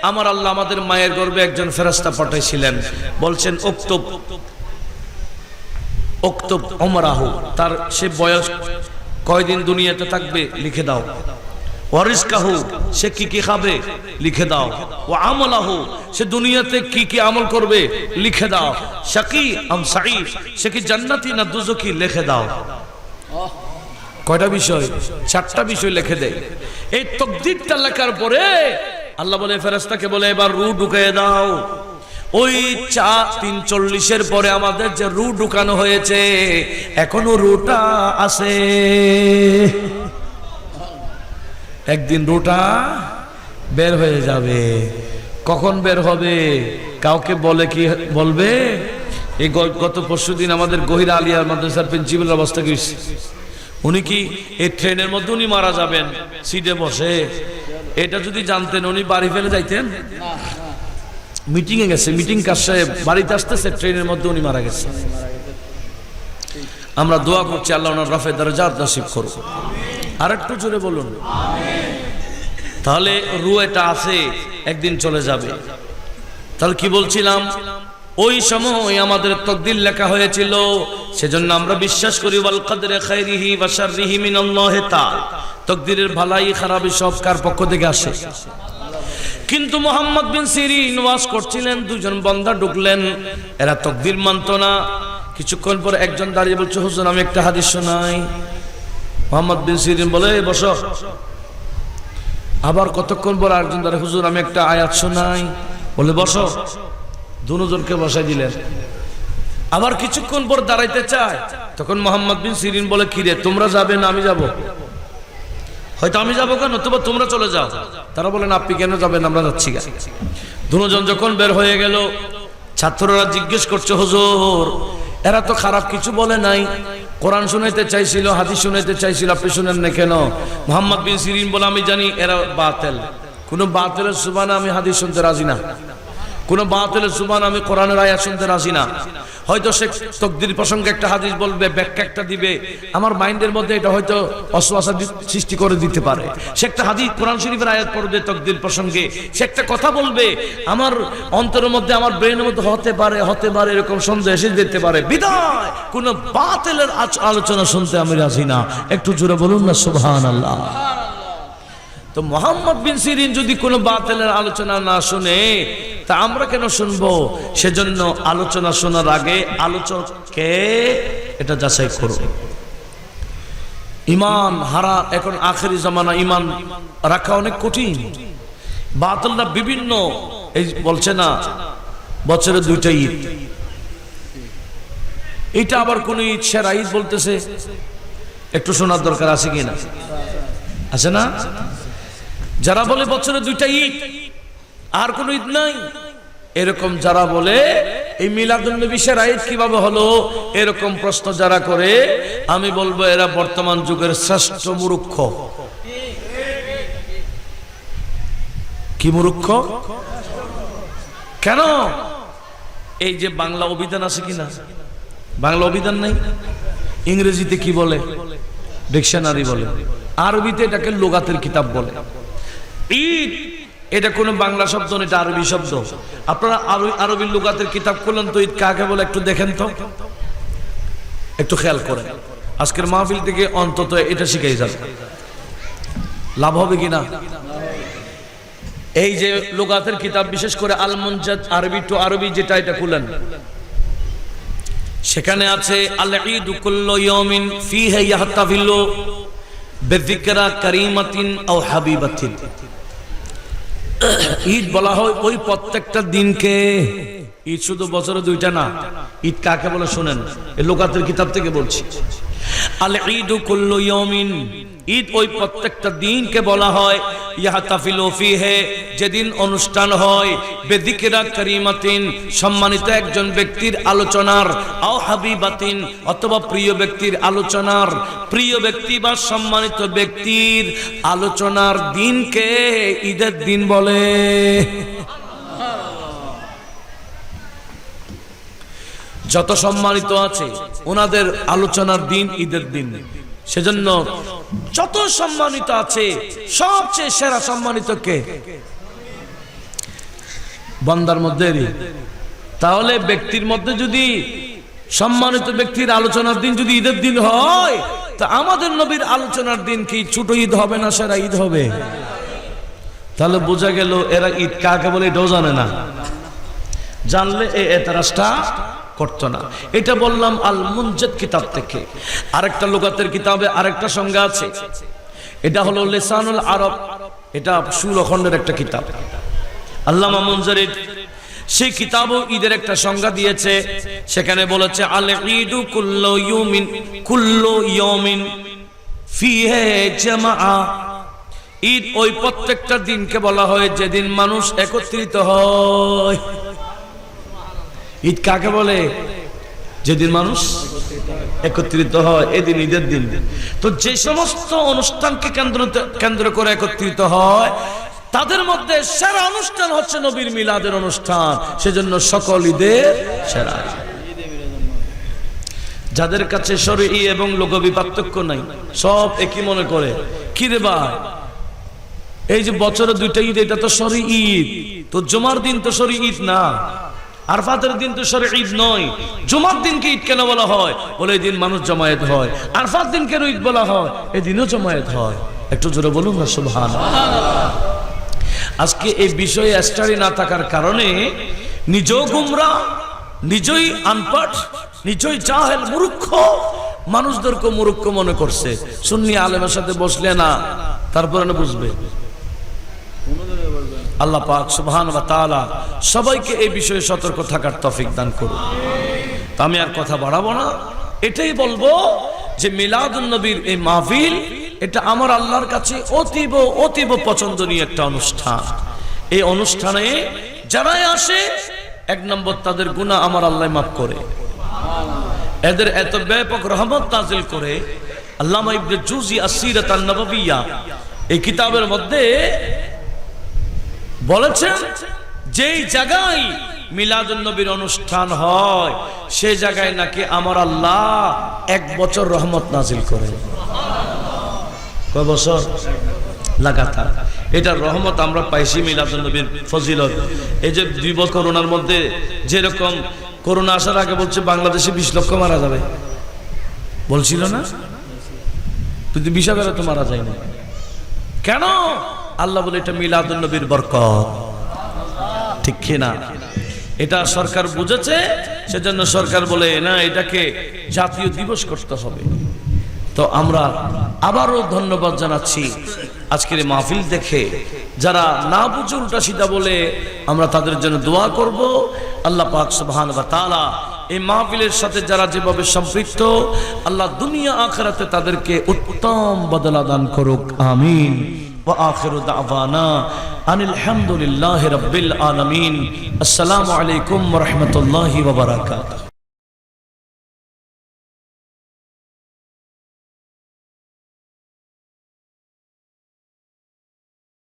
আমার আল্লাহ আমাদের মায়ের গর্ভে একজন ফেরেশতা পাঠাইছিলেন, বলছেন উক্তুব উমরাহু, তার সে বয়স কয়দিন দুনিয়াতে থাকবে লিখে দাও। ওয়ারিজকাহু, সে কি কি খাবে লিখে দাও। ওয়া আমালাহু, সে দুনিয়াতে কি কি আমল করবে লিখে দাও। শাকী আম সাঈদ, সে কি জান্নাতি না দুজকি লিখে দাও। কয়টা বিষয়? 4টা বিষয় লিখে দেয়। এই তাকদীরটা লেখার পরে আল্লাহ বলে ফেরেশতাকে বলে, এবার রূহ ঢুকিয়ে দাও। ওই 340-এর পরে আমাদের যে রূহ ঢুকানো হয়েছে, এখনো রূহটা আছে। একদিন রূহটা বের হয়ে যাবে। কখন বের হবে? কাউকে বলে কি বলবে? এই গত পরশুদিন আমাদের গহিরা আলিয়া মাদ্রাসার প্রিন্সিপাল অবস্থা কি, উনি কি এই ট্রেনের মধ্যে উনি মারা যাবেন সিটে বসে? এটা যদি জানতেন উনি বাড়ি ফেলে যাইতেন। মিটিং এ গেছে, মিটিং কাজ সাহেব বাড়িতে আসতেছে, ট্রেনের মধ্যে উনি মারা গেছে। আমরা দোয়া করছি আল্লাহ ওনার রাফে দরজাত নসিব করুন। আর একটু জোরে বলুন। তাহলে রূহ এটা আছে, একদিন চলে যাবে। তাহলে কি বলছিলাম? ওই সময় আমাদের তাকদীর লেখা হয়েছিল, সেজন্য আমরা বিশ্বাস করি ওয়াল কদরে খাইরিহি ওয়া শাররিহি মিনাল্লাহি তাআলা। তাকদীরের ভালাই খারাপ সব কার পক্ষ থেকে আসে। কিন্তু মুহাম্মদ বিন সিরিন ওয়াজ করছিলেন, দুজন বান্দা ঢুকলেন, এরা তাকদীর মানতো না। কিছুক্ষণ পর একজন দাঁড়িয়ে বলছে, হুজুর আমি একটা হাদিস শোনাই। মুহাম্মদ বিন সিরিন বলে, বসো। আবার কতক্ষণ পর আরেকজন দাঁড়িয়ে, হুজুর আমি একটা আয়াত শোনাই। বলে, বসো। দুজনকে বসাই দিলেন। আবার কিছুক্ষণ পর দাঁড়াইতে চায়, তখন মুহাম্মদ বিন সিরিন বলে, কি রে তোমরা যাবে না আমি যাব? হয়তো আমি যাবো কেন, তোমরা চলে যাও। তারা বলেন, আপনি কেন যাবেন, আমরা যাচ্ছি। দুজন যখন বের হয়ে গেল, ছাত্ররা জিজ্ঞেস করছে, হুজুর এরা তো খারাপ কিছু বলে নাই, কোরআন শুনাইতে চাইছিল, হাদিস শুনাইতে চাইছিল, আপনি শুনেন না কেন? মুহাম্মদ বিন সিরিন বলে, আমি জানি এরা বাতিল। কোন বাতিলের সুবহানে আমি হাদিস শুনতে রাজি না, কোন বাতিলের সুবহানে আমি কোরআনের আয়াত শুনতে রাজি না। হয়তো সে তাকদীর প্রসঙ্গে একটা হাদিস বলবে, ব্যাখ্যা একটা দিবে, আমার মাইন্ডের মধ্যে এটা হয়তো অসুয়াশা সৃষ্টি করে দিতে পারে। সে একটা হাদিস কোরআন শরীফের আয়াত পড়বে তাকদীর প্রসঙ্গে, সে একটা কথা বলবে, আমার অন্তরের মধ্যে আমার ব্রেনের মধ্যে হতে পারে এরকম সন্দেহ এসে যেতে পারে। বিদায় কোন বাতিলের আলোচনা শুনতে আমি রাজি না। একটু জোরে বলুন না সুবহানাল্লাহ। তো মুহাম্মদ বিন সিরিন যদি কোনো বাতিলের আলোচনা না শুনে, তা আমরা কেন শুনবো? সেজন্য আলোচনা শোনার আগে আলোচককে এটা যাচাই করো। ইমান হারা, এখন আখেরি জামানা, ইমান রাখা অনেক কঠিন। বাতিলরা বিভিন্ন, এই বলছে না বছরে 2টা ঈদ, এটা আবার কোন ঈদ সেরা ঈদ বলতেছে। একটু শোনার দরকার আছে কিনা? আছে না? যারা বলে বছরে 2টা ঈদ আর কোন ঈদ নাই, এরকম যারা বলে এই মিলাদুন নবী সেরা ঈদ কিভাবে হলো, এরকম প্রশ্ন যারা করে, আমি বলবো এরা বর্তমান যুগের শ্রেষ্ঠ মূর্খ। কি মূর্খ? কেন? এই যে বাংলা অভিধান আছে কিনা? বাংলা অভিধান নাই। ইংরেজিতে কি বলে? ডিকশনারি বলে। আরবিতে এটাকে লুগাতের কিতাব বলে। ঈদ এটা কোনো বাংলা শব্দ না, এটা আরবি শব্দ। আপনারা আরবি লুগাতের কিতাব খুললেন তো, ঈদ কাকে বলে একটু দেখেন তো। একটু খেয়াল করেন, আজকের মাহফিল থেকে অন্তত এটা শিখাই যাবে, লাভ হবে কিনা? এই যে লুগাতের কিতাব, বিশেষ করে আল মুনজাদ আরবি টু আরবি যেটা, এটা খুলেন, সেখানে আছে আল ঈদু কুল্লু ইয়াউমিন ফীহি ইয়াহতাফিলু বিযিকরা কারীমাতিন আও হাবিবাতিন। ঈদ বলা হয় ওই প্রত্যেকটা দিনকে। ঈদ শুধু বছরে দুইটা না, ঈদ কাকে বলে শুনেন, এই লুগাতের কিতাব থেকে বলছি। আল ঈদু কুল্লু ইয়াউমিন, ঈদ ওই প্রত্যেকটা দিনকে বলা হয়, ইয়াহতাফিলু ফীহি, যেদিন অনুষ্ঠান হয়, বিযিকরা কারীমাতিন, সম্মানিত একজন ব্যক্তির আলোচনার, আও হাবিবাতিন, অথবা প্রিয় ব্যক্তির আলোচনার। প্রিয় ব্যক্তি বা সম্মানিত ব্যক্তির আলোচনার দিনকে ঈদের দিন বলে। যত সম্মানিত আছে ওনাদের আলোচনার দিন ঈদের দিন। সেজন্য যত সম্মানিত আছে সবচেয়ে সেরা সম্মানিত কে? বান্দার মধ্যে। তাহলে ব্যক্তির মধ্যে যদি সম্মানিত ব্যক্তির আলোচনার দিন যদি ঈদের দিন হয়, তা আমাদের নবীর আলোচনার দিন কি ছোট ঈদ হবে না সেরা ঈদ হবে? তাহলে বোঝা গেল এরা ঈদ কাকে বলে এটাও জানে না। জানলে এই এতরাজটা করতো না। এটা বললাম আল মুনজাদ কিতাব থেকে। আরেকটা লুগাতের কিতাবে আরেকটা সংজ্ঞা আছে, এটা হলো লিসানুল আরব, এটা সুলখণ্ডের একটা কিতাব। আল্লামা মুনজারিদ সেই কিতাবও ঈদের একটা সংজ্ঞা দিয়েছে। সেখানে বলেছে আল ঈদু কুল্লু ইয়াউমিন ফীহি জামাআ। ঈদ ওই প্রত্যেকটা দিনকে বলা হয় যেদিন মানুষ একত্রিত হয়। ঈদ কাকে বলে? যেদিন মানুষ একত্রিত হয়, এদিন ঈদের দিন। তো যে সমস্ত অনুষ্ঠানকে কেন্দ্র করে একত্রিত হয়, তাদের মধ্যে সেরা অনুষ্ঠান হচ্ছে নবীর মিলাদের অনুষ্ঠান। সেজন্য সকল ঈদের সেরা। যাদের কাছে শরঈ এবং লুগাবি পার্থক্য নাই, সব একই মনে করে, কি রে ভাই, এই যে বছরে দুইটা ঈদ, এটা তো শরঈ ঈদ, তো জুমার দিন তো শরঈ ঈদ না, আরফাতের দিন তো শরঈ ঈদ নয়। জুমার দিনকে ঈদ কেন বলা হয়? বলে এই দিন মানুষ জমায়েত হয়। আরফাত দিন কেন ঈদ বলা হয়? এই দিনও জমায়েত হয়। একটু জোরে বলুন না সুবহানাল্লাহ। আজকে এই বিষয়ে স্টাডি না থাকার কারণে নিজেও গুমরা, নিজেই আনপঢ়, নিজেই জাহেল, মূর্খ, মানুষদেরকে মূর্খ মনে করছে। সুন্নি আলেমের সাথে বসলে না, তারপরে না বুঝবে। আল্লাহ পাক সুবহানাহু ওয়া তাআলা সবাইকে এই বিষয়ে সতর্ক থাকার তৌফিক দান করুন। তো আমি আর কথা বাড়াবো না, এটাই বলবো যে মিলাদুন নবীর এই মাহফিল, এটা আমার আল্লাহর কাছে অতীব অতীব পছন্দনীয় একটা অনুষ্ঠান। এই অনুষ্ঠানে যারাই আসে, এক নম্বর তাদের গুনাহ আমার আল্লাহ মাফ করে, এদের এত ব্যাপক রহমত নাজিল করে। আল্লামা ইবনে জুজি আসসিরাত আন-নববিয়্যা এই কিতাবের মধ্যে বলেছেন, যেই জায়গায় মিলাদুন নবীর অনুষ্ঠান হয় সেই জায়গায় নাকি আমার আল্লাহ 1 বছর রহমত নাজিল করে। কয় বছর? লাগাতার। এটার রহমত আমরা পাইছি মিলাদুন নবীর ফজিলত। এই যে 2 বছর করোনার মধ্যে, যেরকম করোনা আসার আগে বলছে বাংলাদেশে 20 লক্ষ মারা যাবে, বলছিল না? কিন্তু 20,000 তো মারা যায় না। কেন? আল্লাহ বলে এটা মিলাদুন নবীর বরকত। ঠিক কি না? এটা সরকার বুঝেছে, সেজন্য সরকার বলে না, এটাকে জাতীয় দিবস করতে হবে। তো আমরা আবারও ধন্যবাদ জানাচ্ছি আজকের এই মাহফিল দেখে। যারা না বুঝে উল্টা সিধা বলে, আমরা তাদের জন্য দোয়া করব। আল্লাহ পাক সুবহানাহু ওয়া তাআলা এই মাহফিলের সাথে যারা যেভাবে সম্পৃক্ত, আল্লাহ দুনিয়া আখিরাতে তাদেরকে উত্তম বদলা দান করুক, আমিন। ওয়া আখিরু দাওয়ানা আনিল হামদুলিল্লাহি রাব্বিল আলামিন। আসসালামু আলাইকুম ওয়া রাহমাতুল্লাহি ওয়া বারাকাতুহু।